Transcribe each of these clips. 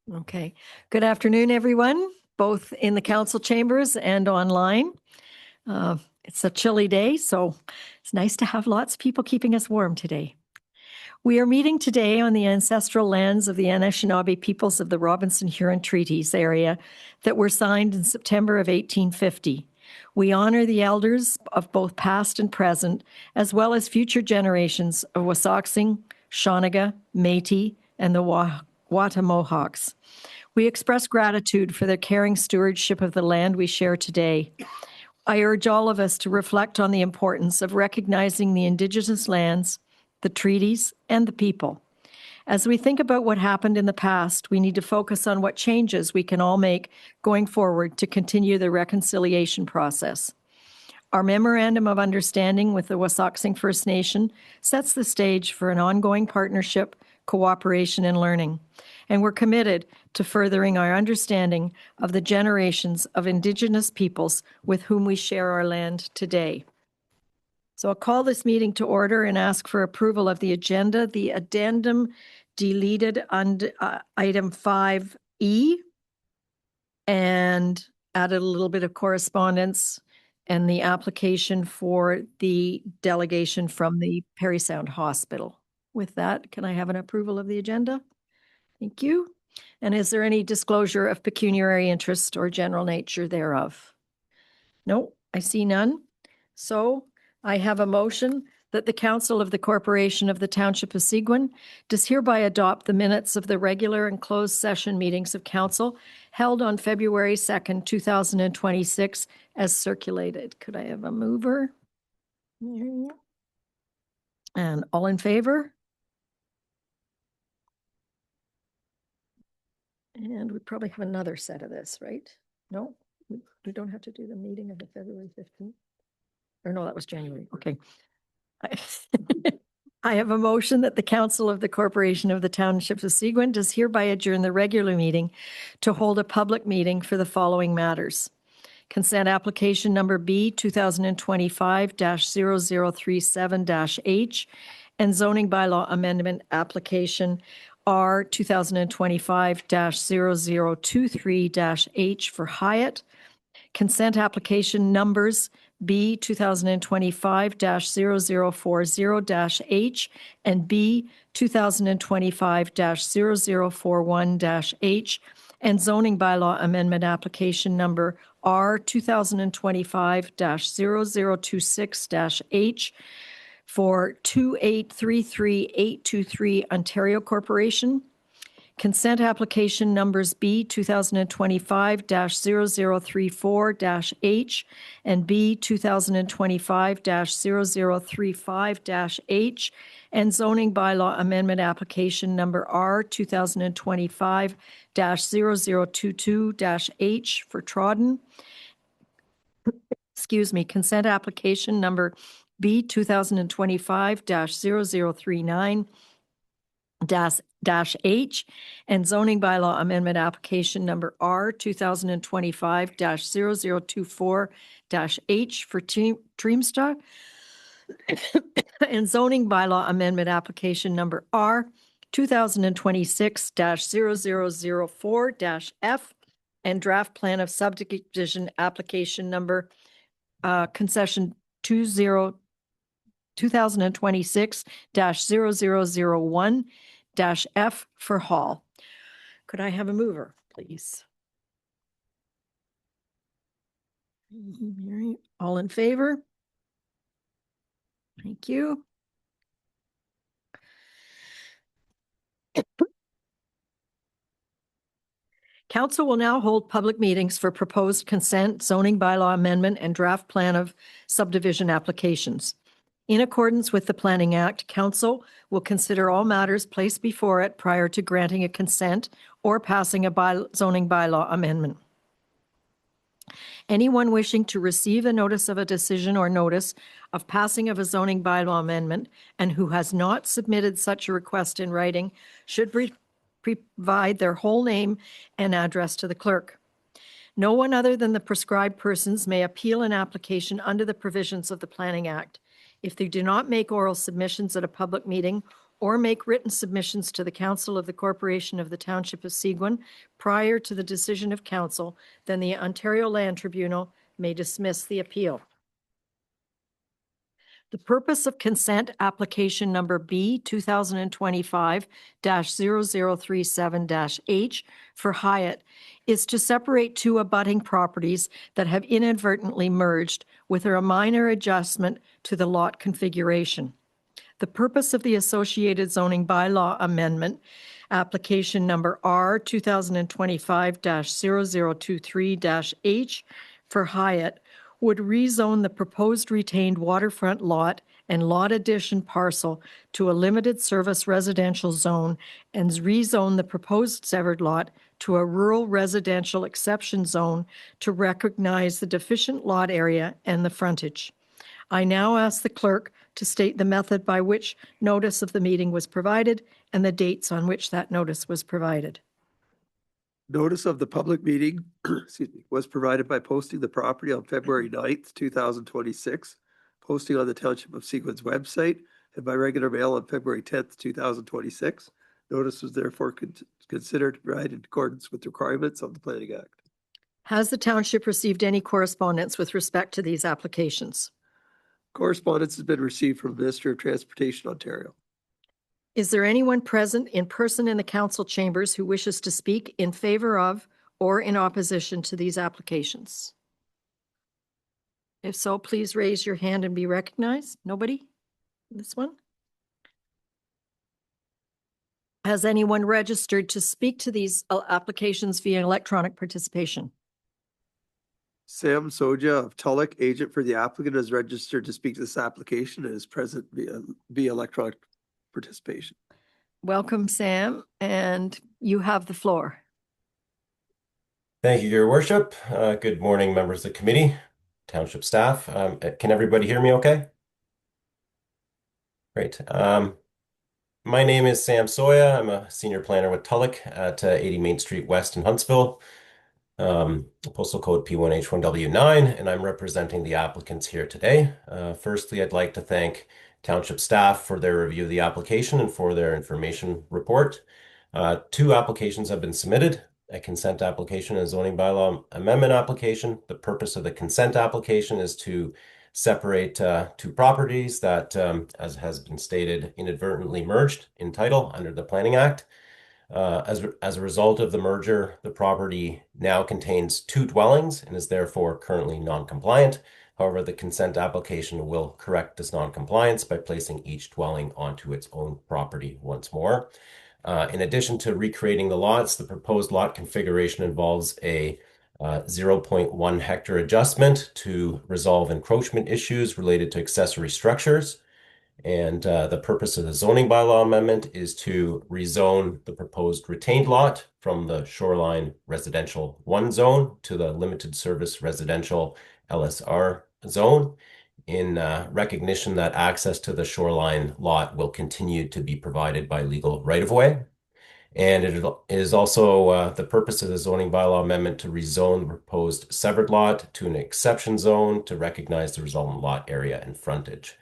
Okay. Good afternoon, everyone, both in the council chambers and online. It's a chilly day, so it's nice to have lots of people keeping us warm today. We are meeting today on the ancestral lands of the Anishinaabe peoples of the Robinson-Huron Treaties area that were signed in September of 1850. We honor the elders of both past and present, as well as future generations of Wasauksing, Shawniga, Métis, and the Watamohawks. We express gratitude for their caring stewardship of the land we share today. I urge all of us to reflect on the importance of recognizing the Indigenous lands, the treaties, and the people. As we think about what happened in the past, we need to focus on what changes we can all make going forward to continue the reconciliation process. Our Memorandum of Understanding with the Wasauksing First Nation sets the stage for an ongoing partnership, cooperation, and learning. And we're committed to furthering our understanding of the generations of Indigenous peoples with whom we share our land today. So I'll call this meeting to order and ask for approval of the agenda. The addendum deleted under item 5E and added a little bit of correspondence and the application for the delegation from the Parry Sound Hospital. With that, can I have an approval of the agenda? Thank you. And is there any disclosure of pecuniary interest or general nature thereof? No, I see none. So I have a motion that the Council of the Corporation of the Township of Seguin does hereby adopt the minutes of the regular and closed session meetings of Council held on February 2nd, 2026 as circulated. Could I have a mover? And all in favor? And we probably have another set of this, right? No, we don't have to do the meeting of the February 15th. Or no, that was January. Okay. I have a motion that the Council of the Corporation of the Township of Seguin does hereby adjourn the regular meeting to hold a public meeting for the following matters. Consent application number B 2025-0037-H and zoning bylaw amendment application R 2025-0023-H for Hyatt. Consent application numbers B 2025-0040-H and B 2025-0041-H and zoning bylaw amendment application number R 2025-0026-H for 2833823 Ontario Corporation. Consent application numbers B 2025-0034-H and B 2025-0035-H and zoning bylaw amendment application number R 2025-0022-H for Trodden. Excuse me, consent application number B 2025-0039 -H and zoning bylaw amendment application number R 2025-0024-H for Dreamstar and zoning bylaw amendment application number R 2026-0004-F and draft plan of subdivision application number concession 2026-0001-F for Hall. Could I have a mover, please? All in favor? Thank you. Council will now hold public meetings for proposed consent, zoning bylaw amendment, and draft plan of subdivision applications. In accordance with the Planning Act, Council will consider all matters placed before it prior to granting a consent or passing a zoning bylaw amendment. Anyone wishing to receive a notice of a decision or notice of passing of a zoning bylaw amendment and who has not submitted such a request in writing should provide their whole name and address to the clerk. No one other than the prescribed persons may appeal an application under the provisions of the Planning Act. If they do not make oral submissions at a public meeting or make written submissions to the Council of the Corporation of the Township of Seguin prior to the decision of Council, then the Ontario Land Tribunal may dismiss the appeal. The purpose of consent application number B 2025-0037-H for Hyatt is to separate two abutting properties that have inadvertently merged with a minor adjustment to the lot configuration. The purpose of the associated zoning bylaw amendment, application number R 2025-0023-H for Hyatt, would rezone the proposed retained waterfront lot and lot addition parcel to a limited service residential zone and rezone the proposed severed lot to a rural residential exception zone to recognize the deficient lot area and the frontage. I now ask the clerk to state the method by which notice of the meeting was provided and the dates on which that notice was provided. Notice of the public meeting was provided by posting the property on February 9th, 2026, posting on the Township of Seguin's website, and by regular mail on February 10th, 2026. Notice was therefore considered to provide in accordance with the requirements of the Planning Act. Has the township received any correspondence with respect to these applications? Correspondence has been received from the Minister of Transportation, Ontario. Is there anyone present in person in the council chambers who wishes to speak in favor of or in opposition to these applications? If so, please raise your hand and be recognized. Nobody? This one? Has anyone registered to speak to these applications via electronic participation? Sam Soja of Tulloch, agent for the applicant, is registered to speak to this application and is present via electronic participation. Welcome, Sam, and you have the floor. Thank you, Your Worship. Good morning, members of the committee, township staff. Can everybody hear me okay? Great. My name is Sam Soya. I'm a senior planner with Tulloch at 80 Main Street West in Huntsville. Postal code P1H1W9, and I'm representing the applicants here today. Firstly, I'd like to thank township staff for their review of the application and for their information report. Two applications have been submitted, a consent application and a zoning bylaw amendment application. The purpose of the consent application is to separate two properties that, as has been stated, inadvertently merged in title under the Planning Act. As a result of the merger, the property now contains two dwellings and is therefore currently non-compliant. However, the consent application will correct this non-compliance by placing each dwelling onto its own property once more. In addition to recreating the lots, the proposed lot configuration involves a 0.1 hectare adjustment to resolve encroachment issues related to accessory structures. And the purpose of the zoning bylaw amendment is to rezone the proposed retained lot from the shoreline residential 1 zone to the limited service residential LSR zone in recognition that access to the shoreline lot will continue to be provided by legal right-of-way. And it is also the purpose of the zoning bylaw amendment to rezone the proposed severed lot to an exception zone to recognize the resultant lot area and frontage.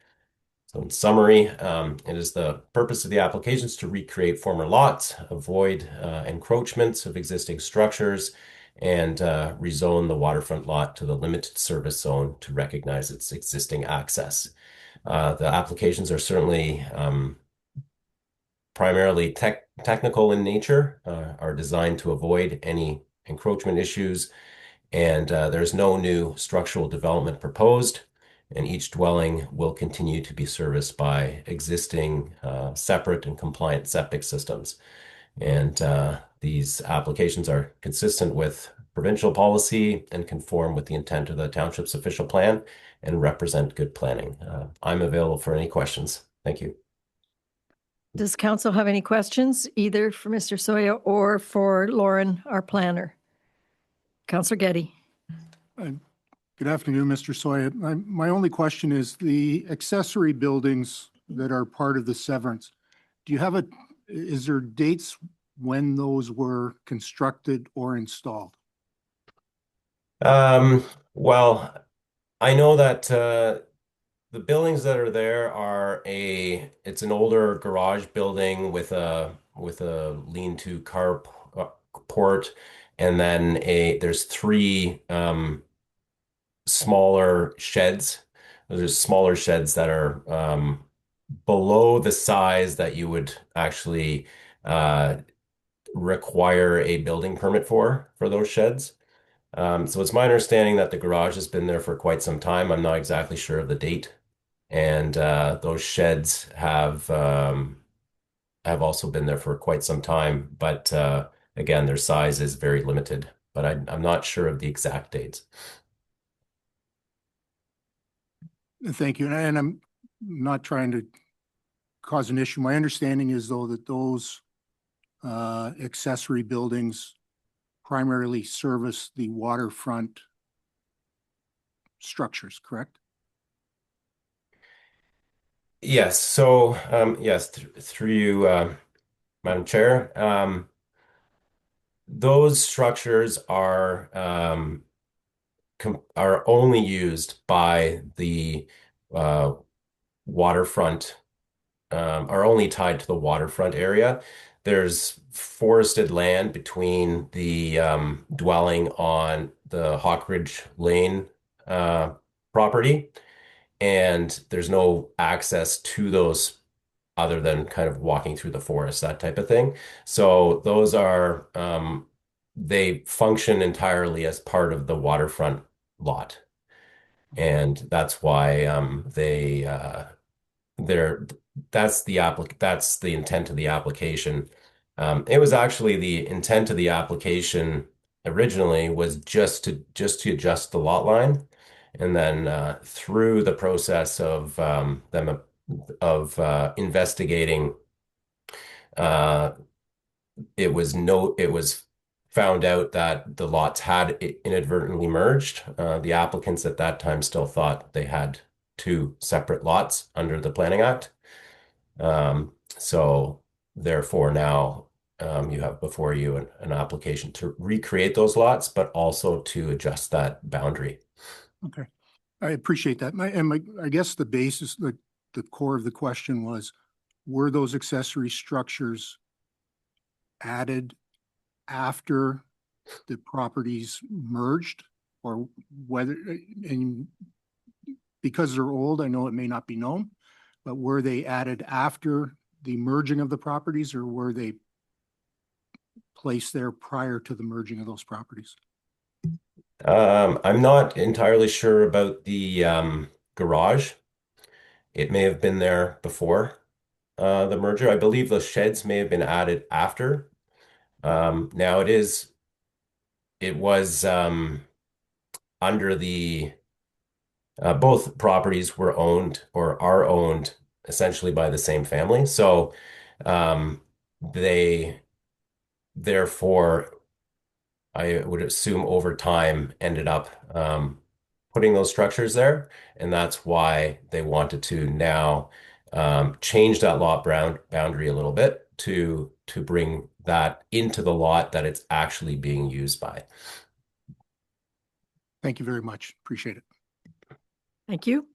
So in summary, it is the purpose of the applications to recreate former lots, avoid encroachments of existing structures, and rezone the waterfront lot to the limited service zone to recognize its existing access. The applications are certainly primarily technical in nature, are designed to avoid any encroachment issues, and there's no new structural development proposed. And each dwelling will continue to be serviced by existing separate and compliant septic systems. And these applications are consistent with provincial policy and conform with the intent of the township's official plan and represent good planning. I'm available for any questions. Thank you. Does council have any questions, either for Mr. Soya or for Lauren, our planner? Councillor Getty. Good afternoon, Mr. Soya. My only question is the accessory buildings that are part of the severance. Do you have is there dates when those were constructed or installed? Well, I know that the buildings that are there are it's an older garage building with a lean-to port, and then there's three smaller sheds. Those are smaller sheds that are below the size that you would actually uh, require a building permit for those sheds. So it's my understanding that the garage has been there for quite some time. I'm not exactly sure of the date. And those sheds have also been there for quite some time. But again, their size is very limited. But I'm not sure of the exact dates. Thank you. And I'm not trying to cause an issue. My understanding is though that those accessory buildings primarily service the waterfront structures, correct? Yes. So yes, through you, Madam Chair. Those structures are only used by the uh, waterfront, are only tied to the waterfront area. There's forested land between the dwelling on the Hawkridge Lane property, and there's no access to those other than kind of walking through the forest, that type of thing. So those they function entirely as part of the waterfront lot. And that's why they're that's the intent of the application. It was actually the intent of the application originally was just to adjust the lot line, and then through the process of investigating, uh, it was found out that the lots had inadvertently merged. The applicants at that time still thought they had two separate lots under the Planning Act. So therefore now you have before you an application to recreate those lots, but also to adjust that boundary. Okay. I appreciate that. I guess the basis, the core of the question was, were those accessory structures added after the properties merged, or whether, and because they're old, I know it may not be known, but were they added after the merging of the properties, or were they placed there prior to the merging of those properties? I'm not entirely sure about the garage. It may have been there before the merger. I believe the sheds may have been added after. Now it was under the both properties were owned or are owned essentially by the same family. So they therefore, I would assume over time ended up putting those structures there. And that's why they wanted to now change that lot boundary a little bit to bring that into the lot that it's actually being used by. Thank you very much. Appreciate it. Thank you.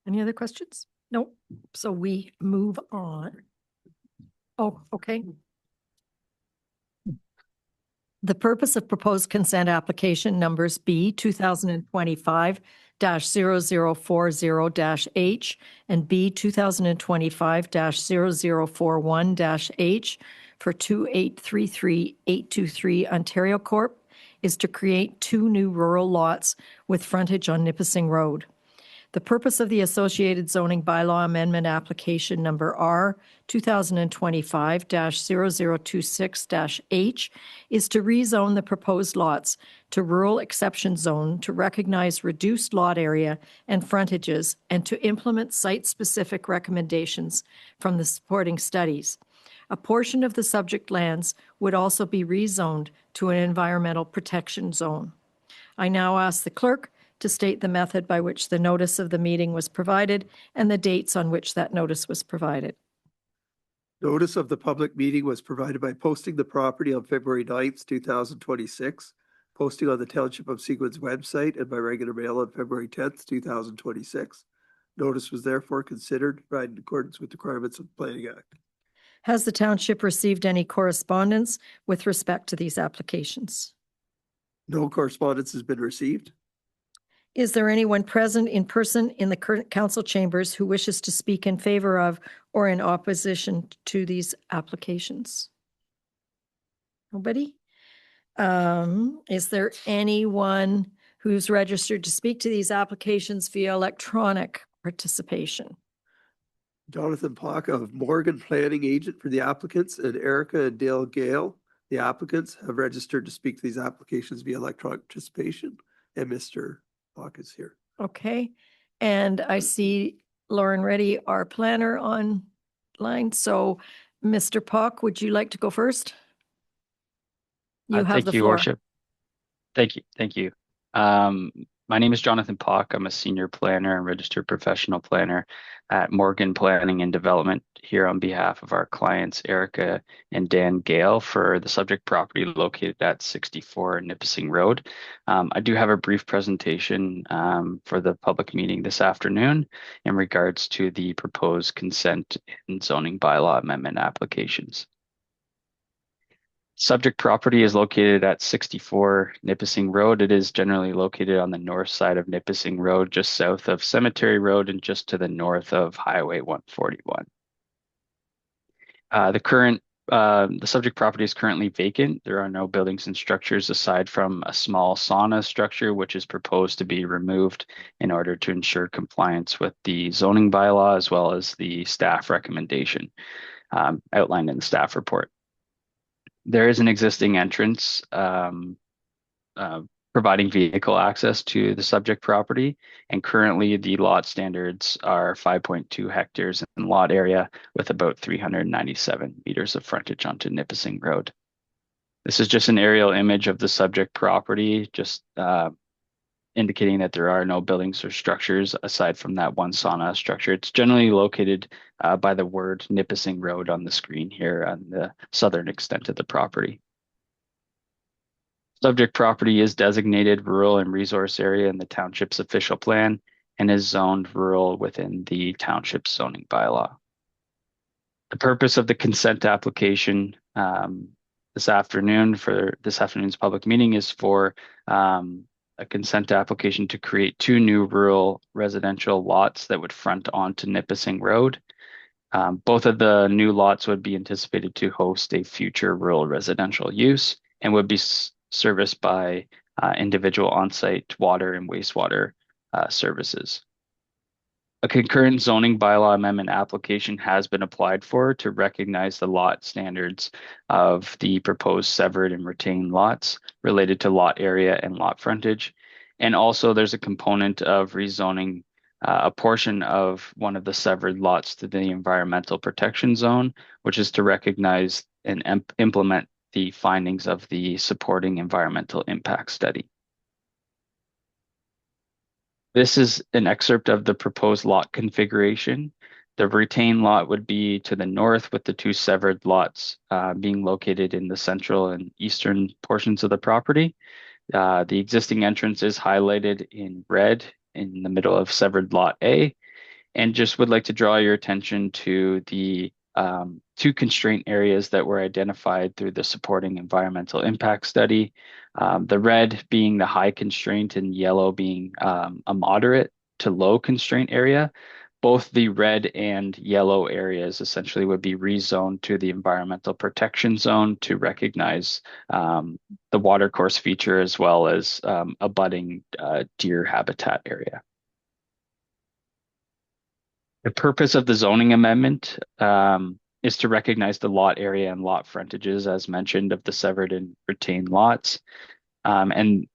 Any other questions? No. So we move on. Oh, okay. The purpose of proposed consent application numbers B 2025-0040-H and B 2025-0041-H for 2833823 Ontario Corp. is to create two new rural lots with frontage on Nipissing Road. The purpose of the associated zoning bylaw amendment application number R 2025-0026-H is to rezone the proposed lots to rural exception zone to recognize reduced lot area and frontages and to implement site-specific recommendations from the supporting studies. A portion of the subject lands would also be rezoned to an environmental protection zone. I now ask the clerk to state the method by which the notice of the meeting was provided and the dates on which that notice was provided. Notice of the public meeting was provided by posting the property on February 9th, 2026, posting on the Township of Seguin's website, and by regular mail on February 10th, 2026. Notice was therefore considered right in accordance with the requirements of the Planning Act. Has the township received any correspondence with respect to these applications? No correspondence has been received. Is there anyone present in person in the current council chambers who wishes to speak in favor of or in opposition to these applications? Nobody? Is there anyone who's registered to speak to these applications via electronic participation? Jonathan Pock of Morgan Planning Agent for the applicants, and Erica and Dale Gale, the applicants, have registered to speak to these applications via electronic participation, and Mr. Pock is here. Okay, and I see Lauren Reddy, our planner, online. So, Mr. Pock, would you like to go first? You have Thank the you, floor. Worship. Thank you. Thank you. My name is Jonathan Pock. I'm a senior planner and registered professional planner at Morgan Planning and Development here on behalf of our clients, Erica and Dan Gale, for the subject property located at 64 Nipissing Road. I do have a brief presentation for the public meeting this afternoon in regards to the proposed consent and zoning bylaw amendment applications. Subject property is located at 64 Nipissing Road. It is generally located on the north side of Nipissing Road, just south of Cemetery Road and just to the north of Highway 141. The subject property is currently vacant. There are no buildings and structures aside from a small sauna structure, which is proposed to be removed in order to ensure compliance with the zoning bylaw as well as the staff recommendation outlined in the staff report. There is an existing entrance providing vehicle access to the subject property, and currently the lot standards are 5.2 hectares in lot area with about 397 meters of frontage onto Nipissing Road. This is just an aerial image of the subject property, just indicating that there are no buildings or structures aside from that one sauna structure. It's generally located by the word Nipissing Road on the screen here on the southern extent of the property. Subject property is designated rural and resource area in the township's official plan and is zoned rural within the township zoning bylaw. The purpose of the consent application this afternoon for this afternoon's public meeting is for a consent application to create 2 new rural residential lots that would front onto Nipissing Road. Both of the new lots would be anticipated to host a future rural residential use and would be serviced by individual on-site water and wastewater services. A concurrent zoning bylaw amendment application has been applied for to recognize the lot standards of the proposed severed and retained lots related to lot area and lot frontage. And also there's a component of rezoning a portion of one of the severed lots to the environmental protection zone, which is to recognize and implement the findings of the supporting environmental impact study. This is an excerpt of the proposed lot configuration. The retained lot would be to the north, with the 2 severed lots being located in the central and eastern portions of the property. The existing entrance is highlighted in red in the middle of severed lot A, and just would like to draw your attention to the 2 constraint areas that were identified through the supporting environmental impact study. The red being the high constraint and yellow being a moderate to low constraint area. Both the red and yellow areas essentially would be rezoned to the environmental protection zone to recognize the watercourse feature as well as abutting deer habitat area. The purpose of the zoning amendment is to recognize the lot area and lot frontages, as mentioned, of the severed and retained lots. And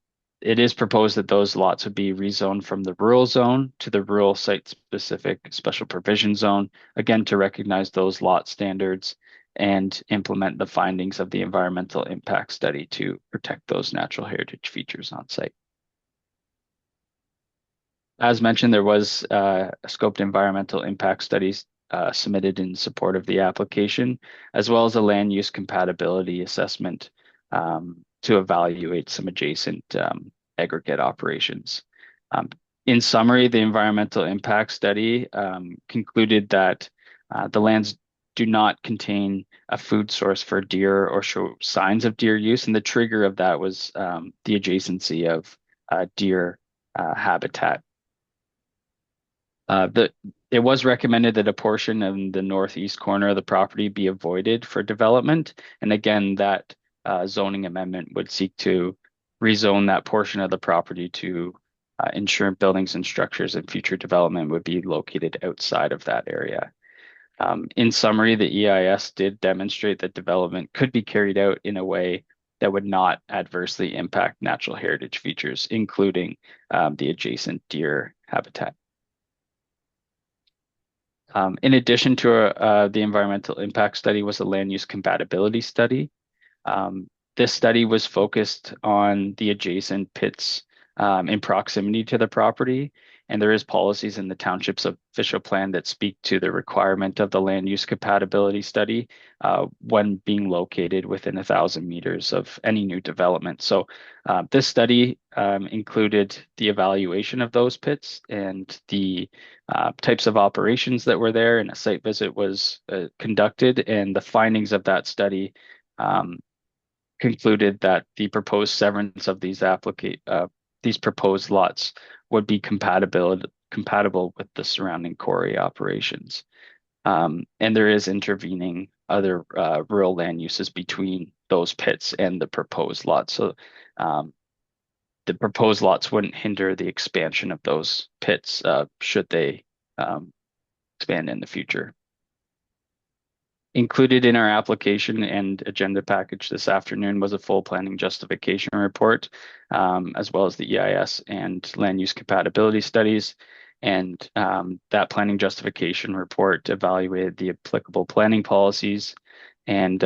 it is proposed that those lots would be rezoned from the rural zone to the rural site-specific special provision zone, again, to recognize those lot standards and implement the findings of the environmental impact study to protect those natural heritage features on site. As mentioned, there was a scoped environmental impact studies submitted in support of the application, as well as a land use compatibility assessment to evaluate some adjacent aggregate operations. In summary, the environmental impact study concluded that the lands do not contain a food source for deer or show signs of deer use, and the trigger of that was the adjacency of deer habitat. It was recommended that a portion in the northeast corner of the property be avoided for development, and again, that zoning amendment would seek to rezone that portion of the property to ensure buildings and structures and future development would be located outside of that area. In summary, the EIS did demonstrate that development could be carried out in a way that would not adversely impact natural heritage features, including the adjacent deer habitat. In addition to the environmental impact study was a land use compatibility study. This study was focused on the adjacent pits in proximity to the property, and there is policies in the township's official plan that speak to the requirement of the land use compatibility study when being located within 1,000 meters of any new development. So this study included the evaluation of those pits and the types of operations that were there, and a site visit was conducted, and the findings of that study concluded that the proposed severance of these proposed lots would be compatible with the surrounding quarry operations. And there is intervening other rural land uses between those pits and the proposed lots. So the proposed lots wouldn't hinder the expansion of those pits should they expand in the future. Included in our application and agenda package this afternoon was a full planning justification report, as well as the EIS and land use compatibility studies. And that planning justification report evaluated the applicable planning policies and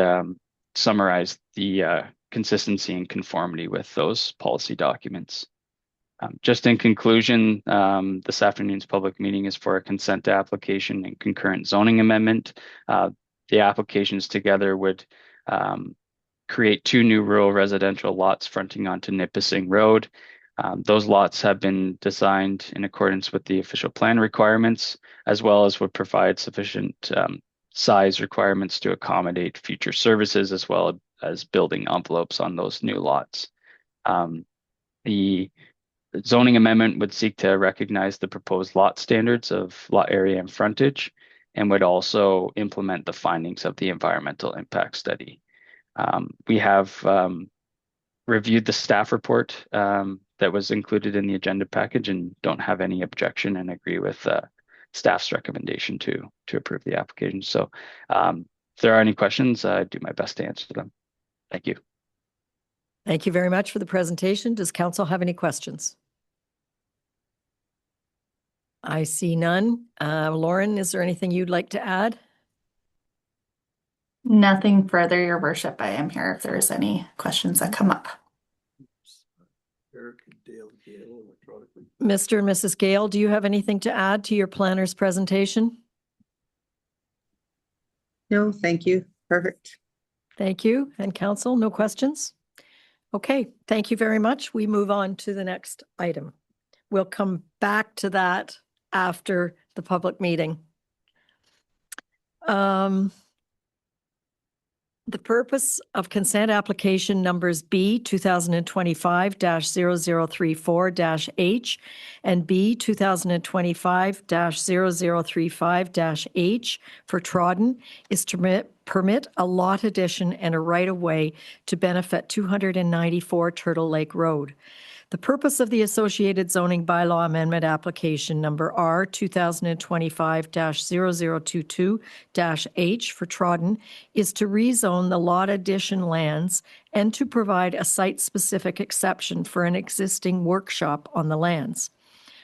summarized the consistency and conformity with those policy documents. Just in conclusion, this afternoon's public meeting is for a consent application and concurrent zoning amendment. The applications together would create 2 new rural residential lots fronting onto Nipissing Road. Those lots have been designed in accordance with the official plan requirements, as well as would provide sufficient size requirements to accommodate future services, as well as building envelopes on those new lots. The zoning amendment would seek to recognize the proposed lot standards of lot area and frontage, and would also implement the findings of the environmental impact study. We have reviewed the staff report that was included in the agenda package and don't have any objection and agree with staff's recommendation to approve the application. So if there are any questions, I do my best to answer them. Thank you. Thank you very much for the presentation. Does council have any questions? I see none. Lauren, is there anything you'd like to add? Nothing further, Your Worship. I am here if there's any questions that come up. Mr. and Mrs. Gale, do you have anything to add to your planner's presentation? No, thank you. Perfect. Thank you. And council, no questions? Okay, thank you very much. We move on to the next item. We'll come back to that after the public meeting. The purpose of consent application numbers B 2025-0034-H and B 2025-0035-H for Trodden is to permit a lot addition and a right-of-way to benefit 294 Turtle Lake Road. The purpose of the associated zoning bylaw amendment application number R 2025-0022-H for Trodden is to rezone the lot addition lands and to provide a site-specific exception for an existing workshop on the lands.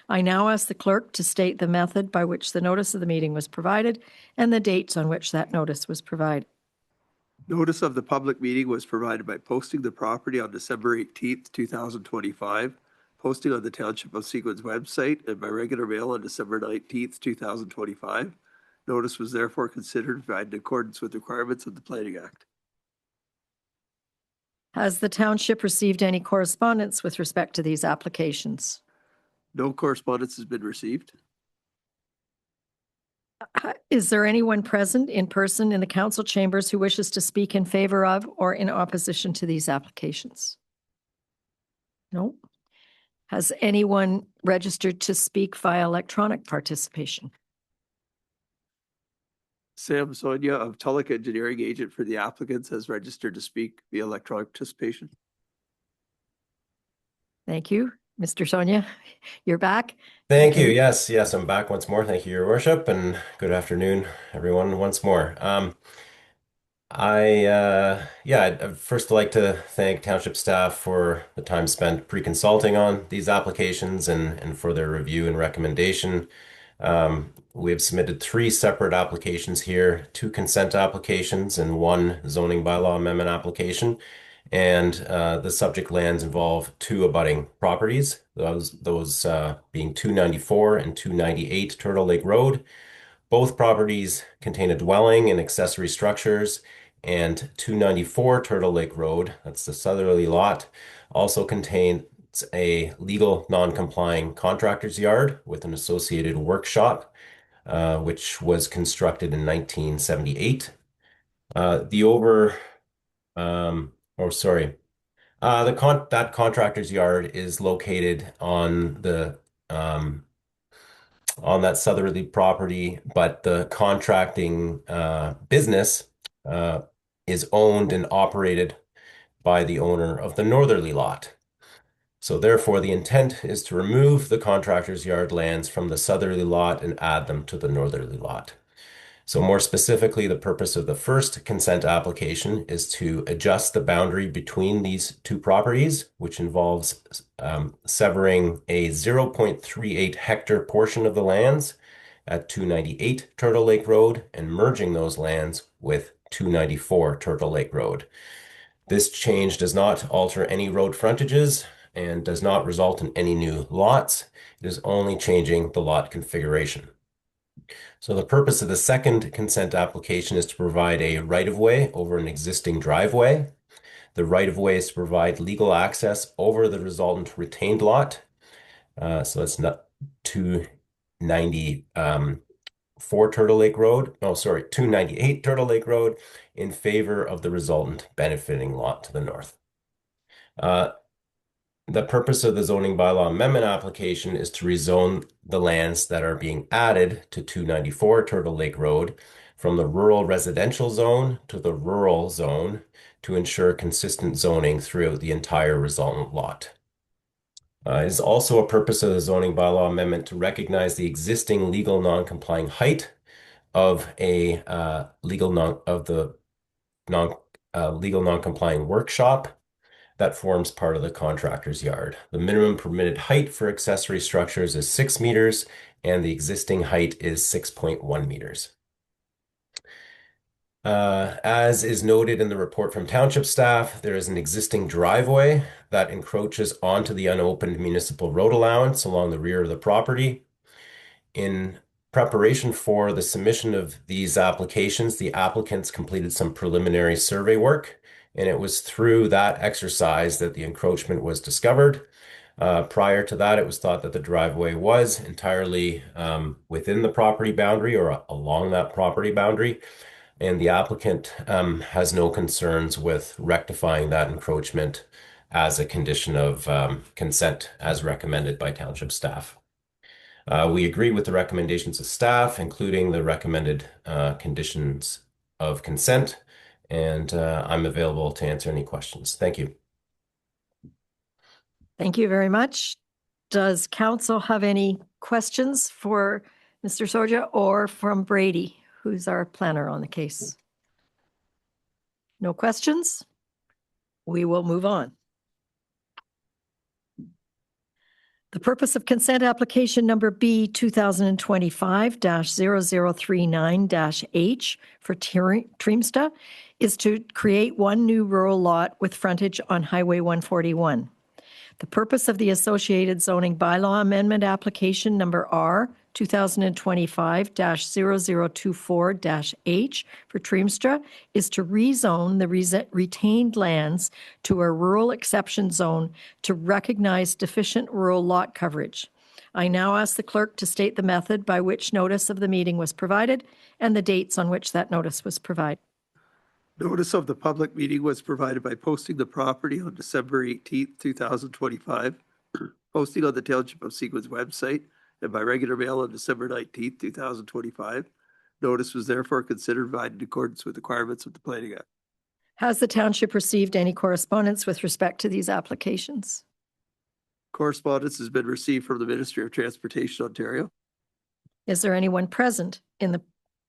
I now ask the clerk to state the method by which the notice of the meeting was provided and the dates on which that notice was provided. Notice of the public meeting was provided by posting the property on December 18th, 2025, posting on the Township of Seguin's website, and by regular mail on December 19th, 2025. Notice was therefore considered in accordance with requirements of the Planning Act. Has the township received any correspondence with respect to these applications? No correspondence has been received. Is there anyone present in person in the council chambers who wishes to speak in favor of or in opposition to these applications? No. Has anyone registered to speak via electronic participation? Sam Sonia of Tulloch Engineering, agent for the applicants, has registered to speak via electronic participation. Thank you. Mr. Sonia, you're back. Thank you. Okay. Yes, I'm back once more. Thank you, Your Worship, and good afternoon, everyone, once more. I'd first like to thank township staff for the time spent pre-consulting on these applications and for their review and recommendation. We have submitted 3 separate applications here, 2 consent applications and 1 zoning bylaw amendment application. And the subject lands involve 2 abutting properties, those being 294 and 298 Turtle Lake Road. Both properties contain a dwelling and accessory structures, and 294 Turtle Lake Road, that's the southerly lot, also contains a legal non-complying contractor's yard with an associated workshop, which was constructed in 1978. That contractor's yard is located on that southerly property, but the contracting business is owned and operated by the owner of the northerly lot. So therefore, the intent is to remove the contractor's yard lands from the southerly lot and add them to the northerly lot. So more specifically, the purpose of the first consent application is to adjust the boundary between these 2 properties, which involves severing a 0.38 hectare portion of the lands at 298 Turtle Lake Road and merging those lands with 294 Turtle Lake Road. This change does not alter any road frontages and does not result in any new lots. It is only changing the lot configuration. So the purpose of the second consent application is to provide a right-of-way over an existing driveway. The right-of-way is to provide legal access over the resultant retained lot. So that's not 298 Turtle Lake Road in favor of the resultant benefiting lot to the north. The purpose of the zoning bylaw amendment application is to rezone the lands that are being added to 294 Turtle Lake Road from the rural residential zone to the rural zone to ensure consistent zoning throughout the entire resultant lot. It is also a purpose of the zoning bylaw amendment to recognize the existing legal non-complying height of a legal non-complying workshop that forms part of the contractor's yard. The minimum permitted height for accessory structures is 6 meters, and the existing height is 6.1 meters. As is noted in the report from township staff, there is an existing driveway that encroaches onto the unopened municipal road allowance along the rear of the property. In preparation for the submission of these applications, the applicants completed some preliminary survey work, and it was through that exercise that the encroachment was discovered. Prior to that, it was thought that the driveway was entirely within the property boundary or along that property boundary, and the applicant has no concerns with rectifying that encroachment as a condition of consent as recommended by township staff. We agree with the recommendations of staff, including the recommended conditions of consent, and I'm available to answer any questions. Thank you. Thank you very much. Does council have any questions for Mr. Soja or from Brady, who's our planner on the case? No questions? We will move on. The purpose of consent application number B 2025-0039-H for Treemsta is to create 1 new rural lot with frontage on Highway 141. The purpose of the associated zoning bylaw amendment application number R 2025-0024-H for Treemstra is to rezone the retained lands to a rural exception zone to recognize deficient rural lot coverage. I now ask the clerk to state the method by which notice of the meeting was provided and the dates on which that notice was provided. Notice of the public meeting was provided by posting the property on December 18th, 2025, posting on the Township of Seguin's website, and by regular mail on December 19th, 2025. Notice was therefore considered valid in accordance with the requirements of the Planning Act. Has the township received any correspondence with respect to these applications? Correspondence has been received from the Ministry of Transportation, Ontario. Is there anyone present in the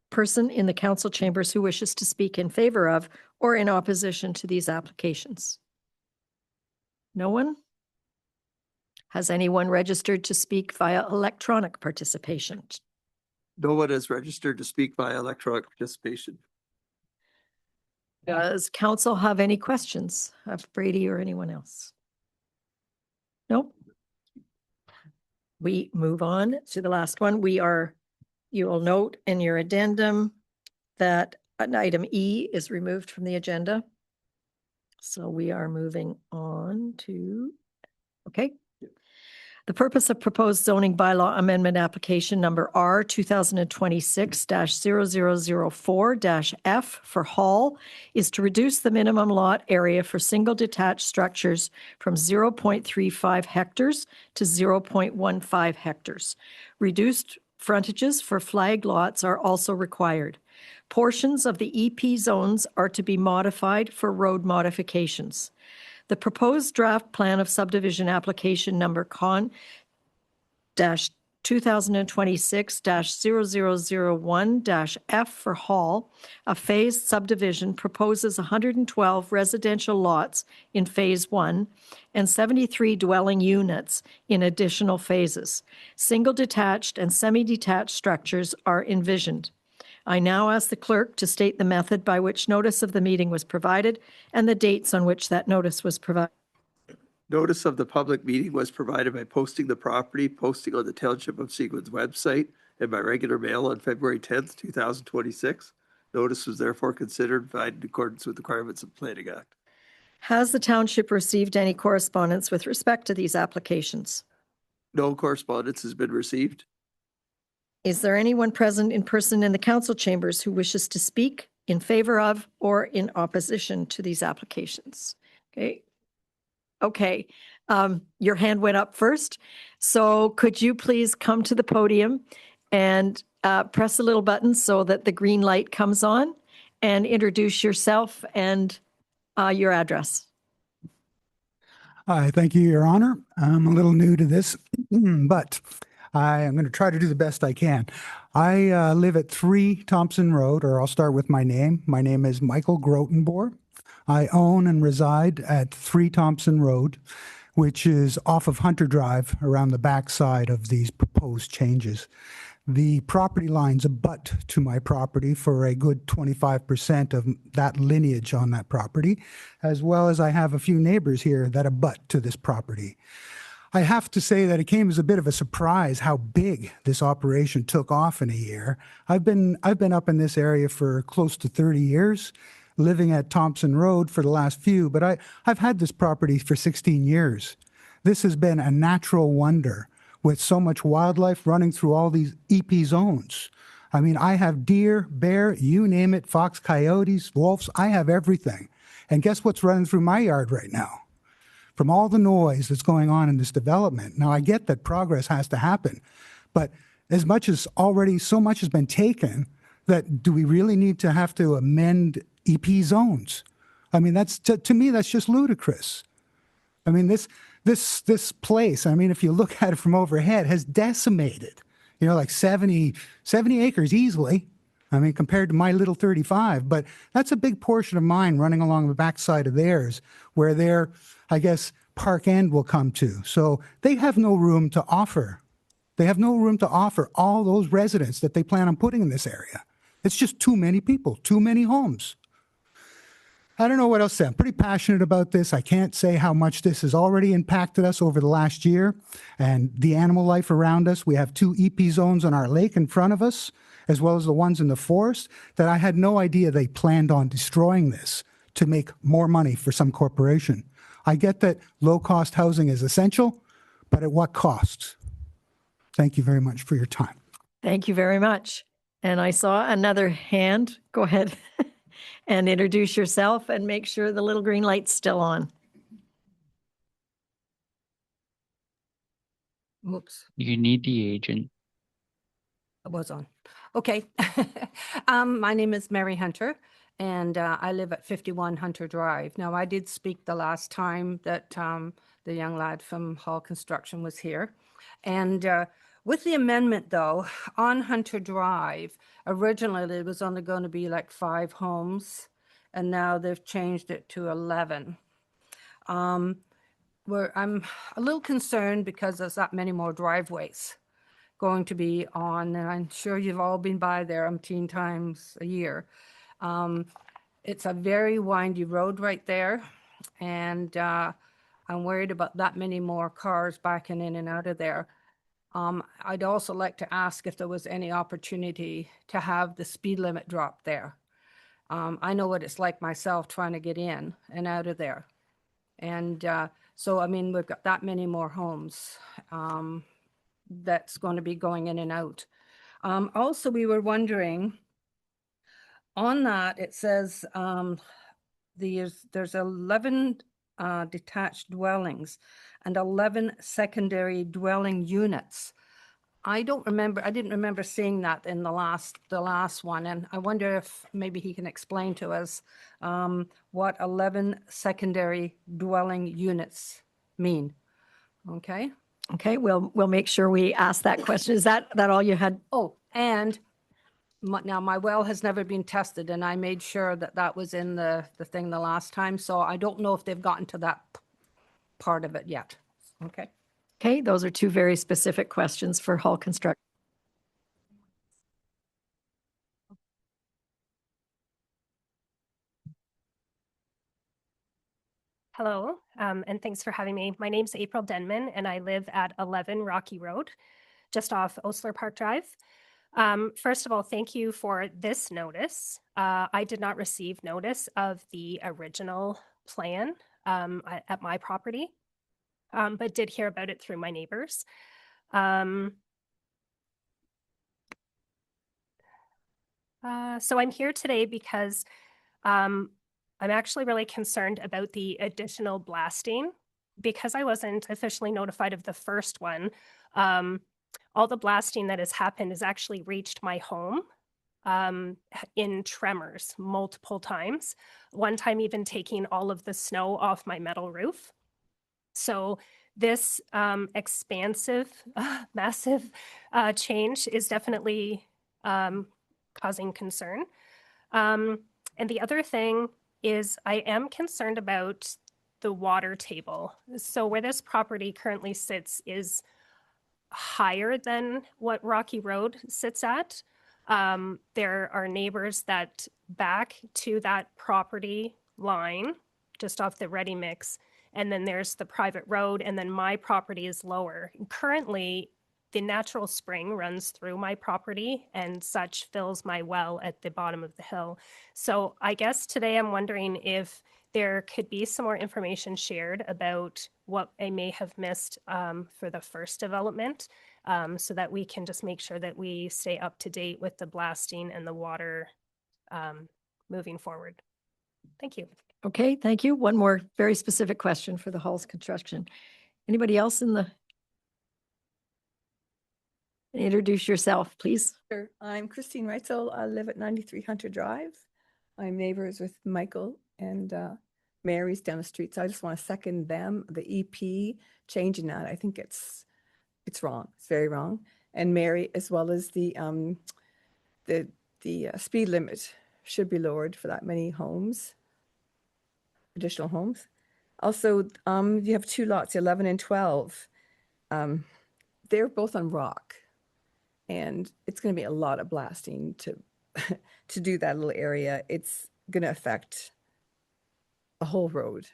person in the council chambers who wishes to speak in favor of or in opposition to these applications? No one? Has anyone registered to speak via electronic participation? No one has registered to speak via electronic participation. Does council have any questions of Brady or anyone else? Nope. We move on to the last one. You will note in your addendum that an item E is removed from the agenda. So we are moving on to, okay. The purpose of proposed zoning bylaw amendment application number R 2026-0004-F for Hall is to reduce the minimum lot area for single detached structures from 0.35 hectares to 0.15 hectares. Reduced frontages for flag lots are also required. Portions of the EP zones are to be modified for road modifications. The proposed draft plan of subdivision application number Con-2026-0001-F for Hall, a phased subdivision, proposes 112 residential lots in Phase 1 and 73 dwelling units in additional phases. Single detached and semi-detached structures are envisioned. I now ask the clerk to state the method by which notice of the meeting was provided and the dates on which that notice was provided. Notice of the public meeting was provided by posting the property, posting on the Township of Seguin's website, and by regular mail on February 10th, 2026. Notice was therefore considered valid in accordance with the requirements of the Planning Act. Has the township received any correspondence with respect to these applications? No correspondence has been received. Is there anyone present in person in the council chambers who wishes to speak in favor of or in opposition to these applications? Okay. Your hand went up first. So could you please come to the podium and press a little button so that the green light comes on and introduce yourself and your address? Hi, thank you, Your Honor. I'm a little new to this, but I am going to try to do the best I can. I live at 3 Thompson Road, or I'll start with my name. My name is Michael Grotenboer. I own and reside at 3 Thompson Road, which is off of Hunter Drive around the backside of these proposed changes. The property lines abut to my property for a good 25% of that lineage on that property, as well as I have a few neighbors here that abut to this property. I have to say that it came as a bit of a surprise how big this operation took off in a year. I've been up in this area for close to 30 years, living at Thompson Road for the last few, but I've had this property for 16 years. This has been a natural wonder with so much wildlife running through all these EP zones. I mean, I have deer, bear, you name it, fox, coyotes, wolves, I have everything. And guess what's running through my yard right now? From all the noise that's going on in this development. Now, I get that progress has to happen, but as much as already so much has been taken, that do we really need to have to amend EP zones? I mean, that's to me, that's just ludicrous. I mean, this place, I mean, if you look at it from overhead, has decimated, like 70 acres easily. I mean, compared to my little 35, but that's a big portion of mine running along the backside of theirs, where their, I guess, Park End will come to. So they have no room to offer. They have no room to offer all those residents that they plan on putting in this area. It's just too many people, too many homes. I don't know what else to say. I'm pretty passionate about this. I can't say how much this has already impacted us over the last year and the animal life around us. We have 2 EP zones on our lake in front of us, as well as the ones in the forest, that I had no idea they planned on destroying this to make more money for some corporation. I get that low-cost housing is essential, but at what cost? Thank you very much for your time. Thank you very much. And I saw another hand. Go ahead and introduce yourself and make sure the little green light's still on. Whoops, You need the agent. it was on. Okay. My name is Mary Hunter, and I live at 51 Hunter Drive. Now, I did speak the last time that the young lad from Hall Construction was here. And with the amendment, though, on Hunter Drive, originally it was only going to be like 5 homes, and now they've changed it to 11. I'm a little concerned because there's that many more driveways going to be on, and I'm sure you've all been by there umpteen times a year. It's a very windy road right there, and I'm worried about that many more cars backing in and out of there. I'd also like to ask if there was any opportunity to have the speed limit drop there. I know what it's like myself trying to get in and out of there. And so, I mean, we've got that many more homes that's going to be going in and out. Also, we were wondering, on that, it says there's 11 detached dwellings and 11 secondary dwelling units. I didn't remember seeing that in the last one, and I wonder if maybe he can explain to us what 11 secondary dwelling units mean. Okay. Okay, we'll make sure we ask that question. Is that all you had? Oh, and now my well has never been tested, and I made sure that that was in the thing the last time. So I don't know if they've gotten to that part of it yet. Okay. Okay, those are two very specific questions for Hall Construction. Hello, and thanks for having me. My name's April Denman, and I live at 11 Rocky Road, just off Osler Park Drive. First of all, thank you for this notice. I did not receive notice of the original plan at my property, but did hear about it through my neighbors. So I'm here today because I'm actually really concerned about the additional blasting. Because I wasn't officially notified of the first one, all the blasting that has happened has actually reached my home in tremors multiple times. One time even taking all of the snow off my metal roof. So this expansive, massive change is definitely causing concern. And the other thing is I am concerned about the water table. So where this property currently sits is higher than what Rocky Road sits at. There are neighbors that back to that property line just off the ready mix. And then there's the private road, and then my property is lower. Currently, the natural spring runs through my property and such fills my well at the bottom of the hill. So I guess today I'm wondering if there could be some more information shared about what I may have missed for the first development, so that we can just make sure that we stay up to date with the blasting and the water moving forward. Thank you. Okay, thank you. One more very specific question for the Hall's Construction. Anybody else in the? Introduce yourself, please. Sure. I'm Christine Reitzel. I live at 93 Hunter Drive. I'm neighbors with Michael and Mary's down the street. So I just want to second them, the EP changing that. I think it's wrong. It's very wrong. And Mary, as well as the speed limit should be lowered for that many homes, additional homes. Also, you have 2 lots, 11 and 12. They're both on rock. And it's going to be a lot of blasting to do that little area. It's going to affect a whole road,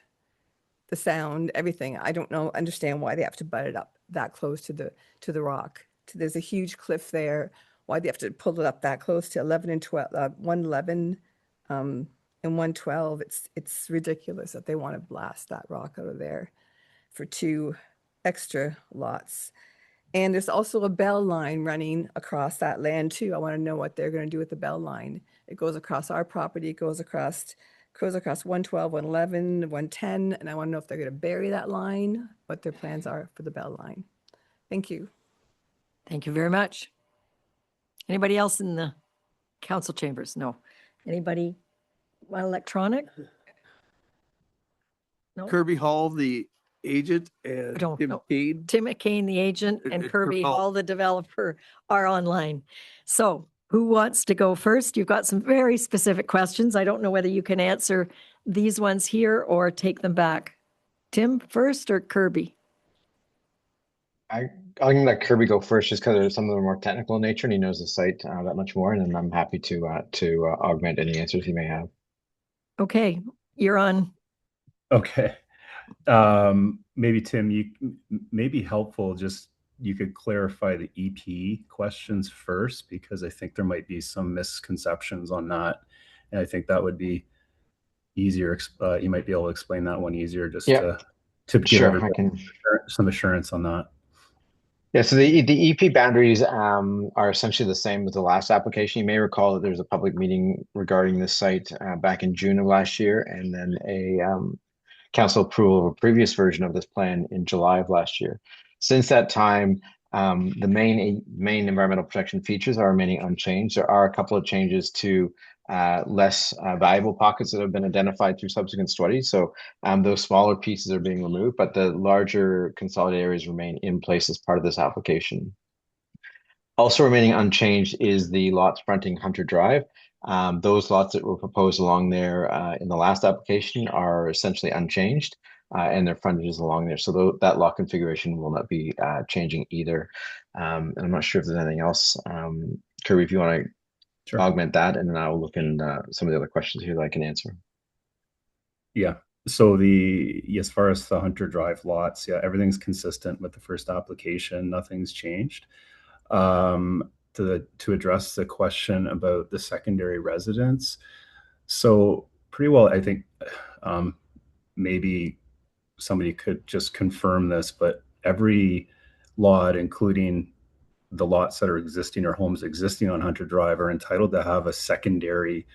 the sound, everything. I don't understand why they have to butt it up that close to the rock. There's a huge cliff there. Why they have to pull it up that close to 11 and 12, 111 and 112. It's ridiculous that they want to blast that rock out of there for 2 extra lots. And there's also a bell line running across that land too. I want to know what they're going to do with the bell line. It goes across our property, it goes across 112, 111, 110, and I want to know if they're going to bury that line, what their plans are for the bell line. Thank you. Thank you very much. Anybody else in the council chambers? No. Anybody electronic? No. Kirby Hall, the agent, and Don't Tim know. Kane. Tim McCain, the agent, and And Kirby Hall. Hall, the developer, are online. So who wants to go first? You've got some very specific questions. I don't know whether you can answer these ones here or take them back. Tim first or Kirby? I'm gonna let Kirby go first, just because some of them are more technical in nature, and he knows the site that much more. And then I'm happy to augment any answers he may have. Okay, you're on. Okay. Maybe Tim, you may be helpful. Just you could clarify the EP questions first, because I think there might be some misconceptions on that, and I think that would be easier. You might be able to explain that one easier, just to give everybody some assurance on that. Yeah, so the EP boundaries are essentially the same with the last application. You may recall that there was a public meeting regarding this site back in June of last year, and then a council approval of a previous version of this plan in July of last year. Since that time, the main environmental protection features are remaining unchanged. There are a couple of changes to less valuable pockets that have been identified through subsequent studies. So those smaller pieces are being removed, but the larger consolidated areas remain in place as part of this application. Also remaining unchanged is the lots fronting Hunter Drive. Those lots that were proposed along there in the last application are essentially unchanged, and their frontages along there. So that lot configuration will not be changing either. And I'm not sure if there's anything else. Kirby, if you want to augment that, and then I'll look in some of the other questions here that I can answer. Yeah. So as far as the Hunter Drive lots, yeah, everything's consistent with the first application. Nothing's changed. To address the question about the secondary residence, so pretty well, I think maybe somebody could just confirm this, but every lot, including the lots that are existing or homes existing on Hunter Drive, are entitled to have a secondary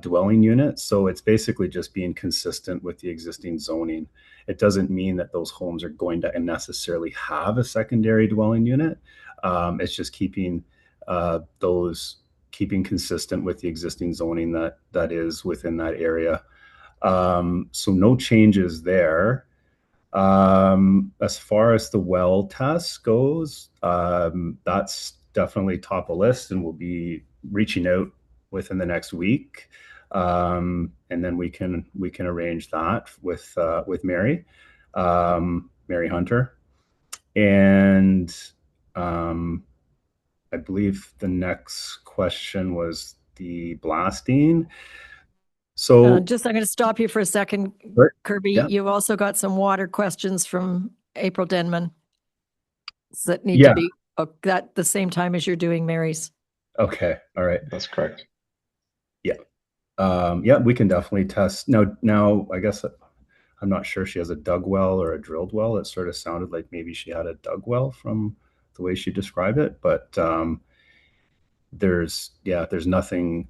dwelling unit. So it's basically just being consistent with the existing zoning. It doesn't mean that those homes are going to necessarily have a secondary dwelling unit. It's just keeping consistent with the existing zoning that is within that area. So no changes there. As far as the well test goes, that's definitely top of list, and we'll be reaching out within the next week, and then we can arrange that with Mary Hunter, and I believe the next question was the blasting. So I'm going to stop you for a second, Kirby. Yeah. You've also got some water questions from April Denman that need to be at the same time as you're doing Mary's. Okay. All right. That's correct. Yeah. Yeah, we can definitely test. Now, I guess I'm not sure she has a dug well or a drilled well. It sort of sounded like maybe she had a dug well from the way she described it, but there's nothing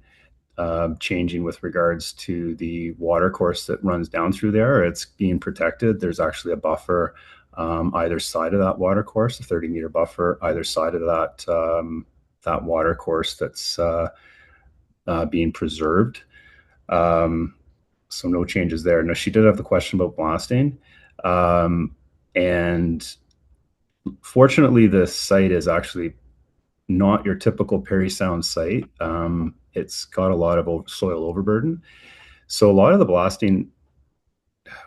changing with regards to the water course that runs down through there. It's being protected. There's actually a buffer either side of that water course, a 30-meter buffer either side of that water course that's being preserved. So no changes there. Now, she did have the question about blasting, and fortunately, the site is actually not your typical Parry Sound site. It's got a lot of soil overburden. So a lot of the blasting,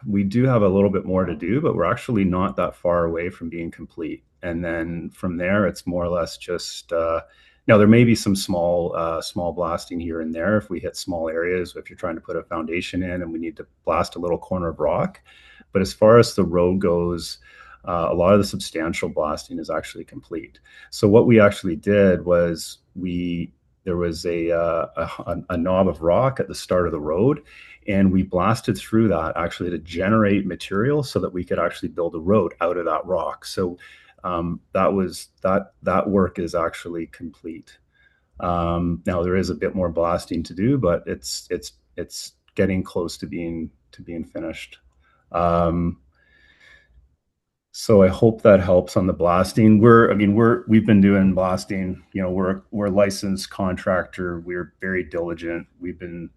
we do have a little bit more to do, but we're actually not that far away from being complete. And then from there, it's more or less just, now there may be some small blasting here and there if we hit small areas, if you're trying to put a foundation in and we need to blast a little corner of rock. But as far as the road goes, a lot of the substantial blasting is actually complete. So what we actually did was there was a knob of rock at the start of the road, and we blasted through that actually to generate material so that we could actually build a road out of that rock. So That work is actually complete. Now there is a bit more blasting to do, but it's getting close to being finished. So I hope that helps on the blasting. We've been doing blasting, we're a licensed contractor. We're very diligent. We've been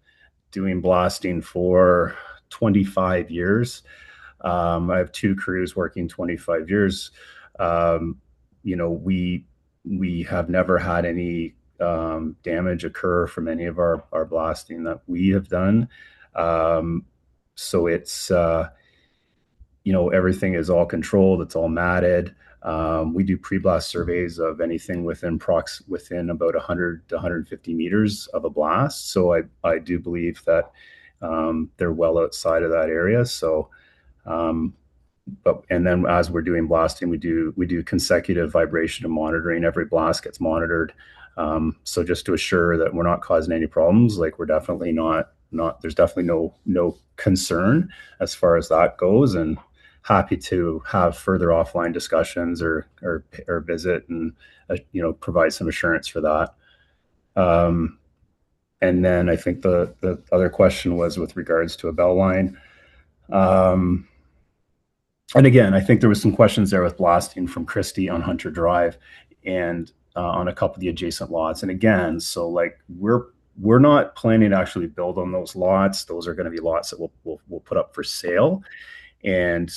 doing blasting for 25 years. I have 2 crews working 25 years. We have never had any damage occur from any of our blasting that we have done. So it's everything is all controlled. It's all matted. We do pre-blast surveys of anything within about 100 to 150 meters of a blast. So I do believe that they're well outside of that area. So, and then as we're doing blasting, we do consecutive vibration and monitoring. Every blast gets monitored. So just to assure that we're not causing any problems, like we're definitely not, there's definitely no concern as far as that goes, and happy to have further offline discussions or visit and, provide some assurance for that. And then I think the other question was with regards to a bell line. And again, I think there was some questions there with blasting from Christie on Hunter Drive and on a couple of the adjacent lots. And again, so like we're not planning to actually build on those lots. Those are going to be lots that we'll put up for sale. And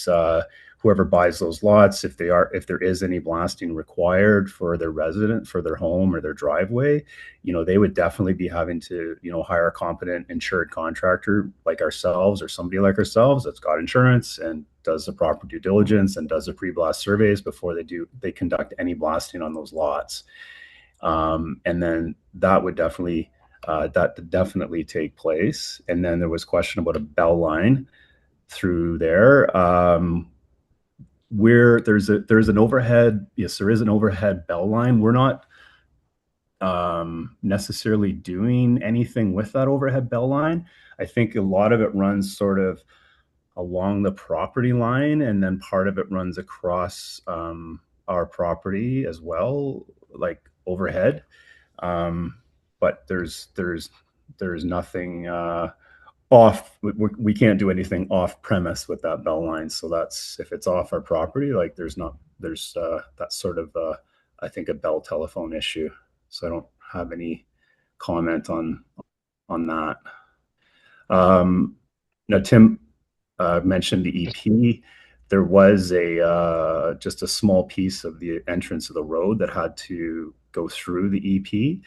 whoever buys those lots, if there is any blasting required for their resident, for their home or their driveway, they would definitely be having to, hire a competent insured contractor like ourselves or somebody like ourselves that's got insurance and does the proper due diligence and does the pre-blast surveys before they conduct any blasting on those lots. And then that would definitely take place. And then there was a question about a bell line through there. Where there's an overhead, yes, there is an overhead bell line. We're not necessarily doing anything with that overhead bell line. I think a lot of it runs sort of along the property line, and then part of it runs across our property as well, like overhead. But there's nothing off. We can't do anything off premise with that bell line. So that's, if it's off our property, like that's sort of I think a bell telephone issue. So I don't have any comment on that. Now Tim mentioned the EP. There was just a small piece of the entrance of the road that had to go through the EP.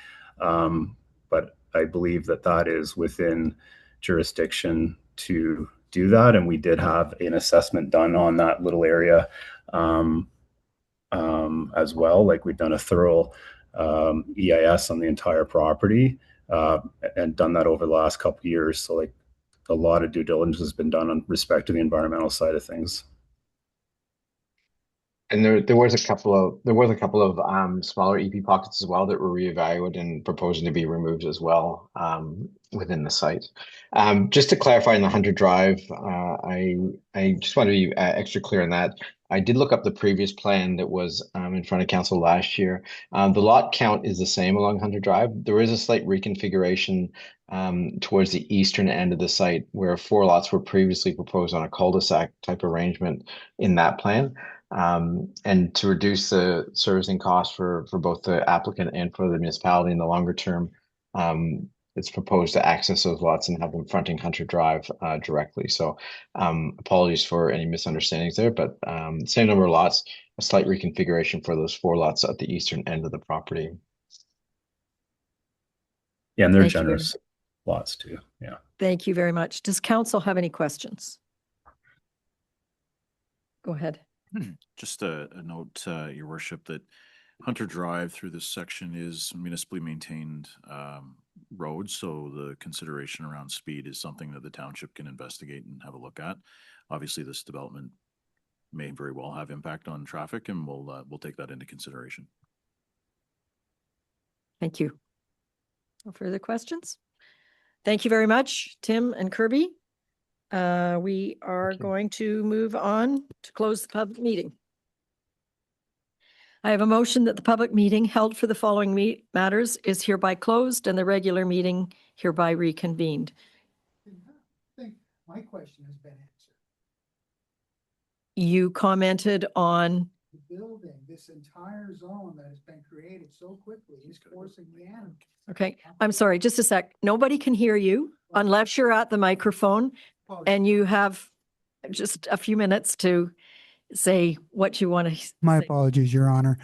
But I believe that is within jurisdiction to do that, and we did have an assessment done on that little area as well. Like we've done a thorough EIS on the entire property and done that over the last couple of years. So like a lot of due diligence has been done on respect to the environmental side of things. And there was a couple of smaller EP pockets as well that were reevaluated and proposing to be removed as well within the site. Just to clarify on the Hunter Drive, I just want to be extra clear on that. I did look up the previous plan that was in front of council last year. The lot count is the same along Hunter Drive. There is a slight reconfiguration towards the eastern end of the site where 4 lots were previously proposed on a cul-de-sac type arrangement in that plan. And to reduce the servicing costs for both the applicant and for the municipality in the longer term, it's proposed to access those lots and have them fronting Hunter Drive directly. So apologies for any misunderstandings there, but same number of lots, a slight reconfiguration for those 4 lots at the eastern end of the property. Yeah, and they're generous lots too. Yeah. Thank you very much. Does council have any questions? Go ahead. Just a note, Your Worship, that Hunter Drive through this section is municipally maintained road, so the consideration around speed is something that the township can investigate and have a look at. Obviously, this development may very well have impact on traffic, and we'll take that into consideration. Thank you. No further questions? Thank you very much, Tim and Kirby. We are going to move on to close the public meeting. I have a motion that the public meeting held for the following matters is hereby closed and the regular meeting hereby reconvened. I think my question has been answered. You commented on, The building, this entire zone that has been created so quickly is forcing the animals. okay, I'm sorry, just a sec. Nobody can hear you unless you're at the microphone and you have just a few minutes to say what you want to My say. apologies, Your Honor.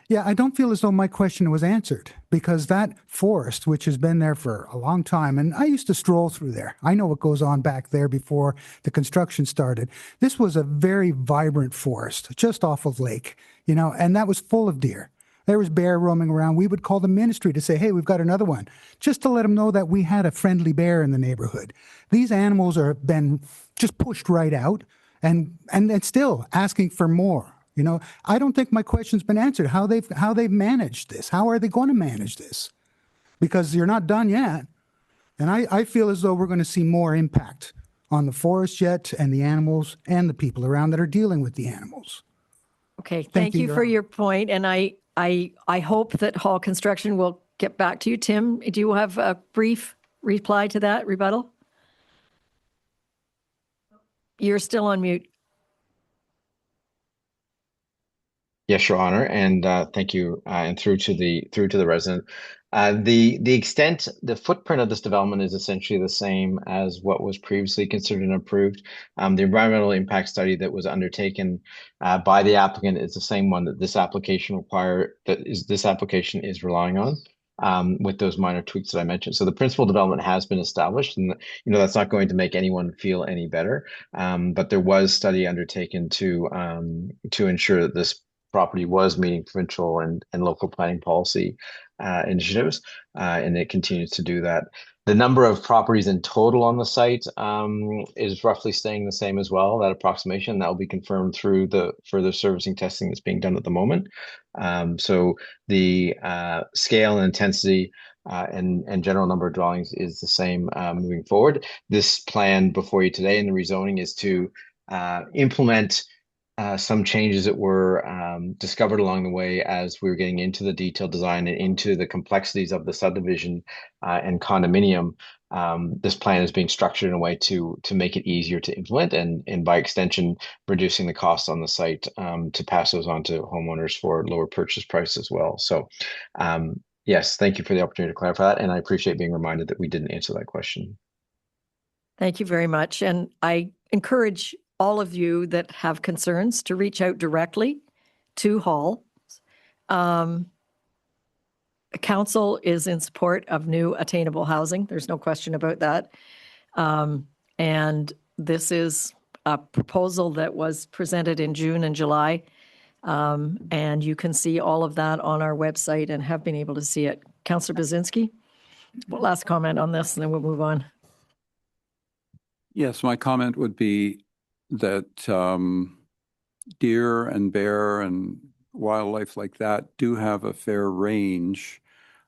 Yeah, I don't feel as though my question was answered because that forest, which has been there for a long time, and I used to stroll through there. I know what goes on back there before the construction started. This was a very vibrant forest just off of lake, and that was full of deer. There was bear roaming around. We would call the ministry to say, hey, we've got another one, just to let them know that we had a friendly bear in the neighborhood. These animals are been just pushed right out and still asking for more. I don't think my question's been answered. How they've managed this? How are they going to manage this? Because you're not done yet, and I feel as though we're going to see more impact on the forest yet, and the animals and the people around that are dealing with the animals. Okay, thank you Your for Honor. your point, and I hope that Hall Construction will get back to you. Tim, do you have a brief reply to that rebuttal? You're still on mute. Yes, Your Honor, and thank you, and through to the resident. The footprint of this development is essentially the same as what was previously considered and approved. The environmental impact study that was undertaken by the applicant is the same one that this application is relying on, with those minor tweaks that I mentioned. So the principal development has been established, and that's not going to make anyone feel any better. But there was study undertaken to ensure that this property was meeting provincial and local planning policy initiatives, and it continues to do that. The number of properties in total on the site is roughly staying the same as well, that approximation. That will be confirmed through the further servicing testing that's being done at the moment. So the scale and intensity and general number of dwellings is the same moving forward. This plan before you today in the rezoning is to implement some changes that were discovered along the way as we were getting into the detailed design and into the complexities of the subdivision and condominium. This plan is being structured in a way to make it easier to implement and by extension, reducing the costs on the site to pass those on to homeowners for lower purchase price as well. So yes, thank you for the opportunity to clarify that. And I appreciate being reminded that we didn't answer that question. Thank you very much. And I encourage all of you that have concerns to reach out directly to Hall. Council is in support of new attainable housing. There's no question about that. And this is a proposal that was presented in June and July. And you can see all of that on our website and have been able to see it. Councillor Bazinski, last comment on this, and then we'll move on. Yes, my comment would be that deer and bear and wildlife like that do have a fair range.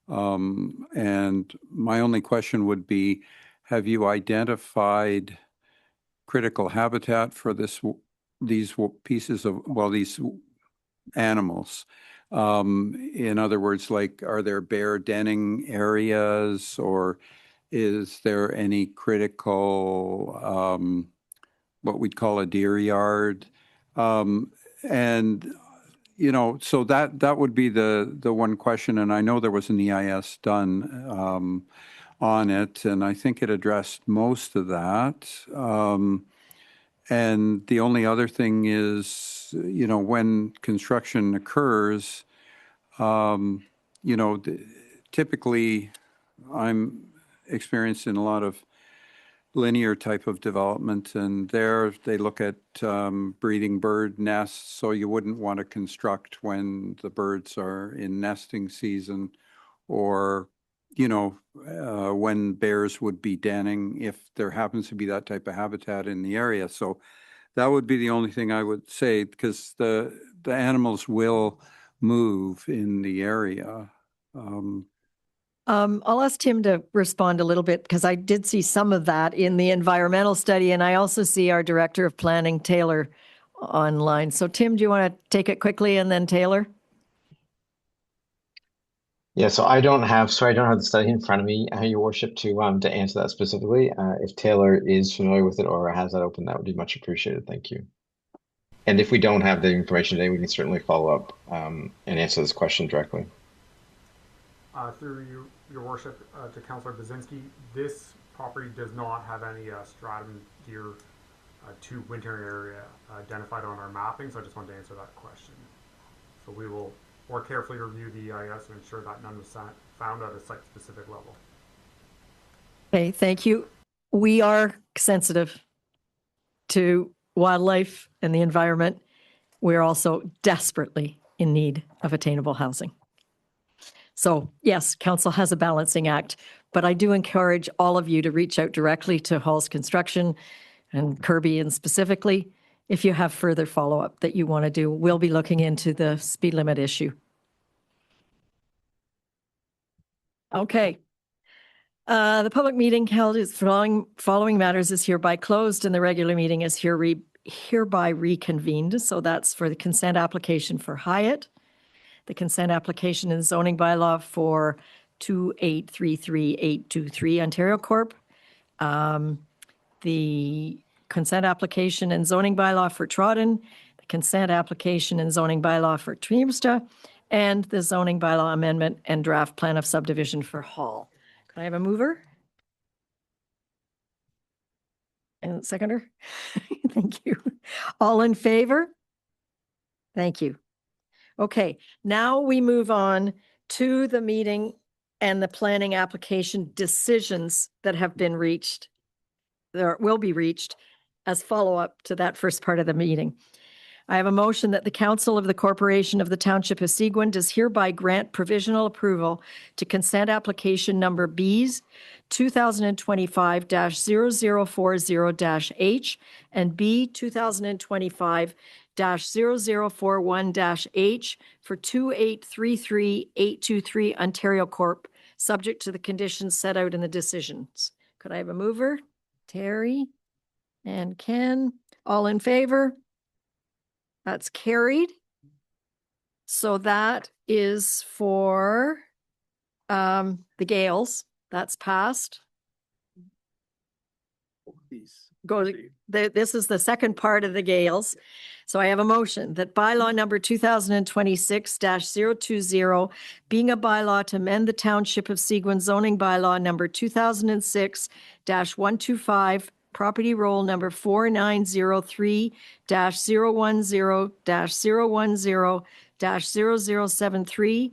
And my only question would be, have you identified critical habitat for these pieces of, these animals? In other words, like, are there bear denning areas, or is there any critical what we'd call a deer yard? And so that would be the one question. And I know there was an EIS done on it, and I think it addressed most of that. And the only other thing is, when construction occurs, typically I'm experienced in a lot of linear type of development, and there they look at breeding bird nests, so you wouldn't want to construct when the birds are in nesting season, or when bears would be denning if there happens to be that type of habitat in the area. So that would be the only thing I would say, because the animals will move in the area. I'll ask Tim to respond a little bit, because I did see some of that in the environmental study, and I also see our Director of Planning, Taylor, online. So Tim, do you want to take it quickly and then Taylor? Yeah, so I don't have the study in front of me, Your Worship, to answer that specifically. If Taylor is familiar with it or has that open, that would be much appreciated. Thank you. And if we don't have the information today, we can certainly follow up and answer this question directly. Through your worship, to Councillor Bazinski, this property does not have any stratum deer to winter area identified on our mapping, so I just wanted to answer that question. So we will more carefully review the EIS and ensure that none was found at a site-specific level. Okay, thank you. We are sensitive to wildlife and the environment. We're also desperately in need of attainable housing. So yes, council has a balancing act, but I do encourage all of you to reach out directly to Hall's Construction and Kirby and specifically if you have further follow-up that you want to do. We'll be looking into the speed limit issue. Okay. The public meeting held is following matters is hereby closed and the regular meeting is hereby reconvened. So that's for the consent application for Hyatt, the consent application and zoning bylaw for 2833823 Ontario Corp, the consent application and zoning bylaw for Trodden, the consent application and zoning bylaw for Teamsta, and the zoning bylaw amendment and draft plan of subdivision for Hall. Can I have a mover? And seconder? Thank you. All in favor? Thank you. Okay, now we move on to the meeting and the planning application decisions that have been reached, or will be reached as follow-up to that first part of the meeting. I have a motion that the Council of the Corporation of the Township of Seguin does hereby grant provisional approval to consent application number Bs 2025-0040-H and B 2025-0041-H for 2833823 Ontario Corp, subject to the conditions set out in the decisions. Could I have a mover? Terry and Ken, all in favor? That's carried. So that is for the Gales. That's passed. This is the second part of the Gales. So I have a motion that bylaw number 2026-020, being a bylaw to amend the Township of Seguin zoning bylaw number 2006-125, property roll number 4903-010-010-0073,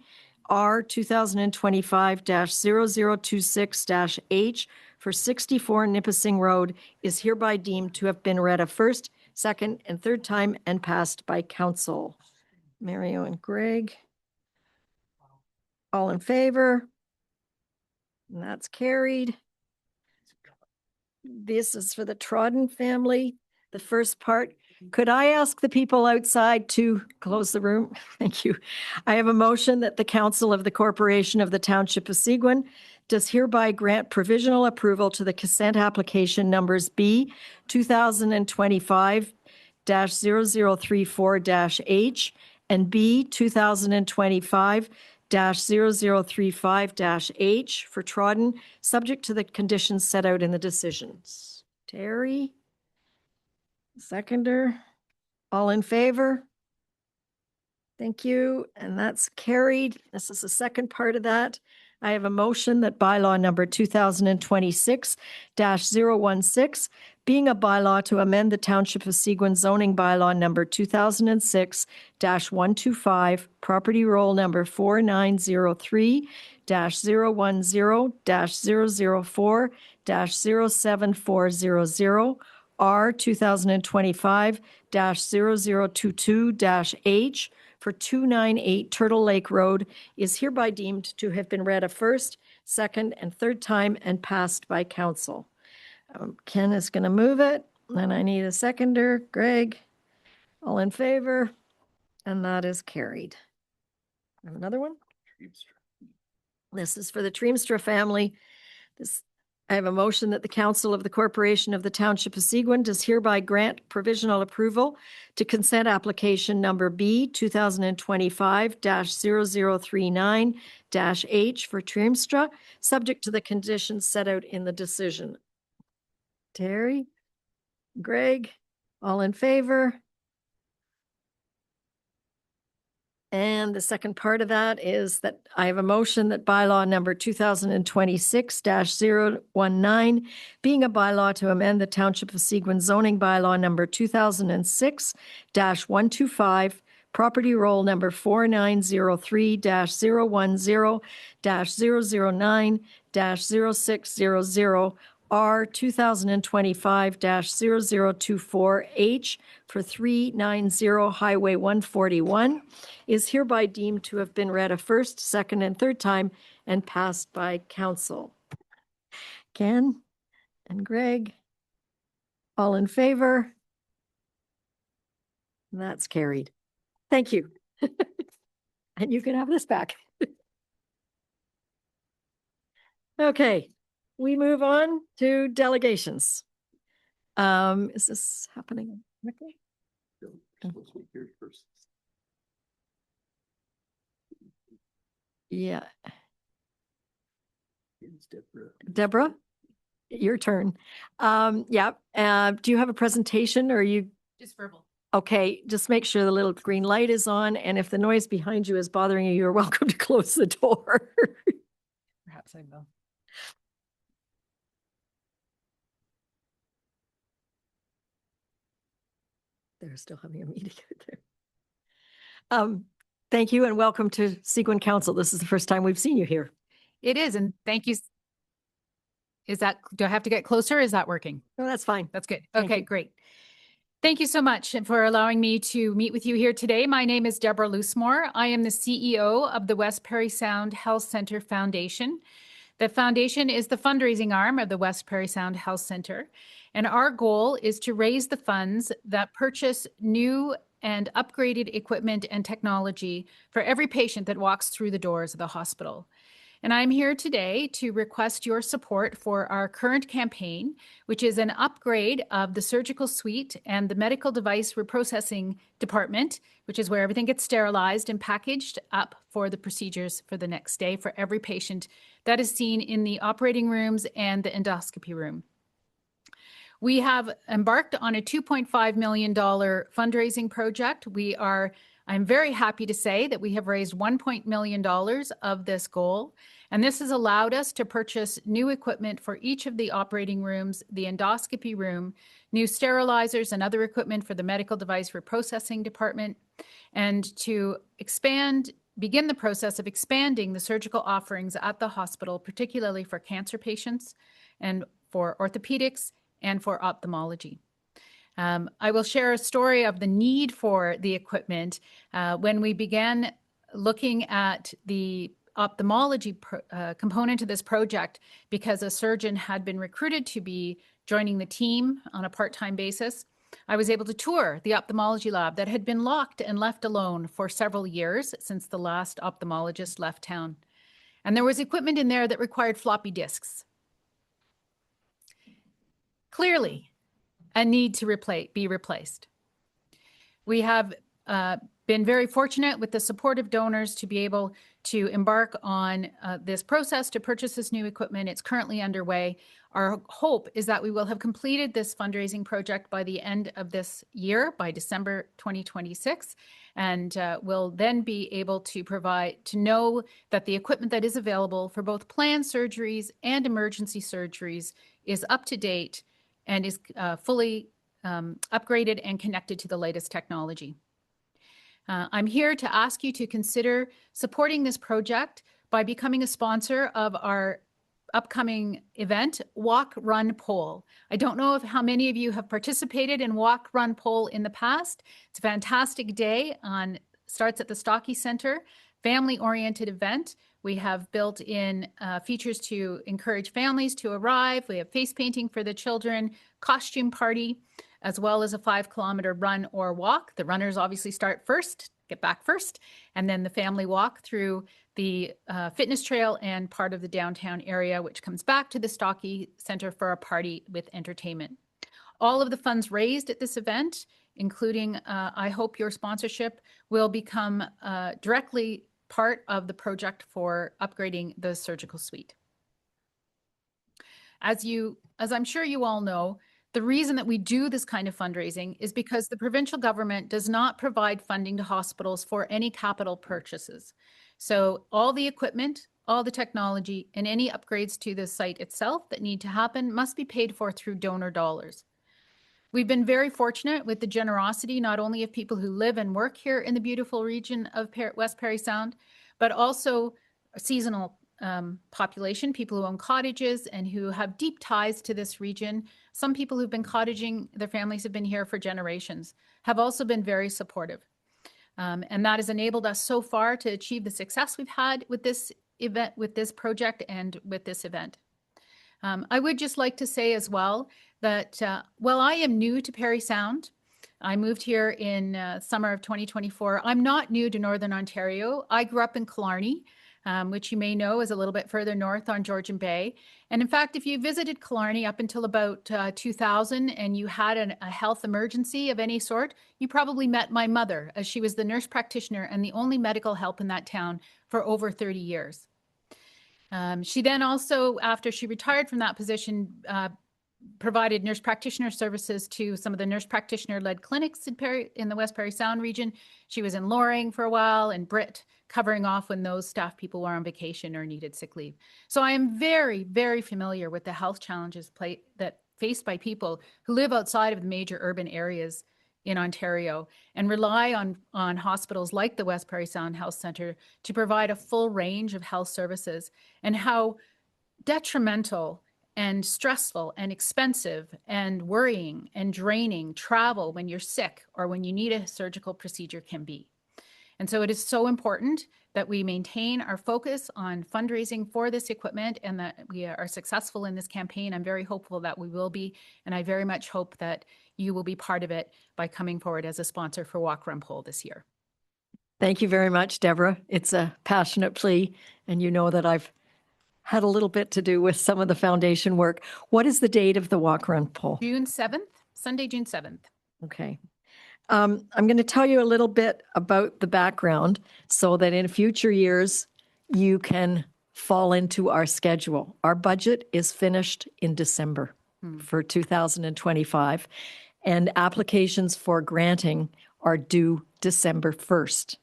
R 2025-0026-H for 64 Nipissing Road is hereby deemed to have been read a first, second, and third time and passed by council. Mario and Greg. All in favor? And that's carried. This is for the Trodden family. The first part. Could I ask the people outside to close the room? Thank you. I have a motion that the Council of the Corporation of the Township of Seguin does hereby grant provisional approval to the consent application numbers B 2025-0034-H and B 2025-0035-H for Trodden, subject to the conditions set out in the decisions. Terry, seconder, all in favor? Thank you, and that's carried. This is the second part of that. I have a motion that bylaw number 2026-016, being a bylaw to amend the Township of Seguin zoning bylaw number 2006-125, property roll number 4903-010-004-07400, R 2025-0022-H for 298 Turtle Lake Road is hereby deemed to have been read a first, second, and third time and passed by council. Ken is going to move it, and I need a seconder. Greg, all in favor, and that is carried. I have another one. This is for the Treemstra family. I have a motion that the Council of the Corporation of the Township of Seguin does hereby grant provisional approval to consent application number B 2025-0039-H for Trimstra, subject to the conditions set out in the decision. Terry, Greg, all in favor? And the second part of that is that I have a motion that bylaw number 2026-019, being a bylaw to amend the Township of Seguin zoning bylaw number 2006-125, property roll number 4903-010-009-0600, R 2025-0024H for 390 Highway 141 is hereby deemed to have been read a first, second, and third time and passed by council. Ken and Greg, all in favor? That's carried. Thank you. And you can have this back. Okay. We move on to delegations. Is this happening? Okay. Yeah. Deborah, your turn. Yeah. Do you have a presentation or are you? Just verbal. Okay. Just make sure the little green light is on. And if the noise behind you is bothering you, you're welcome to close the door. Perhaps I will. They're still having a meeting there. Thank you and welcome to Seguin Council. This is the first time we've seen you here. It is, and thank you. Is that, do I have to get closer? Is that working? No, that's fine. That's good. Thank Okay, you. great. Thank you so much for allowing me to meet with you here today. My name is Deborah Loosemore. I am the CEO of the West Parry Sound Health Center Foundation. The foundation is the fundraising arm of the West Parry Sound Health Center. And our goal is to raise the funds that purchase new and upgraded equipment and technology for every patient that walks through the doors of the hospital. And I'm here today to request your support for our current campaign, which is an upgrade of the surgical suite and the medical device reprocessing department, which is where everything gets sterilized and packaged up for the procedures for the next day for every patient that is seen in the operating rooms and the endoscopy room. We have embarked on a $2.5 million fundraising project. I'm very happy to say that we have raised $1 million of this goal, and this has allowed us to purchase new equipment for each of the operating rooms, the endoscopy room, new sterilizers and other equipment for the medical device reprocessing department, and to begin the process of expanding the surgical offerings at the hospital, particularly for cancer patients and for orthopedics and for ophthalmology. I will share a story of the need for the equipment. When we began looking at the ophthalmology component of this project, because a surgeon had been recruited to be joining the team on a part-time basis, I was able to tour the ophthalmology lab that had been locked and left alone for several years since the last ophthalmologist left town. And there was equipment in there that required floppy disks. Clearly, a need to be replaced. We have been very fortunate with the support of donors to be able to embark on this process to purchase this new equipment. It's currently underway. Our hope is that we will have completed this fundraising project by the end of this year, by December 2026, and we'll then be able to know that the equipment that is available for both planned surgeries and emergency surgeries is up to date and is fully upgraded and connected to the latest technology. I'm here to ask you to consider supporting this project by becoming a sponsor of our upcoming event, Walk, Run, Pole. I don't know how many of you have participated in Walk, Run, Pole in the past. It's a fantastic day. Starts at the Stocky Center, family-oriented event. We have built in features to encourage families to arrive. We have face painting for the children, costume party, as well as a 5-kilometer run or walk. The runners obviously start first, get back first, and then the family walk through the fitness trail and part of the downtown area, which comes back to the Stocky Center for a party with entertainment. All of the funds raised at this event, including I hope your sponsorship, will become directly part of the project for upgrading the surgical suite. As I'm sure you all know, the reason that we do this kind of fundraising is because the provincial government does not provide funding to hospitals for any capital purchases. So all the equipment, all the technology, and any upgrades to the site itself that need to happen must be paid for through donor dollars. We've been very fortunate with the generosity not only of people who live and work here in the beautiful region of West Parry Sound, but also a seasonal population, people who own cottages and who have deep ties to this region. Some people who've been cottaging, their families have been here for generations, have also been very supportive. And that has enabled us so far to achieve the success we've had with this event, with this project, and with this event. I would just like to say as well that while I am new to Parry Sound, I moved here in summer of 2024. I'm not new to Northern Ontario. I grew up in Killarney, which you may know is a little bit further north on Georgian Bay. And in fact, if you visited Killarney up until about 2000 and you had a health emergency of any sort, you probably met my mother, as she was the nurse practitioner and the only medical help in that town for over 30 years. She then also, after she retired from that position, provided nurse practitioner services to some of the nurse practitioner-led clinics in the West Parry Sound region. She was in Loring for a while and Britt, covering off when those staff people were on vacation or needed sick leave. So I am very, very familiar with the health challenges that faced by people who live outside of the major urban areas in Ontario and rely on hospitals like the West Parry Sound Health Centre to provide a full range of health services, and how detrimental and stressful and expensive and worrying and draining travel when you're sick or when you need a surgical procedure can be. And so it is so important that we maintain our focus on fundraising for this equipment and that we are successful in this campaign. I'm very hopeful that we will be, and I very much hope that you will be part of it by coming forward as a sponsor for Walk Run Pole this year. Thank you very much, Deborah. It's a passionate plea, and you know that I've had a little bit to do with some of the foundation work. What is the date of the Walk Run Pole? June 7th, Sunday, June 7th. Okay. I'm going to tell you a little bit about the background so that in future years you can fall into our schedule. Our budget is finished in December for 2025, and applications for granting are due December 1st.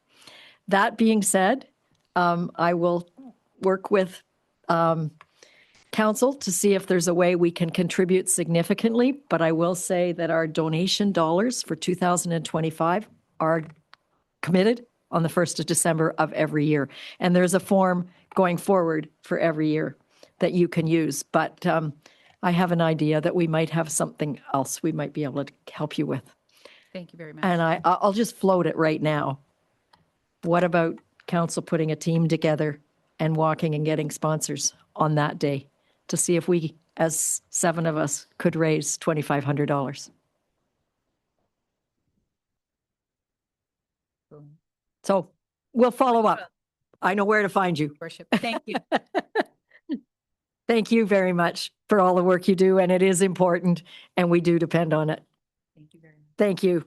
That being said, I will work with council to see if there's a way we can contribute significantly, but I will say that our donation dollars for 2025 are committed on the 1st of December of every year. And there's a form going forward for every year that you can use. But I have an idea that we might have something else we might be able to help you with. Thank you very much. And I'll just float it right now. What about council putting a team together and walking and getting sponsors on that day to see if we, as 7 of us, could raise $2,500? So we'll follow up. I know where to find you. Worship. Thank you. Thank you very much for all the work you do, and it is important, and we do depend on it. Thank you very much. Thank you.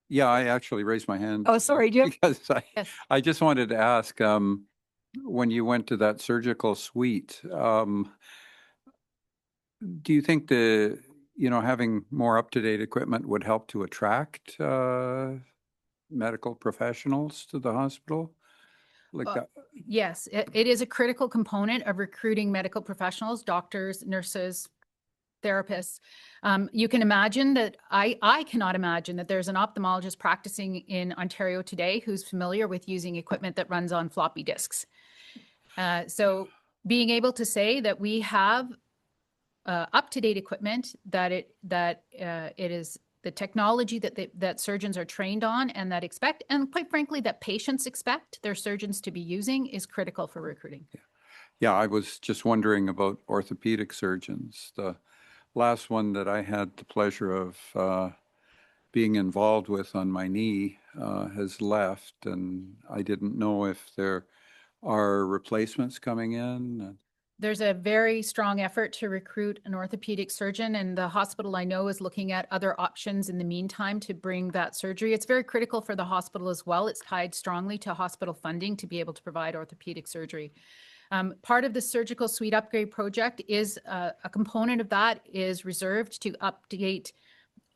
Yeah, I actually raised my hand. Oh, sorry. Do you have? Because Yes. I just wanted to ask, when you went to that surgical suite, do you think having more up-to-date equipment would help to attract medical professionals to the hospital? Yes, it is a critical component of recruiting medical professionals, doctors, nurses, therapists. You can imagine that I cannot imagine that there's an ophthalmologist practicing in Ontario today who's familiar with using equipment that runs on floppy disks. So being able to say that we have up-to-date equipment, that it is the technology that surgeons are trained on and that expect, and quite frankly, that patients expect their surgeons to be using, is critical for recruiting. Yeah, I was just wondering about orthopedic surgeons. The last one that I had the pleasure of being involved with on my knee has left, and I didn't know if there are replacements coming in. There's a very strong effort to recruit an orthopedic surgeon, and the hospital I know is looking at other options in the meantime to bring that surgery. It's very critical for the hospital as well. It's tied strongly to hospital funding to be able to provide orthopedic surgery. Part of the surgical suite upgrade project is a component of that is reserved to update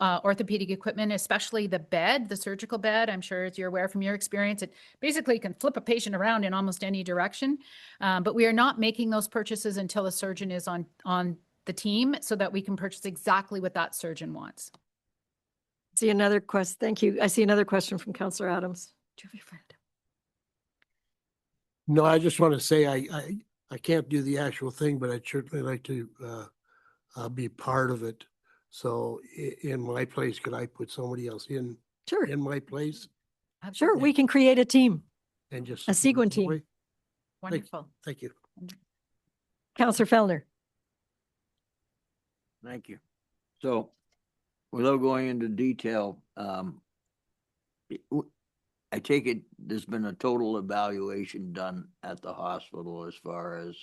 orthopedic equipment, especially the bed, the surgical bed. I'm sure as you're aware from your experience, it basically can flip a patient around in almost any direction. But we are not making those purchases until a surgeon is on the team so that we can purchase exactly what that surgeon wants. See another question. Thank you. I see another question from Councillor Adams. Do you have your friend? No, I just want to say I can't do the actual thing, but I'd certainly like to be part of it. So in my place, could I put somebody else in? Sure. In my place? Sure, we can create a team, And just. a Seguin team. Wonderful. Thank you. Councillor Fellner. Thank you. So without going into detail, I take it there's been a total evaluation done at the hospital as far as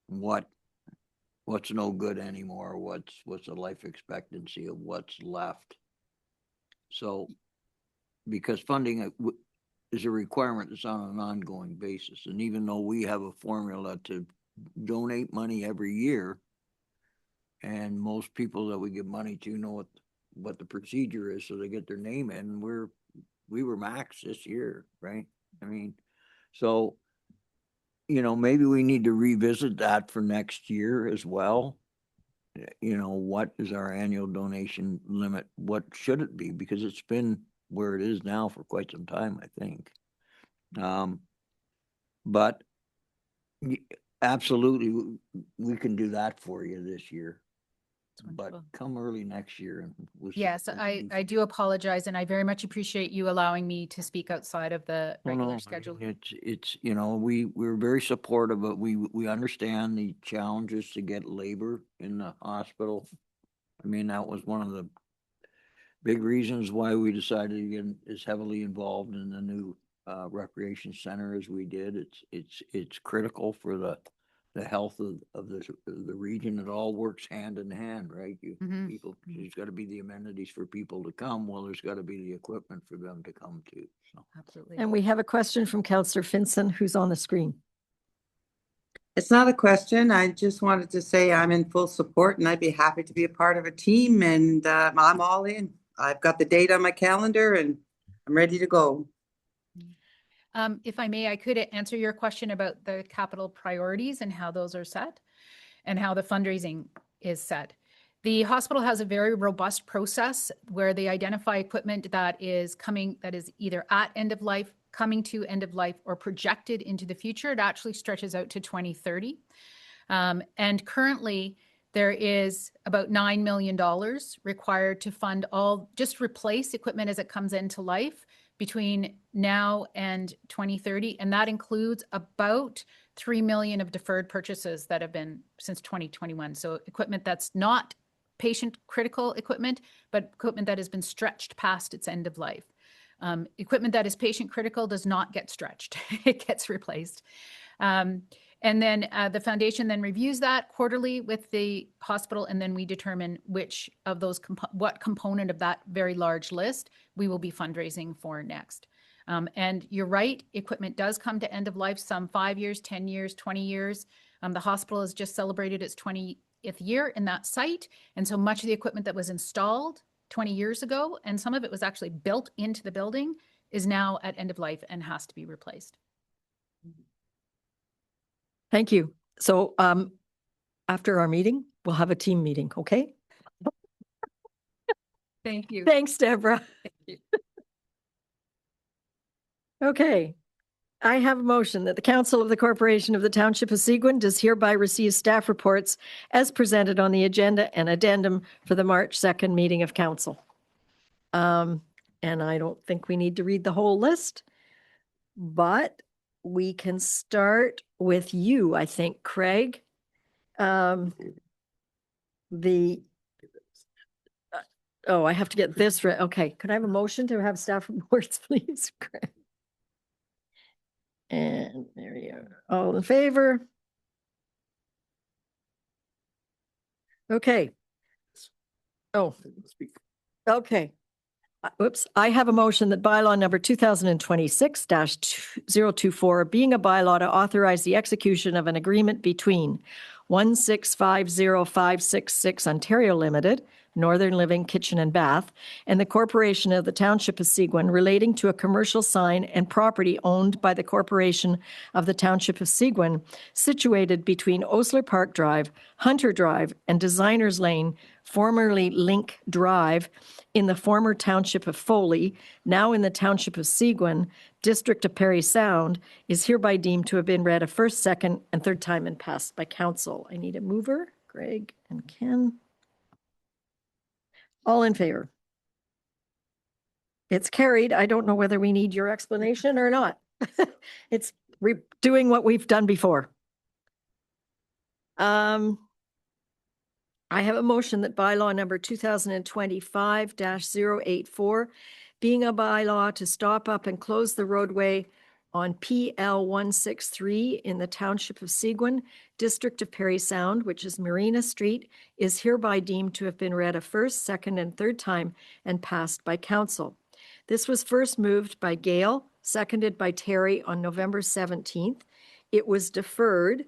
what's no good anymore, what's the life expectancy of what's left. So because funding is a requirement that's on an ongoing basis, and even though we have a formula to donate money every year, and most people that we give money to know what the procedure is, so they get their name in. We were max this year, right? I mean, so, maybe we need to revisit that for next year as well. What is our annual donation limit? What should it be? Because it's been where it is now for quite some time, I think. But absolutely, we can do that for you this year. But come early next year. Yes, I do apologize, and I very much appreciate you allowing me to speak outside of the regular schedule. It's we're very supportive, but we understand the challenges to get labor in the hospital. I mean, that was one of the big reasons why we decided to get as heavily involved in the new recreation center as we did. It's critical for the health of the region. It all works hand in hand, right? People, there's got to be the amenities for people to come. Well, there's got to be the equipment for them to come to. So. Absolutely. And we have a question from Councillor Finson, who's on the screen. It's not a question. I just wanted to say I'm in full support and I'd be happy to be a part of a team, and I'm all in. I've got the date on my calendar and I'm ready to go. If I may, I could answer your question about the capital priorities and how those are set and how the fundraising is set. The hospital has a very robust process where they identify equipment that is either at end of life, coming to end of life, or projected into the future. It actually stretches out to 2030. And currently, there is about $9 million required to fund just replace equipment as it comes into life between now and 2030. And that includes about 3 million of deferred purchases that have been since 2021. So equipment that's not patient critical equipment, but equipment that has been stretched past its end of life. Equipment that is patient critical does not get stretched. It gets replaced. And then the foundation then reviews that quarterly with the hospital, and then we determine which of those, what component of that very large list we will be fundraising for next. And you're right, equipment does come to end of life, some 5 years, 10 years, 20 years. The hospital has just celebrated its 20th year in that site. And so much of the equipment that was installed 20 years ago, and some of it was actually built into the building, is now at end of life and has to be replaced. Thank you. So after our meeting, we'll have a team meeting, okay? Thank you. Thanks, Deborah. Thank you. Okay. I have a motion that the Council of the Corporation of the Township of Seguin does hereby receive staff reports as presented on the agenda and addendum for the March 2nd meeting of Council. And I don't think we need to read the whole list, but we can start with you, I think, Craig. Oh, I have to get this right. Okay, could I have a motion to have staff reports, please? Greg? And there you go. All in favor? Okay. Oh, okay. Whoops, I have a motion that bylaw number 2026-024, being a bylaw to authorize the execution of an agreement between 1650566 Ontario Limited, Northern Living Kitchen and Bath, and the Corporation of the Township of Seguin relating to a commercial sign and property owned by the Corporation of the Township of Seguin, situated between Osler Park Drive, Hunter Drive, and Designers Lane, formerly Link Drive, in the former Township of Foley, now in the Township of Seguin, District of Parry Sound, is hereby deemed to have been read a first, second, and third time and passed by council. I need a mover, Greg and Ken. All in favor? It's carried. I don't know whether we need your explanation or not. It's doing what we've done before. I have a motion that bylaw number 2025-084, being a bylaw to stop up and close the roadway on PL 163 in the Township of Seguin, District of Parry Sound, which is Marina Street, is hereby deemed to have been read a first, second, and third time and passed by council. This was first moved by Gail, seconded by Terry on November 17th. It was deferred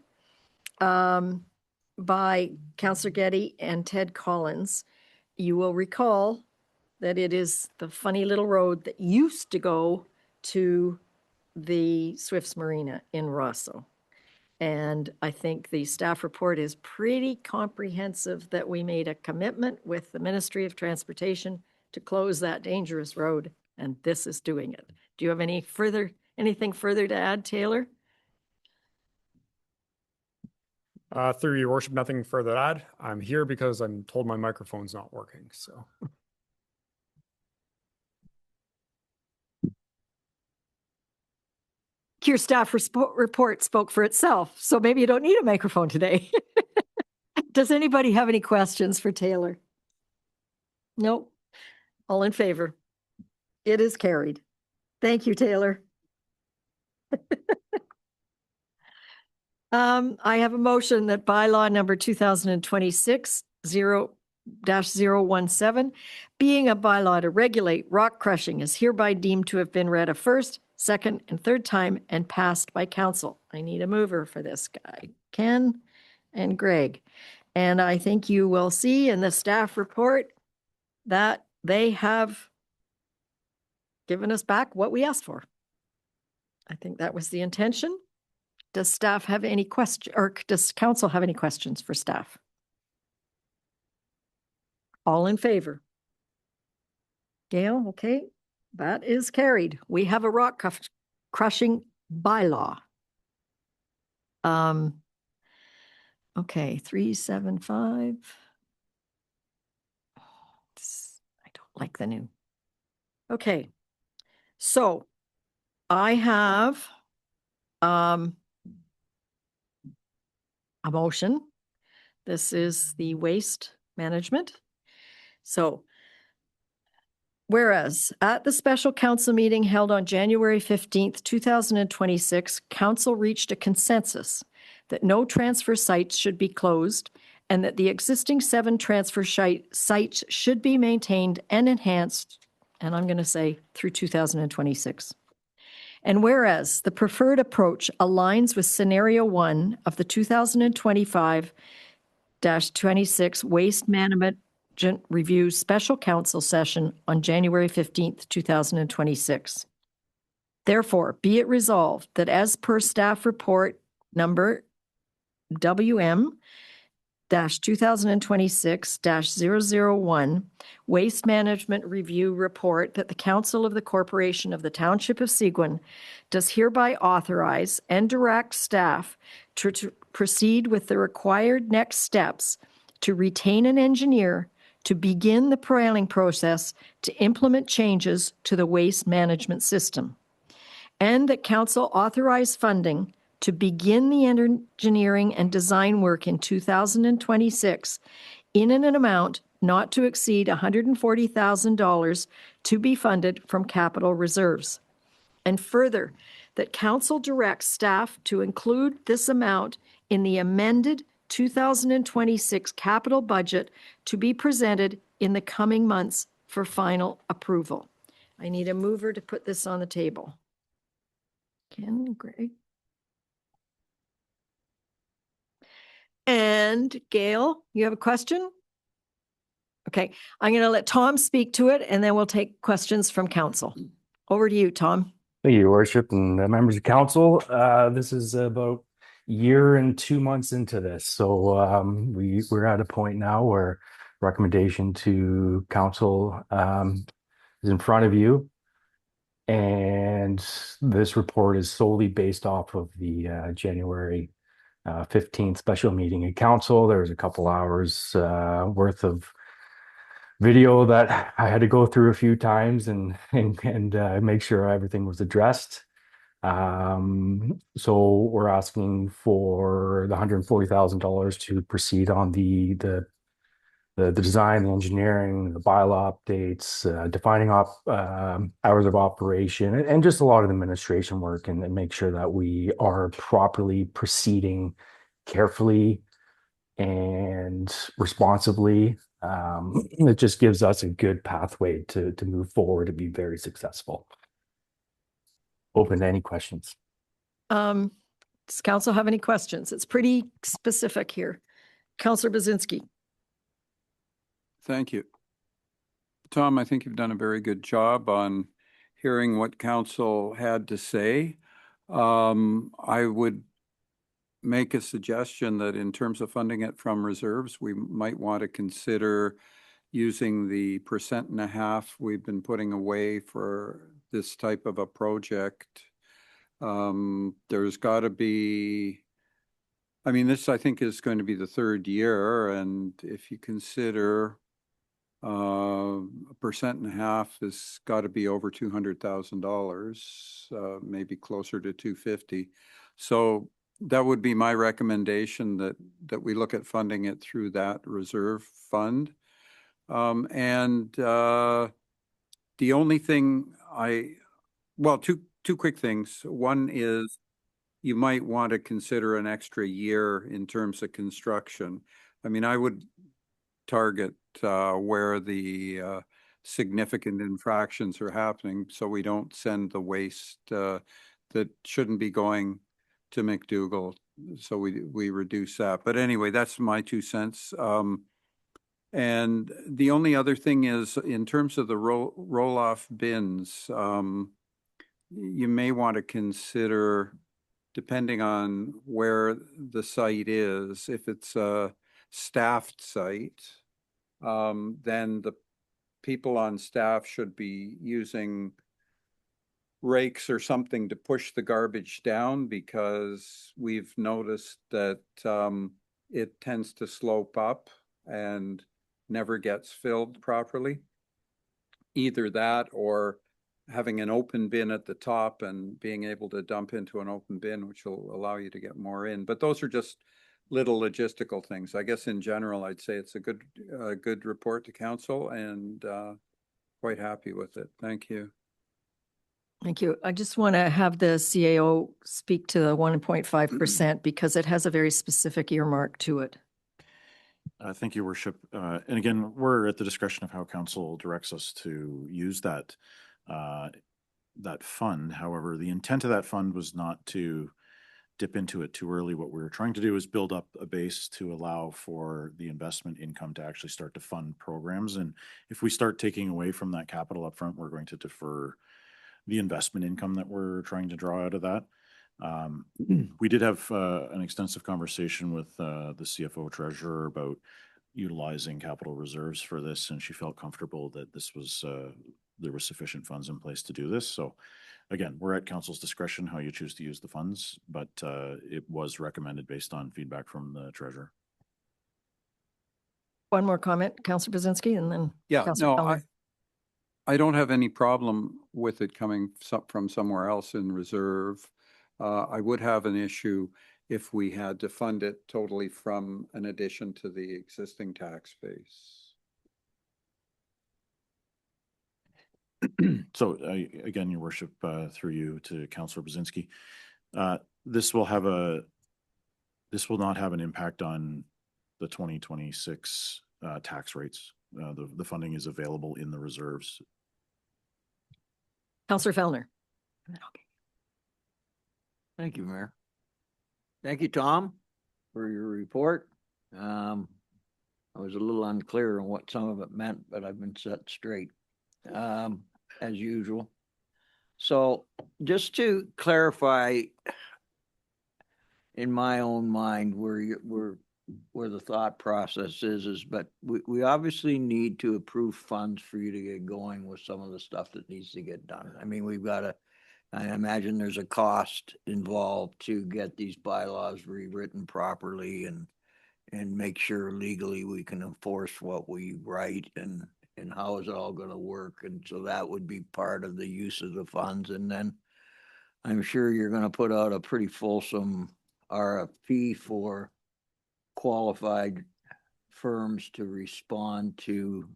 by Councillor Getty and Ted Collins. You will recall that it is the funny little road that used to go to the Swifts Marina in Rosso. And I think the staff report is pretty comprehensive that we made a commitment with the Ministry of Transportation to close that dangerous road, and this is doing it. Do you have anything further to add, Taylor? Through your worship, nothing further to add. I'm here because I'm told my microphone's not working, so. Your staff report spoke for itself, so maybe you don't need a microphone today. Does anybody have any questions for Taylor? Nope. All in favor? It is carried. Thank you, Taylor. I have a motion that bylaw number 2026-017, being a bylaw to regulate rock crushing, is hereby deemed to have been read a first, second, and third time and passed by council. I need a mover for this guy, Ken and Greg. And I think you will see in the staff report that they have given us back what we asked for. I think that was the intention. Does staff have any question, or does council have any questions for staff? All in favor? Gail, okay, that is carried. We have a rock crushing bylaw. Okay, 375. I don't like the new. Okay, so I have a motion. This is the waste management. So, whereas at the special council meeting held on January 15th, 2026, council reached a consensus that no transfer sites should be closed and that the existing 7 transfer sites should be maintained and enhanced, and I'm going to say through 2026. And whereas the preferred approach aligns with scenario 1 of the 2025-26 Waste Management Review Special Council session on January 15th, 2026. Therefore, be it resolved that as per staff report number WM-2026-001, Waste Management Review Report, that the Council of the Corporation of the Township of Seguin does hereby authorize and direct staff to proceed with the required next steps to retain an engineer to begin the planning process to implement changes to the waste management system, and that Council authorize funding to begin the engineering and design work in 2026 in an amount not to exceed $140,000 to be funded from capital reserves. And further, that council directs staff to include this amount in the amended 2026 capital budget to be presented in the coming months for final approval. I need a mover to put this on the table. Ken, Greg. And Gail, you have a question? Okay, I'm going to let Tom speak to it and then we'll take questions from council. Over to you, Tom. Thank you, Your Worship, and members of council. This is about a year and 2 months into this. So we're at a point now where recommendation to council is in front of you. And this report is solely based off of the January 15th special meeting at council. There's a couple hours worth of video that I had to go through a few times and make sure everything was addressed. So we're asking for the $140,000 to proceed on the design, the engineering, the bylaw updates, defining hours of operation, and just a lot of administration work, and make sure that we are properly proceeding carefully and responsibly. It just gives us a good pathway to move forward and be very successful. Open to any questions. Does council have any questions? It's pretty specific here. Councillor Bazinski. Thank you. Tom, I think you've done a very good job on hearing what council had to say. I would make a suggestion that in terms of funding it from reserves, we might want to consider using the 1.5% we've been putting away for this type of a project. There's got to be, I mean, this I think is going to be the third year, and if you consider 1.5% has got to be over $200,000, maybe closer to 250. So that would be my recommendation, that we look at funding it through that reserve fund. The only thing two quick things. One is you might want to consider an extra year in terms of construction. I mean, I would target where the significant infractions are happening, so we don't send the waste that shouldn't be going to McDougall. So we reduce that. But anyway, that's my 2 cents. And the only other thing is, in terms of the roll-off bins, you may want to consider, depending on where the site is, if it's a staffed site, then the people on staff should be using rakes or something to push the garbage down, because we've noticed that it tends to slope up and never gets filled properly. Either that, or having an open bin at the top and being able to dump into an open bin, which will allow you to get more in. But those are just little logistical things. I guess in general, I'd say it's a good report to council, and quite happy with it. Thank you. Thank you. I just want to have the CAO speak to the 1.5% because it has a very specific earmark to it. Thank you, Worship. And again, we're at the discretion of how council directs us to use that fund. However, the intent of that fund was not to dip into it too early. What we were trying to do is build up a base to allow for the investment income to actually start to fund programs. And if we start taking away from that capital upfront, we're going to defer the investment income that we're trying to draw out of that. We did have an extensive conversation with the CFO treasurer about utilizing capital reserves for this, and she felt comfortable that this was there was sufficient funds in place to do this. So again, we're at council's discretion how you choose to use the funds, but it was recommended based on feedback from the treasurer. One more comment, Councillor Bazinski, and then Councillor Kellner. I don't have any problem with it coming from somewhere else in reserve. I would have an issue if we had to fund it totally from an addition to the existing tax base. So again, your worship, through you to Councillor Brzezinski, this will not have an impact on the 2026 tax rates. The funding is available in the reserves. Councillor Fellner. Thank you, Mayor. Thank you, Tom, for your report. I was a little unclear on what some of it meant, but I've been set straight, as usual. So just to clarify in my own mind where the thought process is, but we obviously need to approve funds for you to get going with some of the stuff that needs to get done. I mean, I imagine there's a cost involved to get these bylaws rewritten properly and make sure legally we can enforce what we write and how is it all going to work. And so that would be part of the use of the funds. And then I'm sure you're going to put out a pretty fulsome RFP for qualified firms to respond to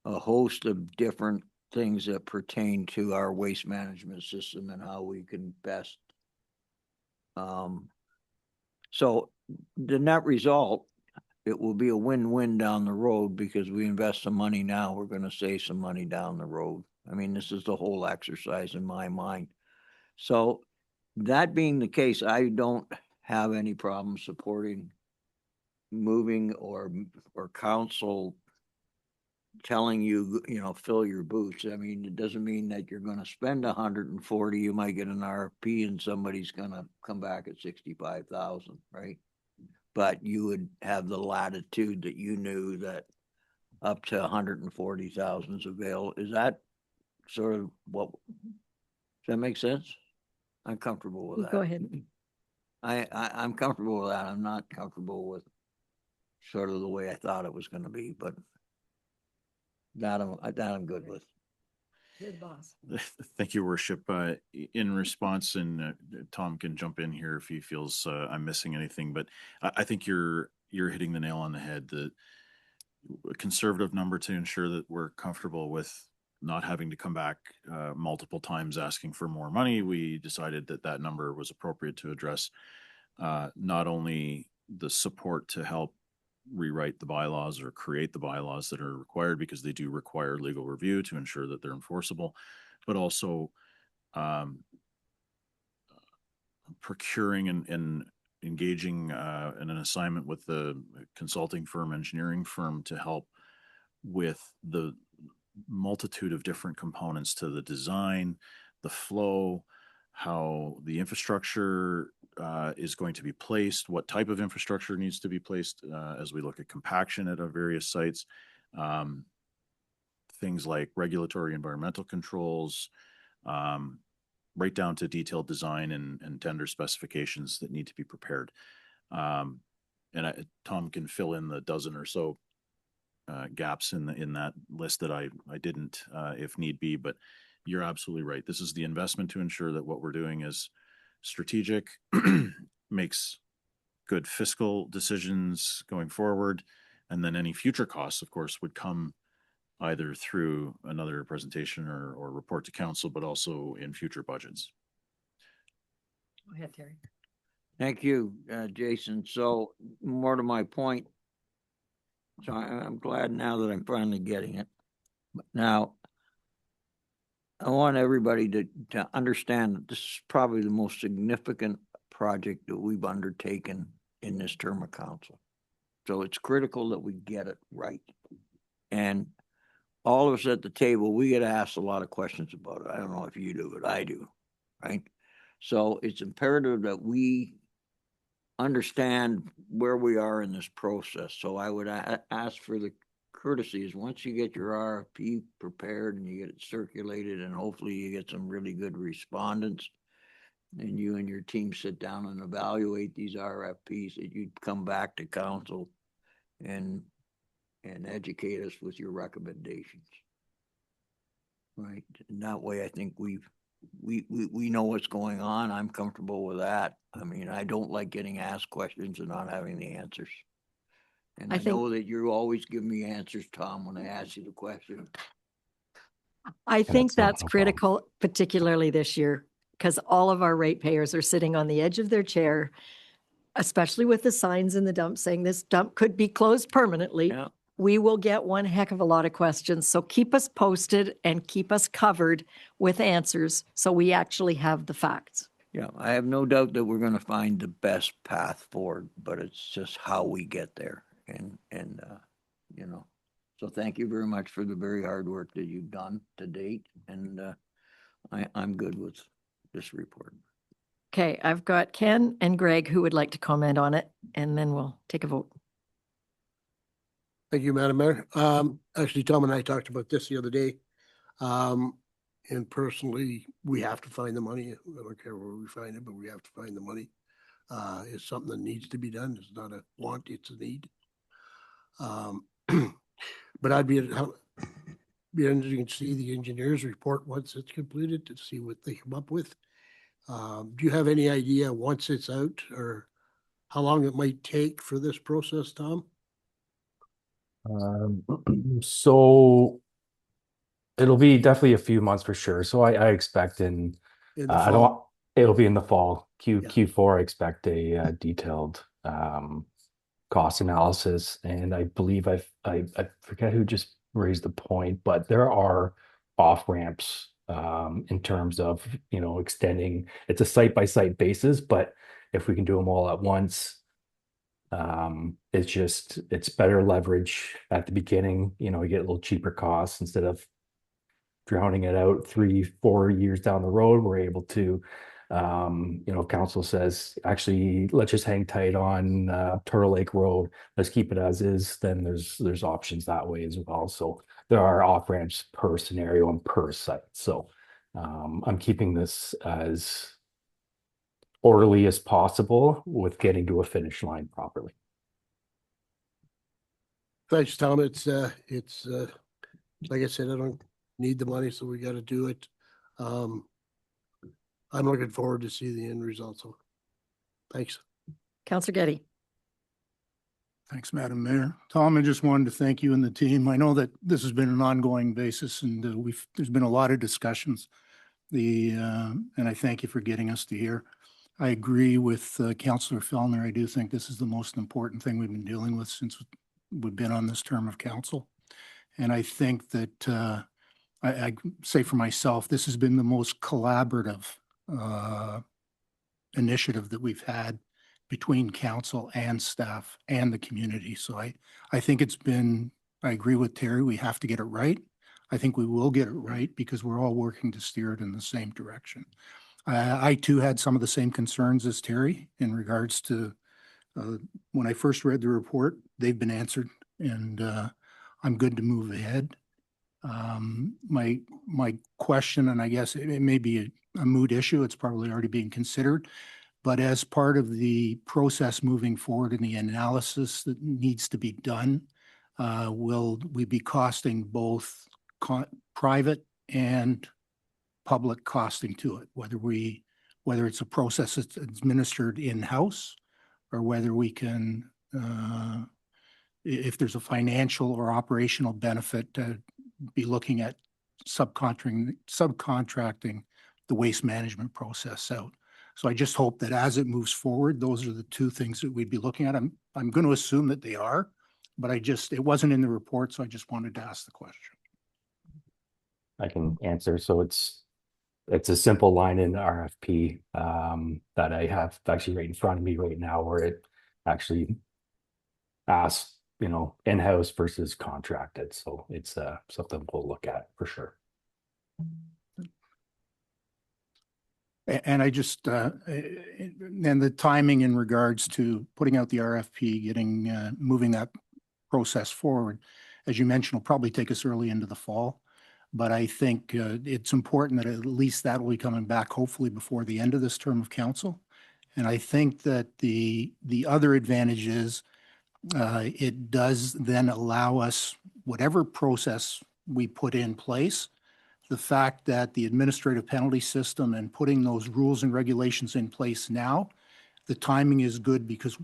a host of different things that pertain to our waste management system and how we can best. So the net result, it will be a win-win down the road because we invest some money now, we're going to save some money down the road. I mean, this is the whole exercise in my mind. So that being the case, I don't have any problem supporting moving or council telling you, fill your boots. I mean, it doesn't mean that you're going to spend 140. You might get an RFP and somebody's going to come back at 65,000, right? But you would have the latitude that you knew that up to 140,000 is available. Is that sort of does that make sense? I'm comfortable with that. Go ahead. I'm comfortable with that. I'm not comfortable with sort of the way I thought it was going to be, but that I'm good with. You're the boss. Thank you, Worship. In response, and Tom can jump in here if he feels I'm missing anything, but I think you're hitting the nail on the head. The conservative number to ensure that we're comfortable with not having to come back multiple times asking for more money. We decided that number was appropriate to address not only the support to help rewrite the bylaws or create the bylaws that are required, because they do require legal review to ensure that they're enforceable, but also procuring and engaging in an assignment with the consulting firm, engineering firm, to help with the multitude of different components to the design, the flow, how the infrastructure is going to be placed, what type of infrastructure needs to be placed as we look at compaction at our various sites, things like regulatory environmental controls, right down to detailed design and tender specifications that need to be prepared. And Tom can fill in the dozen or so gaps in that list that I didn't, if need be, but you're absolutely right. This is the investment to ensure that what we're doing is strategic, makes good fiscal decisions going forward, and then any future costs, of course, would come either through another presentation or report to council, but also in future budgets. Go ahead, Terry. Thank you, Jason. So more to my point, so I'm glad now that I'm finally getting it. But now, I want everybody to understand that this is probably the most significant project that we've undertaken in this term of council. So it's critical that we get it right. And all of us at the table, we get asked a lot of questions about it. I don't know if you do, but I do, right? So it's imperative that we understand where we are in this process. So I would ask for the courtesy is once you get your RFP prepared and you get it circulated and hopefully you get some really good respondents and you and your team sit down and evaluate these RFPs, that you'd come back to council and educate us with your recommendations. Right. And that way I think we know what's going on. I'm comfortable with that. I mean, I don't like getting asked questions and not having the answers. And I know that you always give me answers, Tom, when I ask you the question. I And think that's no that's problem. critical, particularly this year, because all of our ratepayers are sitting on the edge of their chair, especially with the signs in the dump saying this dump could be closed permanently. Yeah. We will get one heck of a lot of questions. So keep us posted and keep us covered with answers so we actually have the facts. Yeah, I have no doubt that we're gonna find the best path forward, but it's just how we get there and, you know. So thank you very much for the very hard work that you've done to date, and, I'm good with this report. Okay, I've got Ken and Greg who would like to comment on it, and then we'll take a vote. Thank you, Madam Mayor. Actually, Tom and I talked about this the other day. And personally, we have to find the money. I don't care where we find it, but we have to find the money. It's something that needs to be done. It's not a want, it's a need. But I'd be interested to see the engineer's report once it's completed to see what they come up with. Do you have any idea once it's out or how long it might take for this process, Tom? So it'll be definitely a few months for sure. So I expect In the I don't, fall? it'll be in the fall. Yeah. Q4, I expect a detailed cost analysis. And I believe I forget who just raised the point, but there are off ramps in terms of, extending. It's a site by site basis, but if we can do them all at once, it's better leverage at the beginning. You get a little cheaper costs instead of drowning it out 3-4 years down the road. We're able to, if council says, actually, let's just hang tight on Turtle Lake Road, let's keep it as is, then there's options that way as well. So there are off ramps per scenario and per site. So I'm keeping this as orderly as possible with getting to a finish line properly. Thanks, Tom. It's like I said, I don't need the money, so we got to do it. I'm looking forward to see the end result. So thanks. Councillor Getty. Thanks, Madam Mayor. Tom, I just wanted to thank you and the team. I know that this has been an ongoing basis and there's been a lot of discussions. And I thank you for getting us to here. I agree with Councillor Fellner. I do think this is the most important thing we've been dealing with since we've been on this term of council. And I think that I say for myself, this has been the most collaborative initiative that we've had between council and staff and the community. So I think I agree with Terry, we have to get it right. I think we will get it right because we're all working to steer it in the same direction. I too had some of the same concerns as Terry in regards to when I first read the report. They've been answered, and I'm good to move ahead. My question, and I guess it may be a moot issue, it's probably already being considered, but as part of the process moving forward in the analysis that needs to be done, will we be costing both private and public costing to it, whether it's a process that's administered in-house or whether we can, if there's a financial or operational benefit, to be looking at subcontracting the waste management process out. So I just hope that as it moves forward, those are the two things that we'd be looking at. I'm going to assume that they are, but it wasn't in the report, so I just wanted to ask the question. I can answer. So it's a simple line in the RFP that I have actually right in front of me right now, where it actually asks, in-house versus contracted. So it's something we'll look at for sure. And I just, and the timing in regards to putting out the RFP, moving that process forward, as you mentioned, will probably take us early into the fall. But I think it's important that at least that will be coming back hopefully before the end of this term of council. And I think that the other advantage is it does then allow us, whatever process we put in place, the fact that the administrative penalty system and putting those rules and regulations in place now, the timing is good because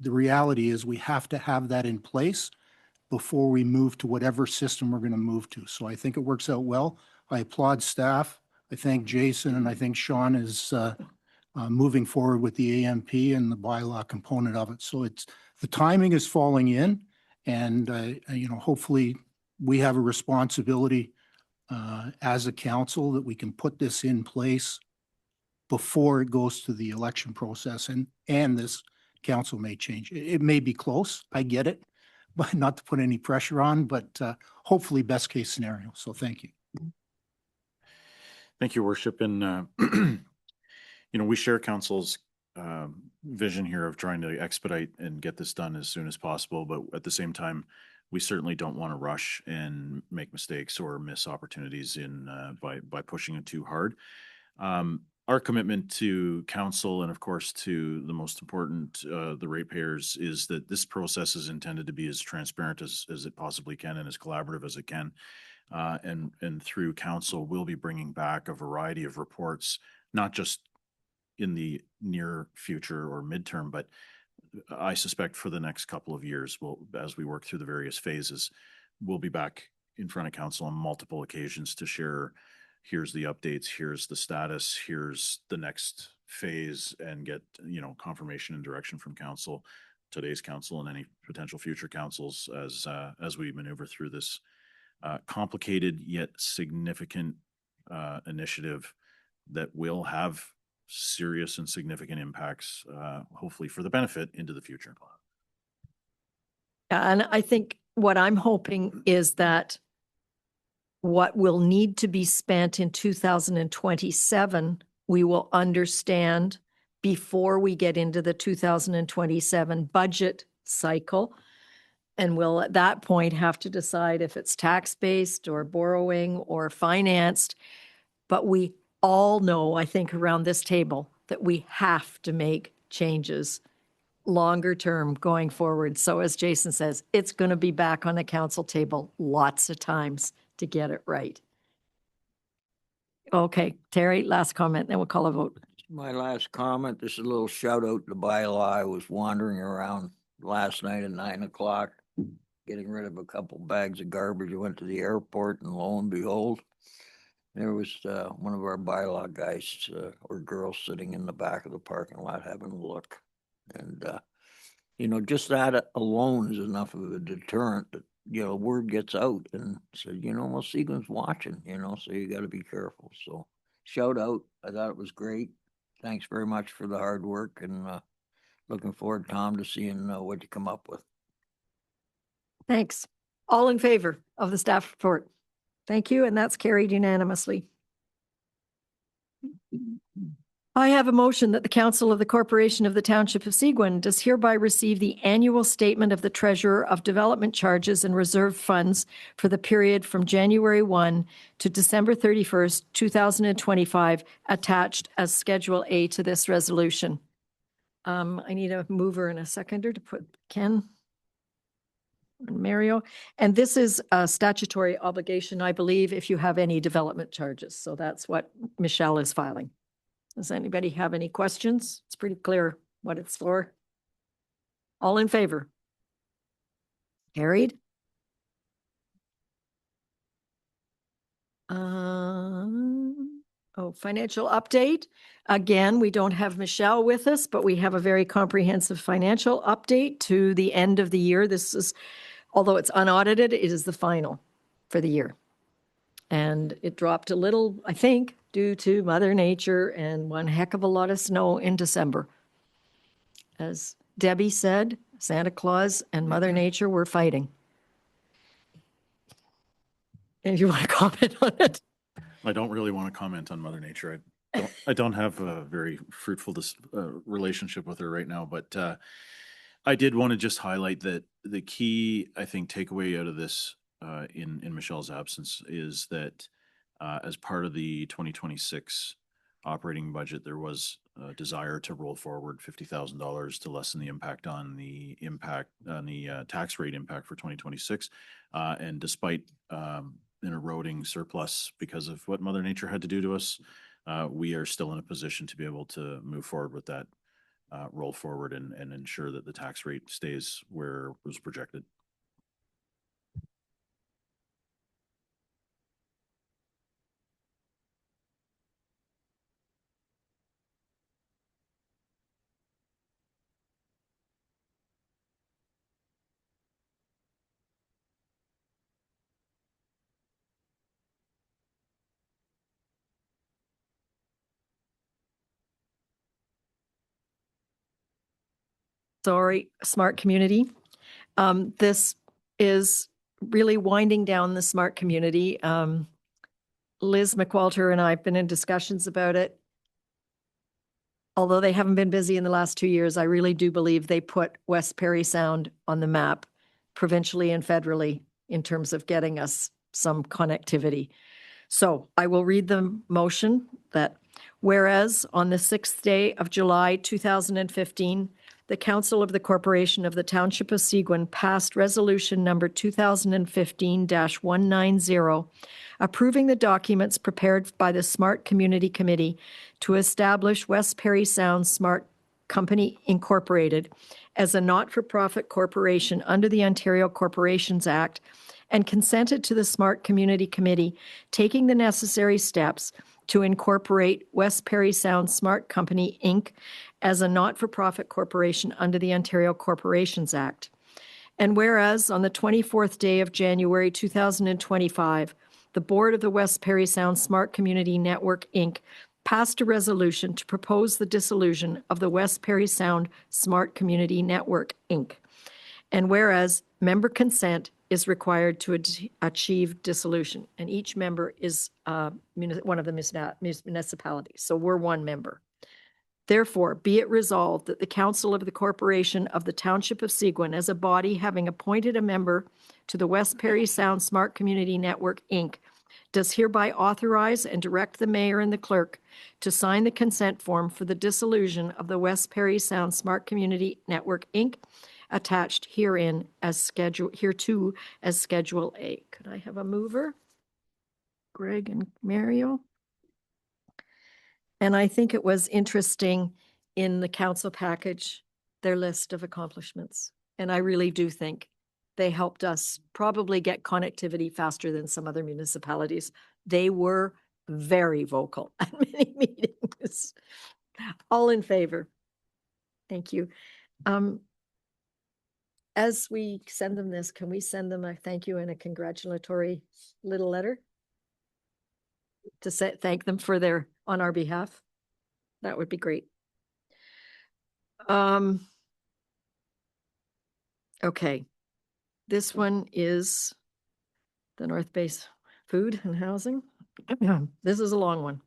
the reality is we have to have that in place before we move to whatever system we're going to move to. So I think it works out well. I applaud staff. I thank Jason, and I think Sean is moving forward with the AMP and the bylaw component of it. So the timing is falling in, and hopefully we have a responsibility as a council that we can put this in place before it goes to the election process, and this council may change. It may be close, I get it, but not to put any pressure on, but hopefully best case scenario. So thank you. Thank you, Worship. And, we share council's vision here of trying to expedite and get this done as soon as possible. But at the same time, we certainly don't want to rush and make mistakes or miss opportunities by pushing it too hard. Our commitment to council and, of course, to the most important, the ratepayers, is that this process is intended to be as transparent as it possibly can and as collaborative as it can. And through council, we'll be bringing back a variety of reports, not just in the near future or midterm, but I suspect for the next couple of years, as we work through the various phases, we'll be back in front of council on multiple occasions to share, here's the updates, here's the status, here's the next phase, and get, confirmation and direction from council, today's council, and any potential future councils as we maneuver through this complicated yet significant initiative that will have serious and significant impacts, hopefully for the benefit into the future. And I think what I'm hoping is that what will need to be spent in 2027, we will understand before we get into the 2027 budget cycle. And we'll at that point have to decide if it's tax-based or borrowing or financed. But we all know, I think, around this table that we have to make changes longer term going forward. So as Jason says, it's going to be back on the council table lots of times to get it right. Okay, Terry, last comment, then we'll call a vote. My last comment, this is a little shout out to bylaw. I was wandering around last night at 9 o'clock, getting rid of a couple bags of garbage. I went to the airport, and lo and behold, there was one of our bylaw guys or girls sitting in the back of the parking lot having a look. And, just that alone is enough of a deterrent that, word gets out and said, well, Seguin's watching, so you got to be careful. So shout out. I thought it was great. Thanks very much for the hard work, and looking forward, Tom, to seeing what you come up with. Thanks. All in favor of the staff report? Thank you, and that's carried unanimously. I have a motion that the Council of the Corporation of the Township of Seguin does hereby receive the annual statement of the Treasurer of Development Charges and Reserve Funds for the period from January 1 to December 31st, 2025, attached as Schedule A to this resolution. I need a mover and a seconder to put Ken and Mario. And this is a statutory obligation, I believe, if you have any development charges. So that's what Michelle is filing. Does anybody have any questions? It's pretty clear what it's for. All in favor? Carried. Financial update. Again, we don't have Michelle with us, but we have a very comprehensive financial update to the end of the year. This is, although it's unaudited, it is the final for the year. And it dropped a little, I think, due to Mother Nature and one heck of a lot of snow in December. As Debbie said, Santa Claus and Mother Nature were fighting. And you want to comment on it? I don't really want to comment on Mother Nature. I don't have a very fruitful relationship with her right now, but I did want to just highlight that the key, I think, takeaway out of this in Michelle's absence is that as part of the 2026 operating budget, there was a desire to roll forward $50,000 to lessen the impact on the tax rate impact for 2026. And despite an eroding surplus because of what Mother Nature had to do to us, we are still in a position to be able to move forward with that roll forward and ensure that the tax rate stays where it was projected. smart community. This is really winding down the smart community. Liz McWalter and I have been in discussions about it. Although they haven't been busy in the last 2 years, I really do believe they put West Perry Sound on the map, provincially and federally, in terms of getting us some connectivity. So I will read the motion that whereas on the 6th day of July 2015, the Council of the Corporation of the Township of Seguin passed resolution number 2015-190, approving the documents prepared by the Smart Community Committee to establish West Perry Sound Smart Company Incorporated as a not-for-profit corporation under the Ontario Corporations Act, and consented to the Smart Community Committee taking the necessary steps to incorporate West Perry Sound Smart Company, Inc. as a not-for-profit corporation under the Ontario Corporations Act. And whereas on the 24th day of January 2025, the Board of the West Perry Sound Smart Community Network, Inc. passed a resolution to propose the dissolution of the West Perry Sound Smart Community Network, Inc. And whereas member consent is required to achieve dissolution, and each member is one of the municipalities, so we're one member. Therefore, be it resolved that the Council of the Corporation of the Township of Seguin, as a body having appointed a member to the West Perry Sound Smart Community Network, Inc., does hereby authorize and direct the mayor and the clerk to sign the consent form for the dissolution of the West Perry Sound Smart Community Network, Inc., attached hereto as Schedule A. Could I have a mover? Greg and Mario. And I think it was interesting in the council package, their list of accomplishments. And I really do think they helped us probably get connectivity faster than some other municipalities. They were very vocal at many meetings. All in favor? Thank you. As we send them this, can we send them a thank you and a congratulatory little letter to thank them for their, on our behalf? That would be great. Okay. This one is the North Base Food and Housing. This is a long one.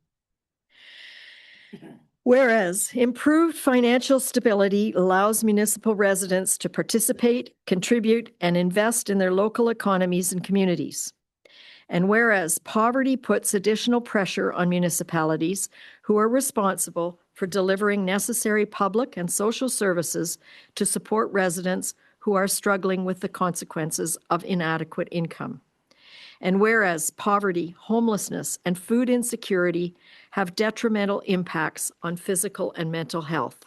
Whereas improved financial stability allows municipal residents to participate, contribute, and invest in their local economies and communities. And whereas poverty puts additional pressure on municipalities who are responsible for delivering necessary public and social services to support residents who are struggling with the consequences of inadequate income. And whereas poverty, homelessness, and food insecurity have detrimental impacts on physical and mental health.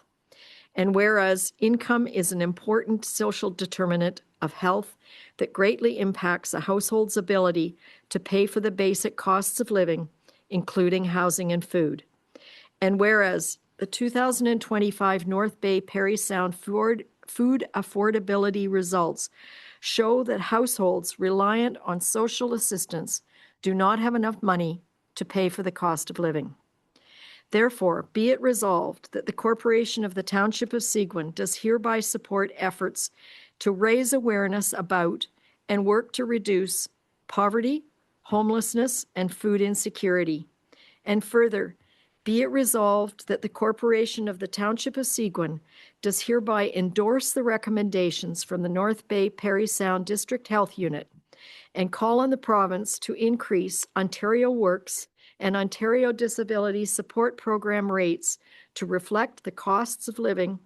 And whereas income is an important social determinant of health that greatly impacts a household's ability to pay for the basic costs of living, including housing and food. And whereas the 2025 North Bay Perry Sound food affordability results show that households reliant on social assistance do not have enough money to pay for the cost of living. Therefore, be it resolved that the Corporation of the Township of Seguin does hereby support efforts to raise awareness about and work to reduce poverty, homelessness, and food insecurity. And further, be it resolved that the Corporation of the Township of Seguin does hereby endorse the recommendations from the North Bay Perry Sound District Health Unit and call on the province to increase Ontario Works and Ontario Disability Support Program rates to reflect the costs of living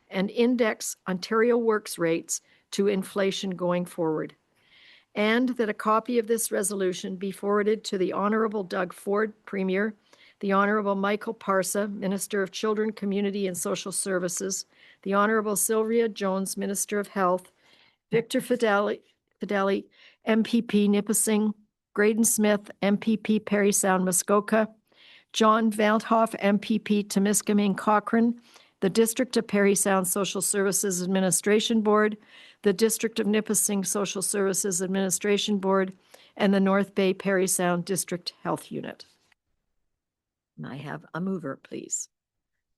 and index Ontario Works rates to inflation going forward. And that a copy of this resolution be forwarded to the Honourable Doug Ford, Premier, the Honourable Michael Parsa, Minister of Children, Community and Social Services, the Honourable Sylvia Jones, Minister of Health, Victor Fideli, MPP Nipissing, Graydon Smith, MPP Perry Sound Muskoka, John Veldhoff, MPP Temiskaming Cochrane, the District of Perry Sound Social Services Administration Board, the District of Nipissing Social Services Administration Board, and the North Bay Perry Sound District Health Unit. And I have a mover, please.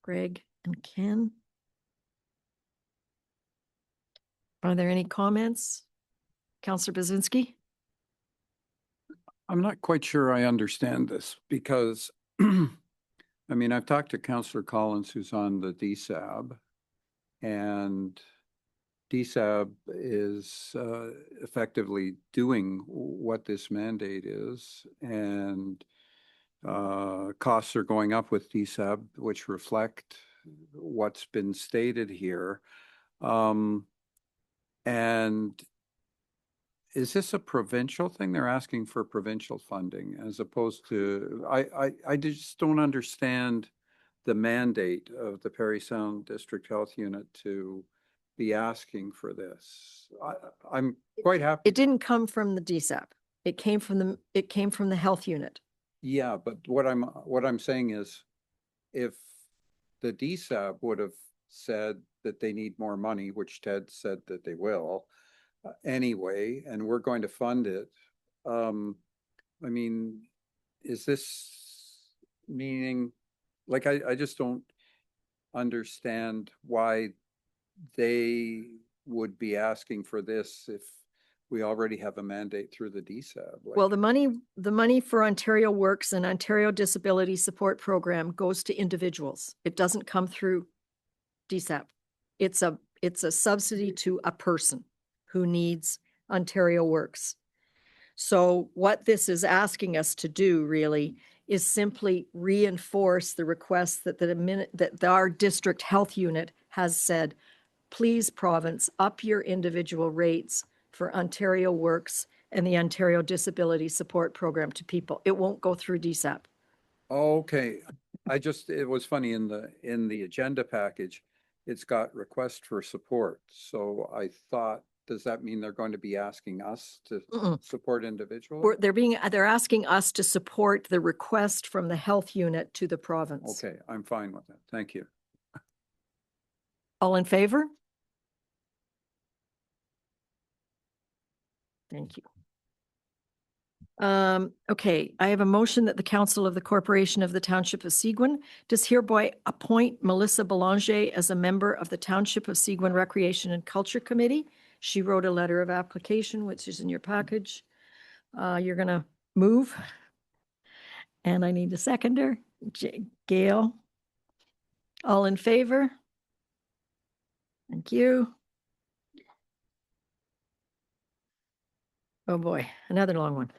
Greg and Ken. Are there any comments? Councillor Bazinski? I'm not quite sure I understand this because, I mean, I've talked to Councillor Collins, who's on the DSAB, and DSAB is effectively doing what this mandate is, and costs are going up with DSAB, which reflect what's been stated here. And is this a provincial thing? They're asking for provincial funding as opposed to, I just don't understand the mandate of the Parry Sound District Health Unit to be asking for this. I'm quite happy. It didn't come from the DSAP. It came from the health unit. Yeah, but what I'm saying is, if the DSAP would have said that they need more money, which Ted said that they will, anyway, and we're going to fund it. I mean, is this meaning, like, I just don't understand why they would be asking for this if we already have a mandate through the DSAB. Well, the money for Ontario Works and Ontario Disability Support Program goes to individuals. It doesn't come through DSAP. It's a subsidy to a person who needs Ontario Works. So what this is asking us to do really is simply reinforce the request that our district health unit has said, please province, up your individual rates for Ontario Works and the Ontario Disability Support Program to people. It won't go through DSAP. Okay, it was funny in the agenda package, it's got request for support. So I thought, does that mean they're going to be asking us to support individuals? They're asking us to support the request from the health unit to the province. Okay, I'm fine with that. Thank you. All in favor? Thank you. Okay, I have a motion that the Council of the Corporation of the Township of Seguin does hereby appoint Melissa Belanger as a member of the Township of Seguin Recreation and Culture Committee. She wrote a letter of application, which is in your package. You're going to move. And I need a seconder. Gail. All in favor? Thank you. Oh boy, another long one.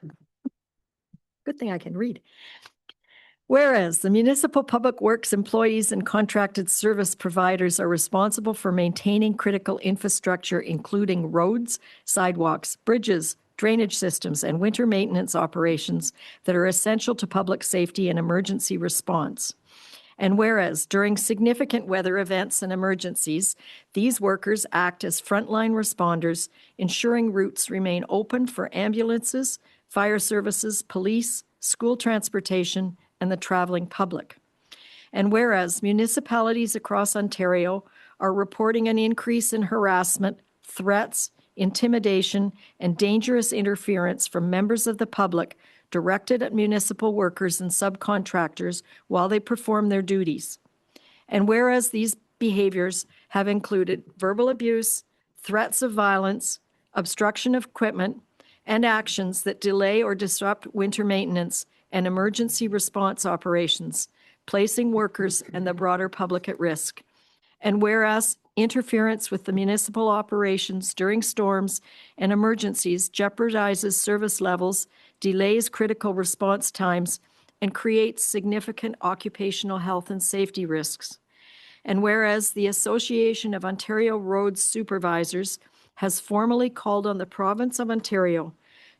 Good thing I can read. Whereas the municipal public works employees and contracted service providers are responsible for maintaining critical infrastructure, including roads, sidewalks, bridges, drainage systems, and winter maintenance operations that are essential to public safety and emergency response. And whereas during significant weather events and emergencies, these workers act as frontline responders, ensuring routes remain open for ambulances, fire services, police, school transportation, and the traveling public. And whereas municipalities across Ontario are reporting an increase in harassment, threats, intimidation, and dangerous interference from members of the public directed at municipal workers and subcontractors while they perform their duties. And whereas these behaviors have included verbal abuse, threats of violence, obstruction of equipment, and actions that delay or disrupt winter maintenance and emergency response operations, placing workers and the broader public at risk. And whereas interference with the municipal operations during storms and emergencies jeopardizes service levels, delays critical response times, and creates significant occupational health and safety risks. And whereas the Association of Ontario Roads Supervisors has formally called on the Province of Ontario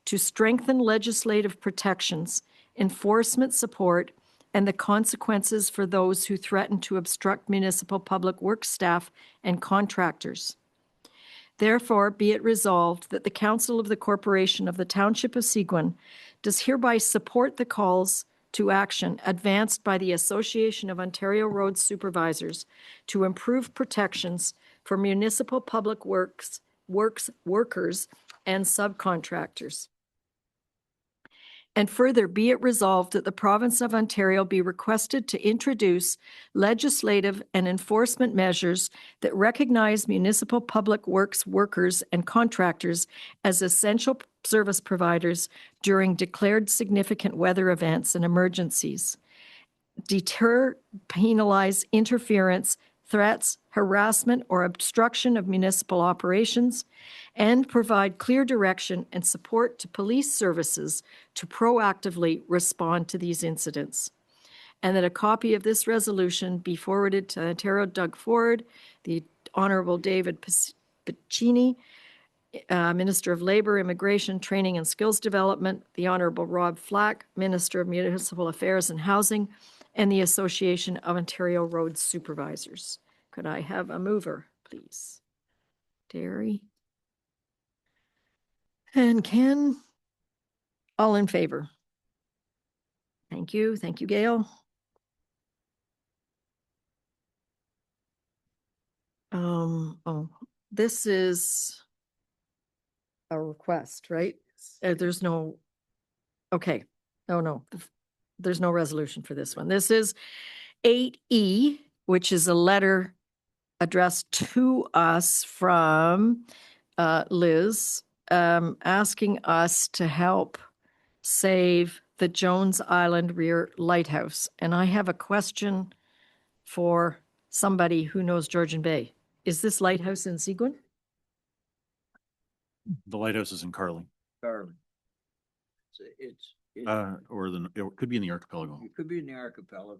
to strengthen legislative protections, enforcement support, and the consequences for those who threaten to obstruct municipal public works staff and contractors. Therefore, be it resolved that the Council of the Corporation of the Township of Seguin does hereby support the calls to action advanced by the Association of Ontario Roads Supervisors to improve protections for municipal public workers and subcontractors. And further, be it resolved that the province of Ontario be requested to introduce legislative and enforcement measures that recognize municipal public works workers and contractors as essential service providers during declared significant weather events and emergencies. Deter, penalize interference, threats, harassment, or obstruction of municipal operations, and provide clear direction and support to police services to proactively respond to these incidents. And that a copy of this resolution be forwarded to Ontario Doug Ford, the Honorable David Piccini, Minister of Labour, Immigration, Training and Skills Development, the Honorable Rob Flack, Minister of Municipal Affairs and Housing, and the Association of Ontario Road Supervisors. Could I have a mover, please? Derry. And Ken, all in favor? Thank you. Thank you, Gail. This is a request, right? There's no, okay. Oh, no, there's no resolution for this one. This is 8E, which is a letter addressed to us from Liz, asking us to help save the Jones Island Rear Lighthouse. And I have a question for somebody who knows Georgian Bay. Is this lighthouse in Seguin? The lighthouse is in Carling. Carling. It's Or it could be in the archipelago. it could be in the archipelago.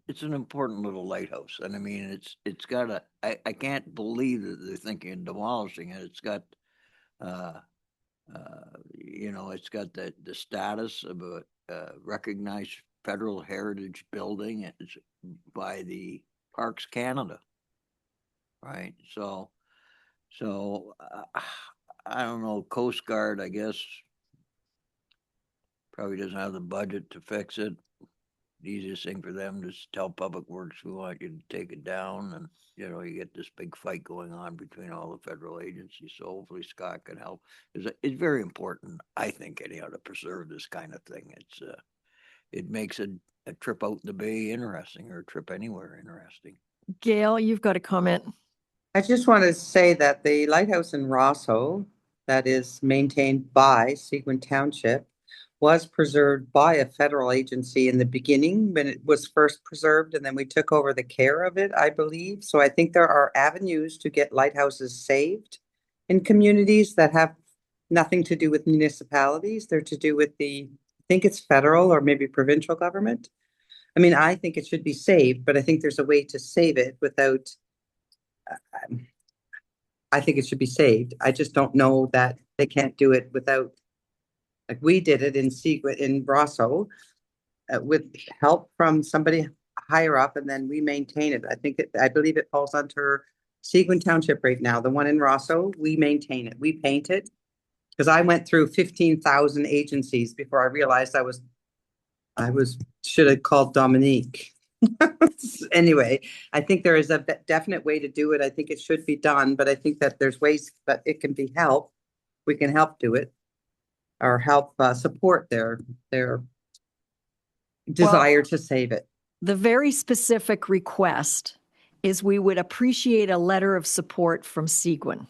It's an important little lighthouse, and I mean, it's got a. I can't believe that they're thinking of demolishing it. It's got, it's got the status of a recognized federal heritage building. It's by the Parks Canada, right? So I don't know. Coast Guard, I guess, probably doesn't have the budget to fix it. The easiest thing for them is tell Public Works, we want you to take it down, and you get this big fight going on between all the federal agencies. So hopefully Scott can help. It's very important, I think, anyhow, to preserve this kind of thing. It makes a trip out in the bay interesting, or a trip anywhere interesting. Gail, you've got a comment. I just want to say that the lighthouse in Rosso, that is maintained by Seguin Township, was preserved by a federal agency in the beginning when it was first preserved, and then we took over the care of it, I believe. So I think there are avenues to get lighthouses saved in communities that have nothing to do with municipalities. They're to do with I think it's federal or maybe provincial government. I mean, I think it should be saved, but I think there's a way to save it without, I think it should be saved. I just don't know that they can't do it without, like we did it in Rosso, with help from somebody higher up, and then we maintain it. I believe it falls under Seguin Township right now. The one in Rosso, we maintain it. We paint it. Because I went through 15,000 agencies before I realized I should have called Dominique. Anyway, I think there is a definite way to do it. I think it should be done, but I think that there's ways that it can be helped. We can help do it, or help support their desire to save it. The very specific request is we would appreciate a letter of support from Seguin.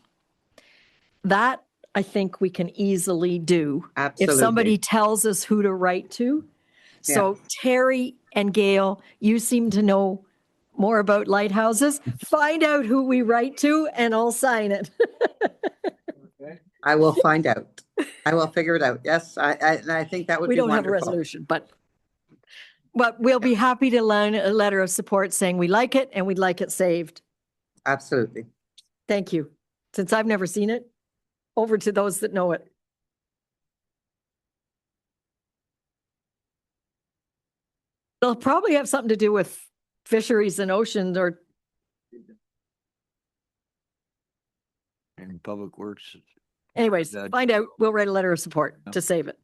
That I think we can easily do. Absolutely. If somebody tells us who to write to. So Terry and Gail, you seem to know more about lighthouses. Find out who we write to and I'll sign it. I will find out. I will figure it out. Yes, I think that would be wonderful. We don't have a resolution, but we'll be happy to learn a letter of support saying we like it and we'd like it saved. Absolutely. Thank you. Since I've never seen it, over to those that know it. They'll probably have something to do with fisheries and oceans or. And Public Works. Anyways, find out. We'll write a letter of support to save it.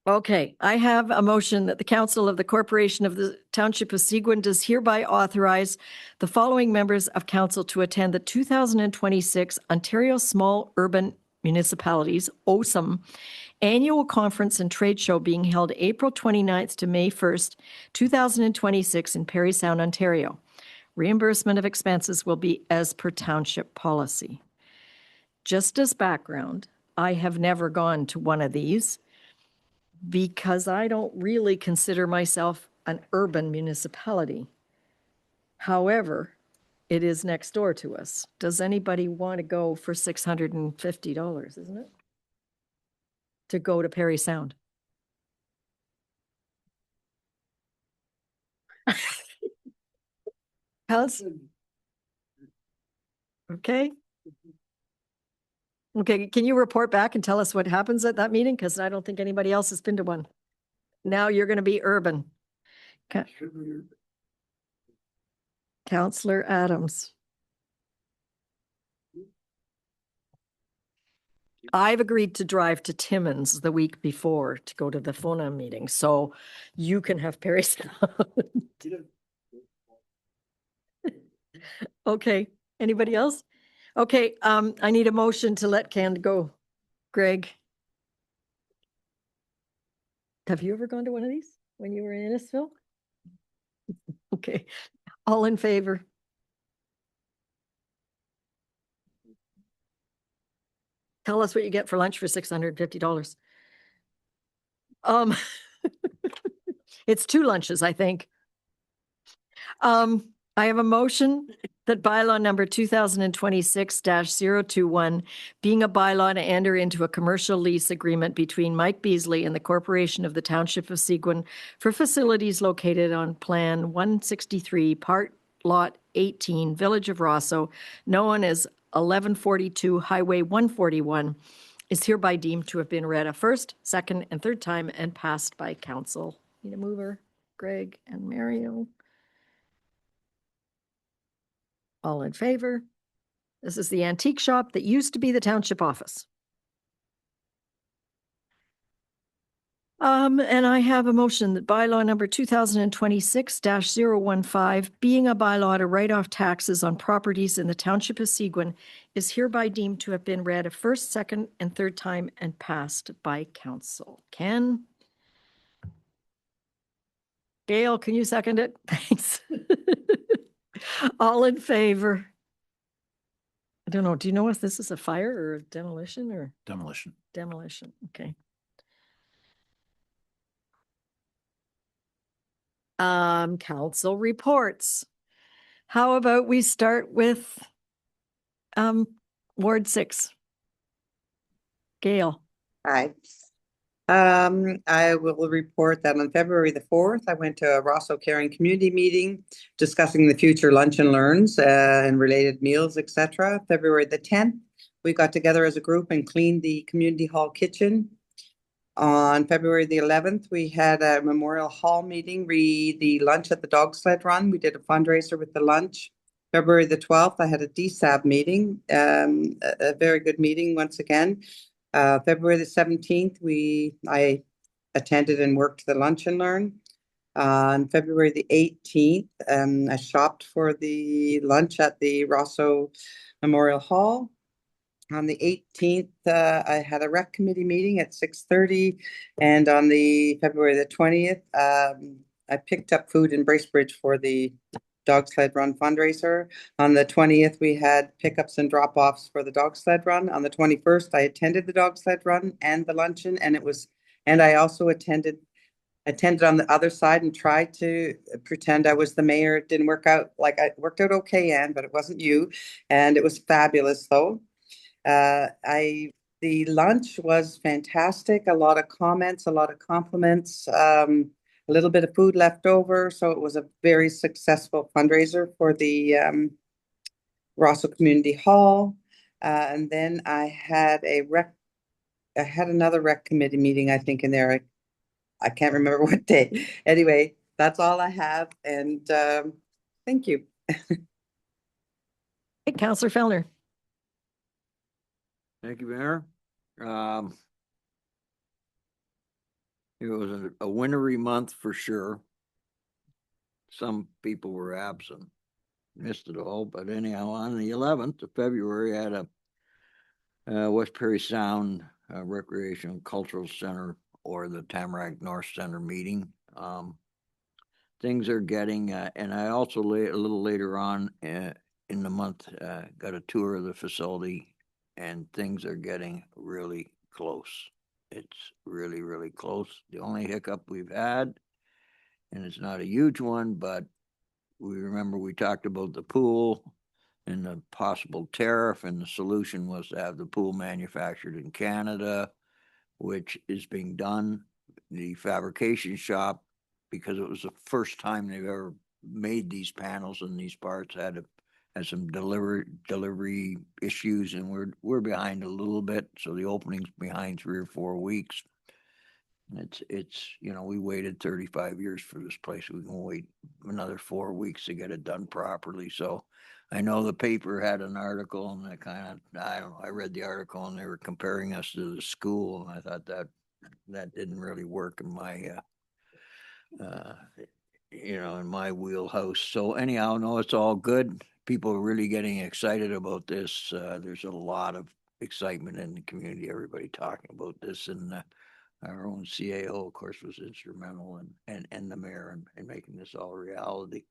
Okay, I have a motion that the Council of the Corporation of the Township of Seguin does hereby authorize the following members of council to attend the 2026 Ontario Small Urban Municipalities, OSM, annual conference and trade show being held April 29th to May 1st, 2026 in Parry Sound, Ontario. Reimbursement of expenses will be as per township policy. Just as background, I have never gone to one of these because I don't really consider myself an urban municipality. However, it is next door to us. Does anybody want to go for $650, isn't it? To go to Parry Sound? How's? Okay. Okay, can you report back and tell us what happens at that meeting? Because I don't think anybody else has been to one. Now you're going to be urban. Councillor Adams. I've agreed to drive to Timmins the week before to go to the FONA meeting, so you can have Parry Sound. Okay, anybody else? Okay, I need a motion to let Ken go. Greg. Have you ever gone to one of these when you were in Innisfil? Okay, all in favor? Tell us what you get for lunch for $650. It's 2 lunches, I think. I have a motion that bylaw number 2026-021, being a bylaw to enter into a commercial lease agreement between Mike Beasley and the Corporation of the Township of Seguin for facilities located on Plan 163, Part Lot 18, Village of Rosso, known as 1142 Highway 141, is hereby deemed to have been read a first, second, and third time and passed by council. Need a mover? Greg and Mario. All in favor? This is the antique shop that used to be the township office. And I have a motion that bylaw number 2026-015, being a bylaw to write off taxes on properties in the township of Seguin, is hereby deemed to have been read a first, second, and third time and passed by council. Ken? Gail, can you second it? Thanks. All in favor? I don't know. Do you know if this is a fire or a demolition or? Demolition. Demolition, okay. Council reports. How about we start with Ward 6? Gail. Hi. I will report that on February the 4th, I went to a Rosso Caring Community meeting discussing the future lunch and learns and related meals, etc. February the 10th, we got together as a group and cleaned the community hall kitchen. On February the 11th, we had a Memorial Hall meeting, the lunch at the dog sled run. We did a fundraiser with the lunch. February the 12th, I had a DSAB meeting, a very good meeting once again. February the 17th, I attended and worked the lunch and learn. On February the 18th, I shopped for the lunch at the Rosso Memorial Hall. On the 18th, I had a rec committee meeting at 6:30, and on the February the 20th, I picked up food in Bracebridge for the dog sled run fundraiser. On the 20th, we had pickups and drop-offs for the dog sled run. On the 21st, I attended the dog sled run and the luncheon, and I also attended on the other side and tried to pretend I was the mayor. It didn't work out. It worked out okay, Anne, but it wasn't you, and it was fabulous though. The lunch was fantastic. A lot of comments, a lot of compliments, a little bit of food left over. So it was a very successful fundraiser for the Rosso Community Hall. And then I had another rec committee meeting, I think, in there. I can't remember what day. Anyway, that's all I have. And thank you. Hey, Councillor Fellner. Thank you, Mayor. It was a wintry month for sure. Some people were absent, missed it all, but anyhow, on the 11th of February, I had a West Perry Sound Recreation Cultural Center, or the Tamarack North Center meeting. Things are getting, and I also a little later on in the month got a tour of the facility, and things are getting really close. It's really, really close. The only hiccup we've had, and it's not a huge one, but we talked about the pool and the possible tariff, and the solution was to have the pool manufactured in Canada, which is being done. The fabrication shop, because it was the first time they've ever made these panels in these parts, had some delivery issues, and we're behind a little bit. So the opening's behind 3 or 4 weeks. It's we waited 35 years for this place. We can wait another 4 weeks to get it done properly. So I know the paper had an article, and I don't know, I read the article, and they were comparing us to the school, and I thought that didn't really work in my in my wheelhouse. So anyhow, no, it's all good. People are really getting excited about this. There's a lot of excitement in the community, everybody talking about this, and our own CAO, of course, was instrumental, and the mayor in making this all reality.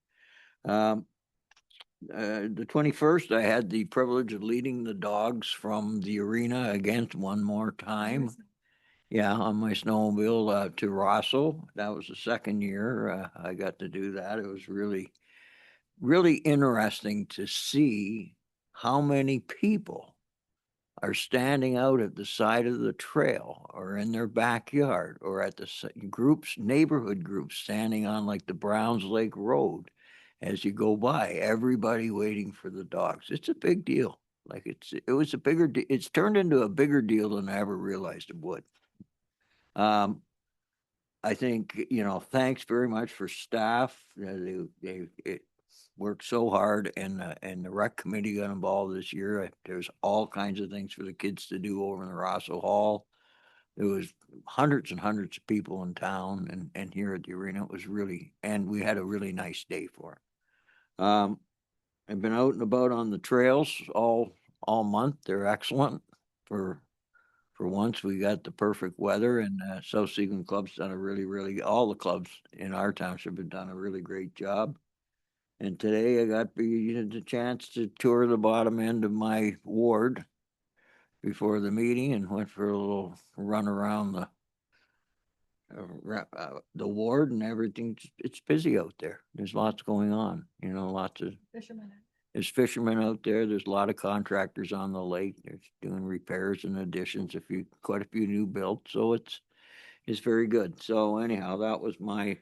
The 21st, I had the privilege of leading the dogs from the arena again one more time. Yeah, on my snowmobile to Rosso. That was the second year I got to do that. It was really, really interesting to see how many people are standing out at the side of the trail or in their backyard, or at the neighborhood groups standing on like the Browns Lake Road as you go by, everybody waiting for the dogs. It's a big deal. Like it's turned into a bigger deal than I ever realized it would. I think, thanks very much for staff. They worked so hard, and the rec committee got involved this year. There's all kinds of things for the kids to do over in the Rosso Hall. There was hundreds and hundreds of people in town, and here at the arena. It was really, and we had a really nice day for it. I've been out and about on the trails all month. They're excellent. For once, we got the perfect weather, and South Seguin Club's done all the clubs in our township have done a really great job. And today I got the chance to tour the bottom end of my ward before the meeting, and went for a little run around the ward and everything. It's busy out there. There's lots going on, lots of Fishermen. There's fishermen out there. There's a lot of contractors on the lake. They're doing repairs and additions, quite a few new built. So it's very good. So anyhow, that was my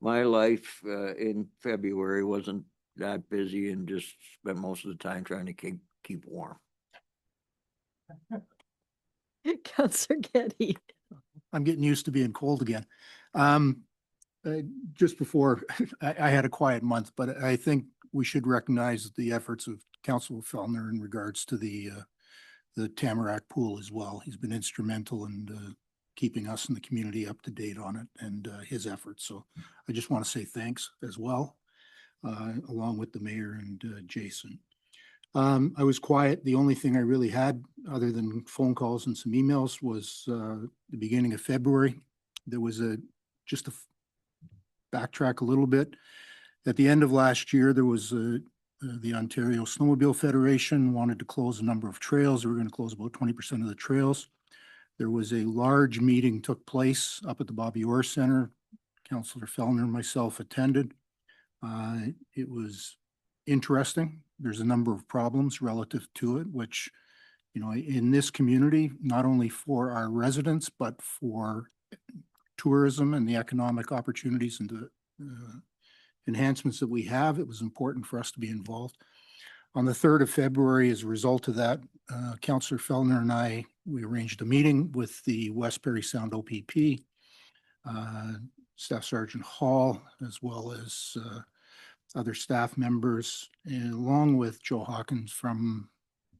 life in February. Wasn't that busy, and just spent most of the time trying to keep warm. Councillor Getty. I'm getting used to being cold again. Just before, I had a quiet month, but I think we should recognize the efforts of Councillor Fellner in regards to the Tamarack pool as well. He's been instrumental in keeping us in the community up to date on it, and his efforts. So I just want to say thanks as well, along with the mayor and Jason. I was quiet. The only thing I really had, other than phone calls and some emails, was the beginning of February. There was just a backtrack a little bit. At the end of last year, there was the Ontario Snowmobile Federation wanted to close a number of trails. They were going to close about 20% of the trails. There was a large meeting took place up at the Bobby Orr Center. Councillor Fellner and myself attended. It was interesting. There's a number of problems relative to it, which, in this community, not only for our residents, but for tourism and the economic opportunities and the enhancements that we have, it was important for us to be involved. On the 3rd of February, as a result of that, Councillor Fellner and we arranged a meeting with the West Perry Sound OPP, Staff Sergeant Hall, as well as other staff members, along with Joe Hawkins from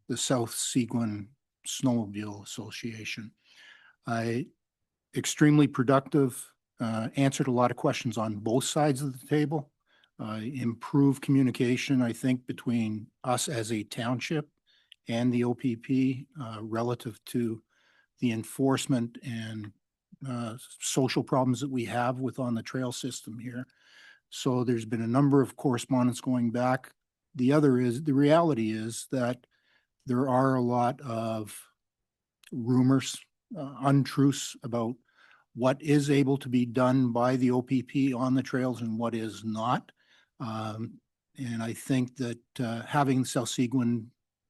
the South Seguin Snowmobile Association. extremely productive, answered a lot of questions on both sides of the table, improved communication, I think, between us as a township and the OPP relative to the enforcement and social problems that we have with on the trail system here. So there's been a number of correspondence going back. The reality is that there are a lot of rumors, untruths about what is able to be done by the OPP on the trails and what is not. And I think that having South Seguin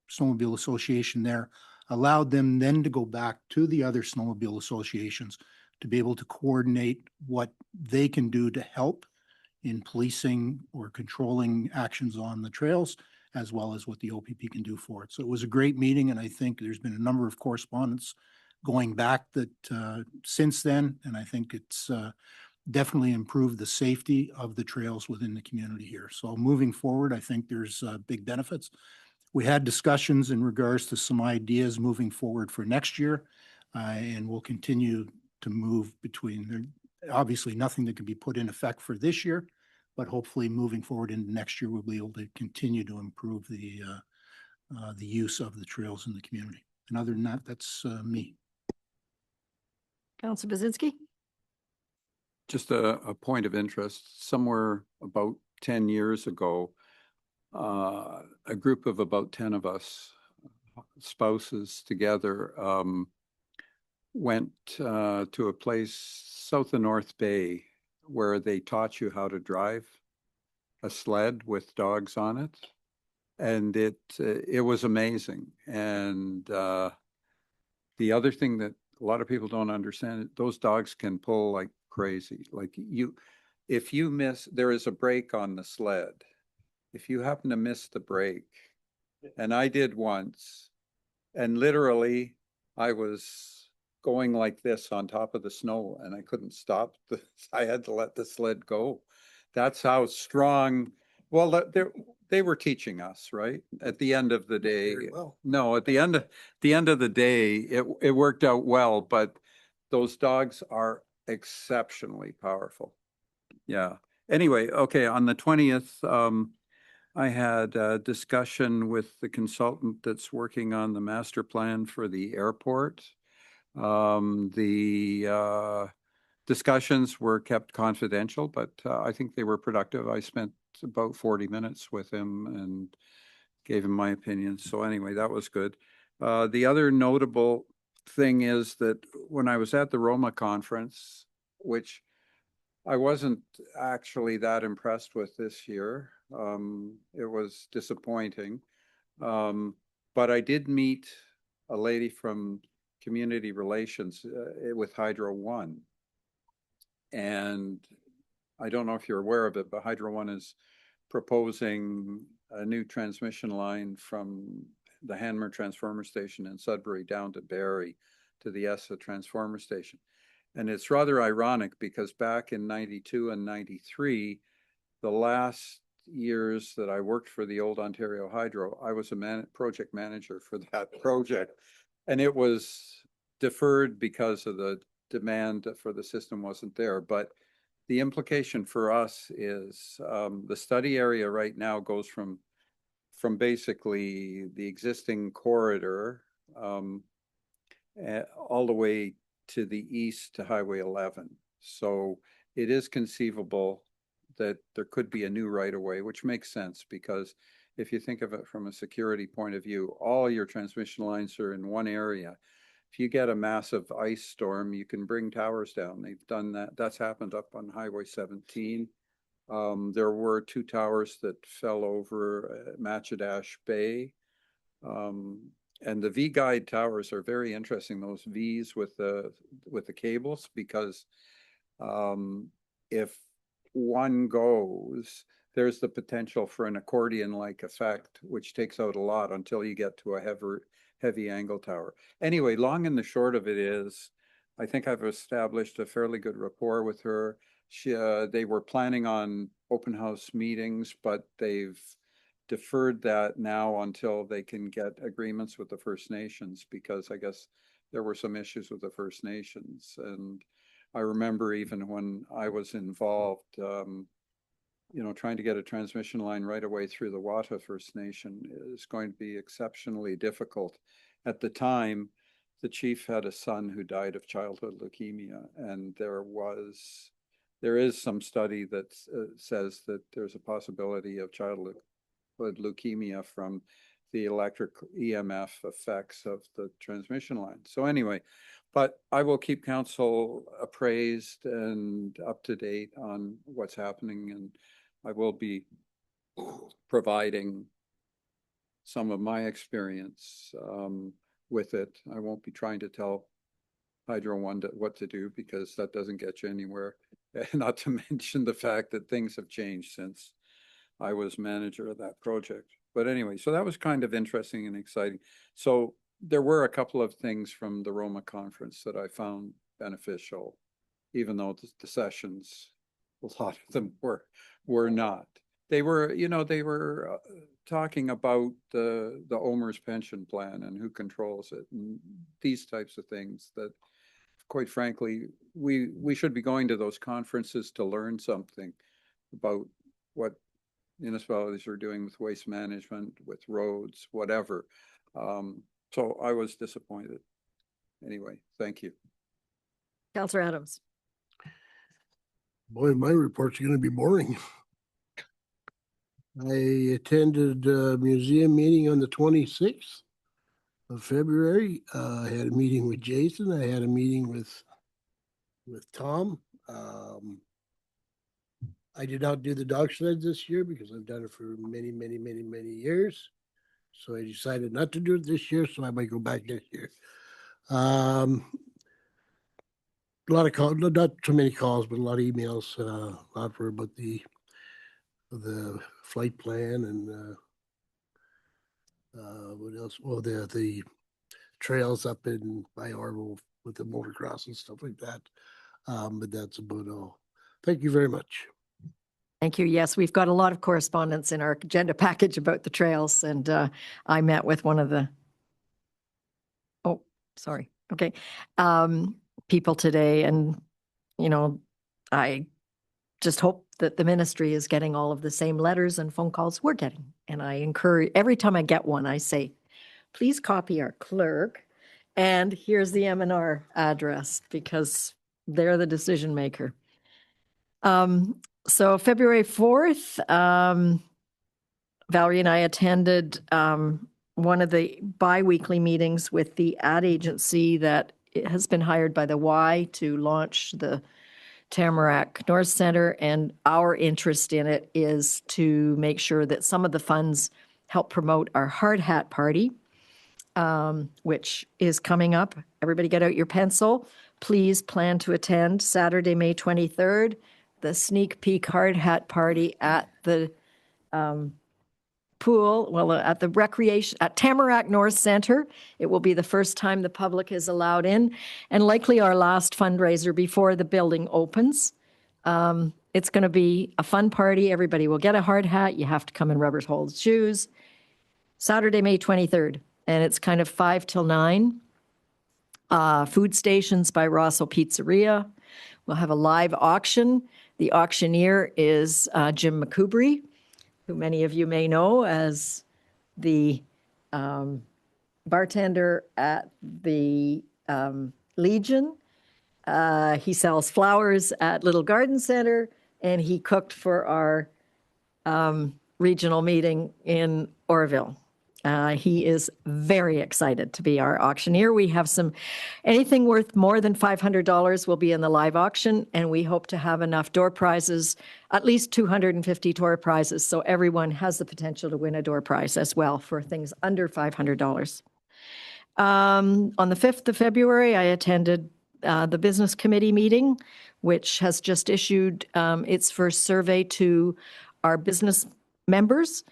Snowmobile Association there allowed them then to go back to the other snowmobile associations to be able to coordinate what they can do to help in policing or controlling actions on the trails, as well as what the OPP can do for it. So it was a great meeting, and I think there's been a number of correspondence going back that since then, and I think it's definitely improved the safety of the trails within the community here. So moving forward, I think there's big benefits. We had discussions in regards to some ideas moving forward for next year, and we'll continue to move between. Obviously, nothing that can be put in effect for this year, but hopefully moving forward into next year, we'll be able to continue to improve the use of the trails in the community. And other than that, that's me. Councillor Bazinski? Just a point of interest, somewhere about 10 years ago, a group of about 10 of us, spouses together, went to a place south of North Bay where they taught you how to drive a sled with dogs on it. And it was amazing. And the other thing that a lot of people don't understand, those dogs can pull like crazy. Like if you miss, there is a brake on the sled. If you happen to miss the brake, and I did once, and literally I was going like this on top of the snow and I couldn't stop. I had to let the sled go. That's how strong, well, they were teaching us, right? At the end of the day, no, at the end of the day, it worked out well, but those dogs are exceptionally powerful. Yeah. Anyway, okay, on the 20th, I had a discussion with the consultant that's working on the master plan for the airport. The discussions were kept confidential, but I think they were productive. I spent about 40 minutes with him and gave him my opinion. So anyway, that was good. The other notable thing is that when I was at the Roma conference, which I wasn't actually that impressed with this year, it was disappointing. But I did meet a lady from community relations with Hydro One. And I don't know if you're aware of it, but Hydro One is proposing a new transmission line from the Hanmer Transformer Station in Sudbury down to Barrie to the ESSA Transformer Station. And it's rather ironic because back in 92 and 93, the last years that I worked for the old Ontario Hydro, I was a project manager for that project. And it was deferred because of the demand for the system wasn't there. But the implication for us is the study area right now goes from basically the existing corridor all the way to the east to Highway 11. So it is conceivable that there could be a new right-of-way, which makes sense because if you think of it from a security point of view, all your transmission lines are in one area. If you get a massive ice storm, you can bring towers down. They've done that. That's happened up on Highway 17. There were 2 towers that fell over at Matchadash Bay. And the V-guide towers are very interesting, those V's with the cables, because if one goes, there's the potential for an accordion-like effect, which takes out a lot until you get to a heavy angle tower. Anyway, long and the short of it is, I think I've established a fairly good rapport with her. They were planning on open house meetings, but they've deferred that now until they can get agreements with the First Nations, because I guess there were some issues with the First Nations. And I remember even when I was involved, trying to get a transmission line right away through the Wata First Nation is going to be exceptionally difficult. At the time, the chief had a son who died of childhood leukemia, and there is some study that says that there's a possibility of childhood leukemia from the electric EMF effects of the transmission line. So anyway, but I will keep council appraised and up to date on what's happening, and I will be providing some of my experience with it. I won't be trying to tell Hydro One what to do, because that doesn't get you anywhere. Not to mention the fact that things have changed since I was manager of that project. But anyway, so that was kind of interesting and exciting. So there were a couple of things from the Roma conference that I found beneficial, even though the sessions, a lot of them were not. They were, talking about the OMERS pension plan and who controls it, and these types of things that, quite frankly, we should be going to those conferences to learn something about what municipalities are doing with waste management, with roads, whatever. So I was disappointed. Anyway, thank you. Councillor Adams. Boy, my report's going to be boring. I attended a museum meeting on the 26th of February. I had a meeting with Jason. I had a meeting with Tom. I did not do the dog sleds this year because I've done it for many, many, many, many years. So I decided not to do it this year, so I might go back next year. A lot of calls, not too many calls, but a lot of emails, a lot for about the flight plan and what else? Well, the trails up in by Orville with the motocross and stuff like that. But that's about all. Thank you very much. Thank you. Yes, we've got a lot of correspondence in our agenda package about the trails, and I met with one of the, people today, and, I just hope that the ministry is getting all of the same letters and phone calls we're getting. And I encourage, every time I get one, I say, please copy our clerk, and here's the M&R address, because they're the decision maker. So February 4th, Valerie and I attended one of the bi-weekly meetings with the ad agency that has been hired by the Y to launch the Tamarack North Center, and our interest in it is to make sure that some of the funds help promote our hard hat party, which is coming up. Everybody get out your pencil. Please plan to attend Saturday, May 23rd, the sneak peek hard hat party at the pool, at the recreation, at Tamarack North Center. It will be the first time the public is allowed in, and likely our last fundraiser before the building opens. It's going to be a fun party. Everybody will get a hard hat. You have to come in rubber-soled shoes. Saturday, May 23rd, and it's kind of 5 till 9. Food stations by Rosso Pizzeria. We'll have a live auction. The auctioneer is Jim McCoubry, who many of you may know as the bartender at the Legion. He sells flowers at Little Garden Center, and he cooked for our regional meeting in Orville. He is very excited to be our auctioneer. We have anything worth more than $500 will be in the live auction, and we hope to have enough door prizes, at least 250 door prizes, so everyone has the potential to win a door prize as well for things under $500. On the 5th of February, I attended the business committee meeting, which has just issued its first survey to our business members.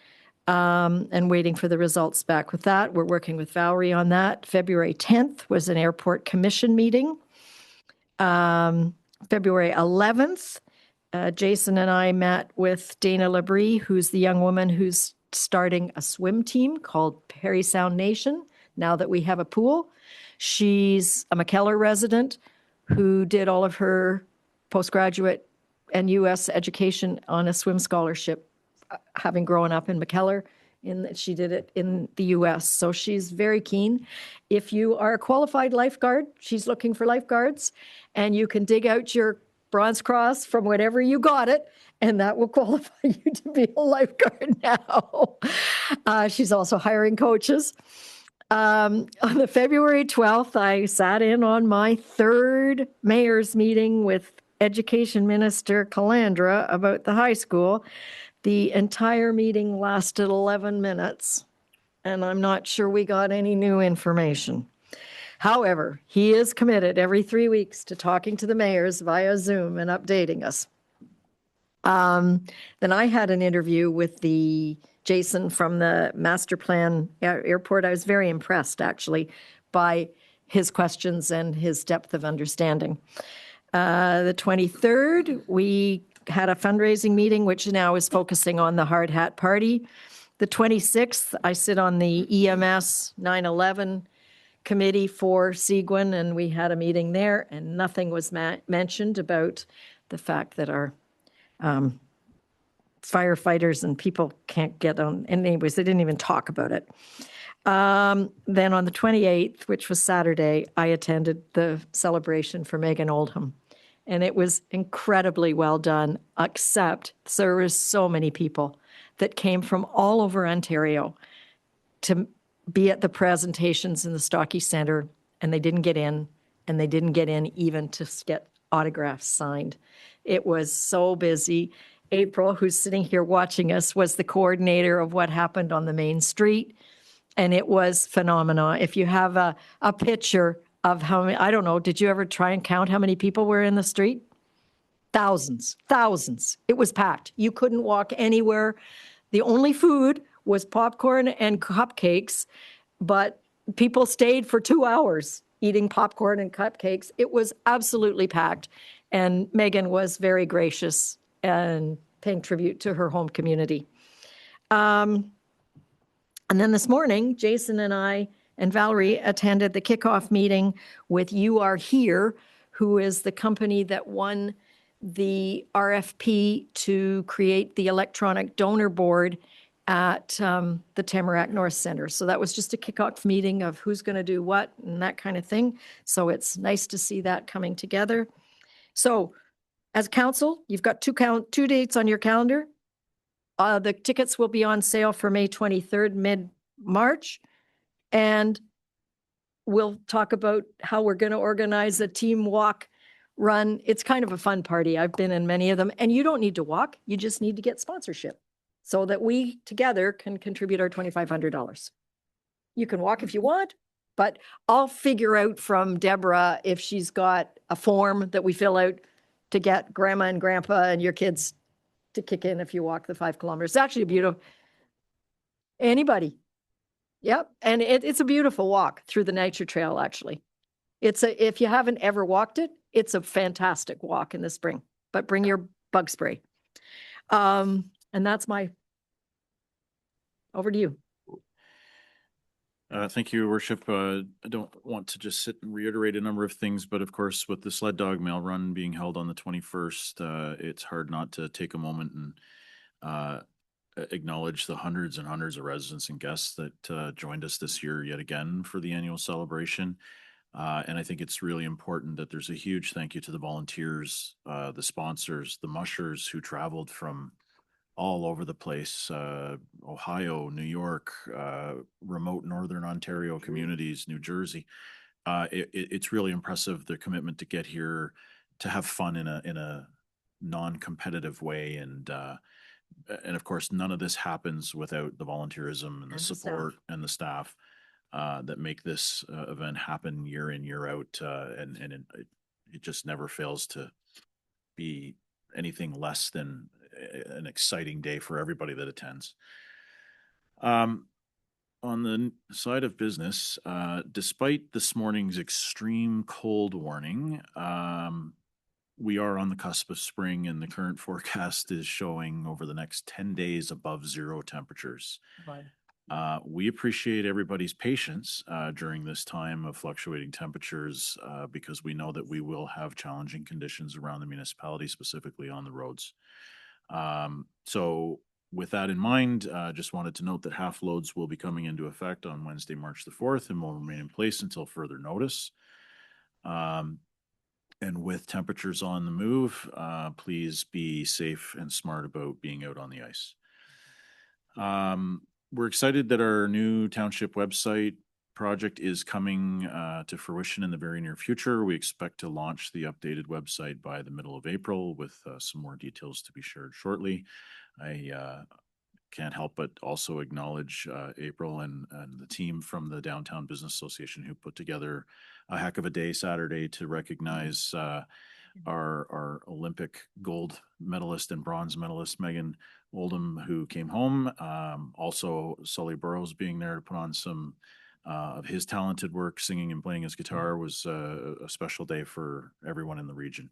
And waiting for the results back with that. We're working with Valerie on that. February 10th was an airport commission meeting. February 11th, Jason and I met with Dana Labrie, who's the young woman who's starting a swim team called Parry Sound Nation, now that we have a pool. She's a McKellar resident who did all of her postgraduate and U.S. education on a swim scholarship, having grown up in McKellar. She did it in the U.S., so she's very keen. If you are a qualified lifeguard, she's looking for lifeguards, and you can dig out your Bronze Cross from whenever you got it, and that will qualify you to be a lifeguard now. She's also hiring coaches. On the February 12th, I sat in on my third mayor's meeting with Education Minister Calandra about the high school. The entire meeting lasted 11 minutes, and I'm not sure we got any new information. However, he is committed every 3 weeks to talking to the mayors via Zoom and updating us. Then I had an interview with Jason from the Master Plan Airport. I was very impressed, actually, by his questions and his depth of understanding. The 23rd, we had a fundraising meeting, which now is focusing on the Hard Hat Party. The 26th, I sit on the EMS 9/11 committee for Seguin, and we had a meeting there, and nothing was mentioned about the fact that our firefighters and people can't get on. And anyways, they didn't even talk about it. Then on the 28th, which was Saturday, I attended the celebration for Megan Oldham. And it was incredibly well done, except there were so many people that came from all over Ontario to be at the presentations in the Stocky Centre, and they didn't get in, and they didn't get in even to get autographs signed. It was so busy. April, who's sitting here watching us, was the coordinator of what happened on the main street, and it was phenomenal. If you have a picture of how many, I don't know, did you ever try and count how many people were in the street? Thousands. It was packed. You couldn't walk anywhere. The only food was popcorn and cupcakes, but people stayed for 2 hours eating popcorn and cupcakes. It was absolutely packed, and Megan was very gracious and paying tribute to her home community. And then this morning, Jason and I and Valerie attended the kickoff meeting with You Are Here, who is the company that won the RFP to create the electronic donor board at the Tamarack North Center. So that was just a kickoff meeting of who's going to do what and that kind of thing. So it's nice to see that coming together. So as council, you've got two dates on your calendar. The tickets will be on sale for May 23rd, mid-March. And we'll talk about how we're going to organize a team walk run. It's kind of a fun party. I've been in many of them. And you don't need to walk. You just need to get sponsorship so that we together can contribute our $2,500. You can walk if you want, but I'll figure out from Deborah if she's got a form that we fill out to get grandma and grandpa and your kids to kick in if you walk the 5 kilometers. It's actually a beautiful, anybody. Yep. And it's a beautiful walk through the nature trail, actually. If you haven't ever walked it, it's a fantastic walk in the spring, but bring your bug spray. And that's over to you. Thank you, Worship. I don't want to just sit and reiterate a number of things, but of course, with the sled dog mail run being held on the 21st, it's hard not to take a moment and acknowledge the hundreds and hundreds of residents and guests that joined us this year yet again for the annual celebration. And I think it's really important that there's a huge thank you to the volunteers, the sponsors, the mushers who traveled from all over the place, Ohio, New York, remote Northern Ontario communities, New Jersey. It's really impressive, their commitment to get here, to have fun in a non-competitive way. And of course, none of this happens without the volunteerism and the support and the staff that make this event happen year in, year out. And it just never fails to be anything less than an exciting day for everybody that attends. On the side of business, despite this morning's extreme cold warning, we are on the cusp of spring, and the current forecast is showing over the next 10 days above 0 temperatures. We appreciate everybody's patience during this time of fluctuating temperatures because we know that we will have challenging conditions around the municipality, specifically on the roads. So with that in mind, just wanted to note that half loads will be coming into effect on Wednesday, March the 4th, and will remain in place until further notice. And with temperatures on the move, please be safe and smart about being out on the ice. We're excited that our new township website project is coming to fruition in the very near future. We expect to launch the updated website by the middle of April with some more details to be shared shortly. I can't help but also acknowledge April and the team from the Downtown Business Association who put together a heck of a day Saturday to recognize our Olympic gold medalist and bronze medalist Megan Oldham, who came home. Also, Sully Burrows being there to put on some of his talented work, singing and playing his guitar, was a special day for everyone in the region.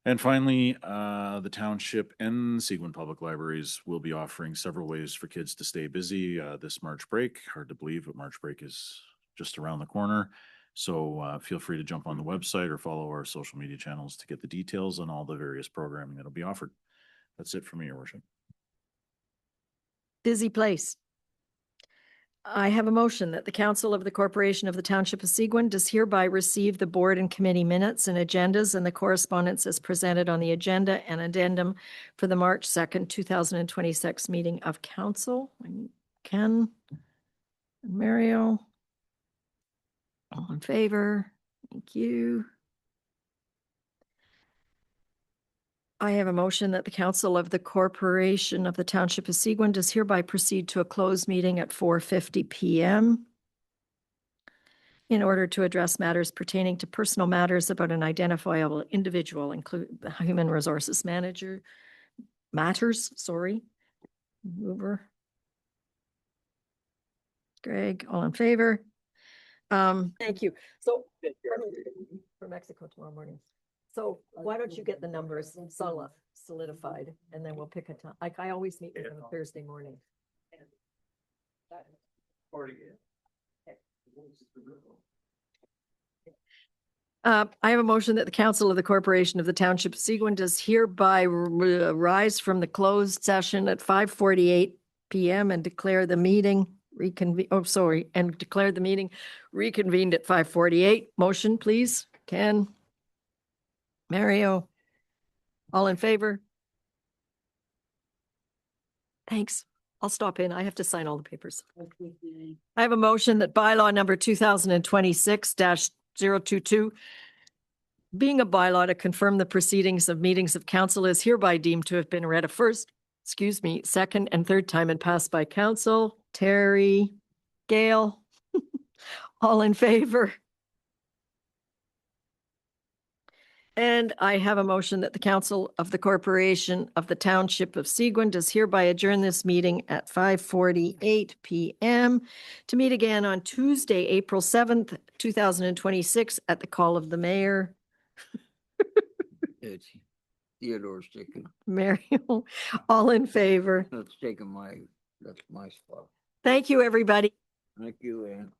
And finally, the township and Seguin Public Libraries will be offering several ways for kids to stay busy this March break. Hard to believe, but March break is just around the corner. So feel free to jump on the website or follow our social media channels to get the details on all the various programming that'll be offered. That's it for me, Your Worship. Busy place. I have a motion that the Council of the Corporation of the Township of Seguin does hereby receive the board and committee minutes and agendas and the correspondence as presented on the agenda and addendum for the March 2nd, 2026 meeting of council. Ken and Mario. All in favor? Thank you. I have a motion that the Council of the Corporation of the Township of Seguin does hereby proceed to a closed meeting at 4:50 p.m. in order to address matters pertaining to personal matters about an identifiable individual, include the human resources manager matters, Mover. Greg, all in favor? Thank you. So for Mexico tomorrow morning. So why don't you get the numbers solidified and then we'll pick a time. Like I always meet with them Thursday morning. I have a motion that the Council of the Corporation of the Township of Seguin does hereby rise from the closed session at 5:48 p.m. and declare the meeting declare the meeting reconvened at 5:48. Motion, please. Ken. Mario. All in favor? Thanks. I'll stop in. I have to sign all the papers. I have a motion that bylaw number 2026-022, being a bylaw to confirm the proceedings of meetings of council, is hereby deemed to have been read a second and third time and passed by council. Terry, Gail, all in favor? And I have a motion that the Council of the Corporation of the Township of Seguin does hereby adjourn this meeting at 5:48 p.m. to meet again on Tuesday, April 7th, 2026 at the call of the mayor. It's Theodore's taking. Mario, all in favor? That's my spot. Thank you, everybody. Thank you, Ann.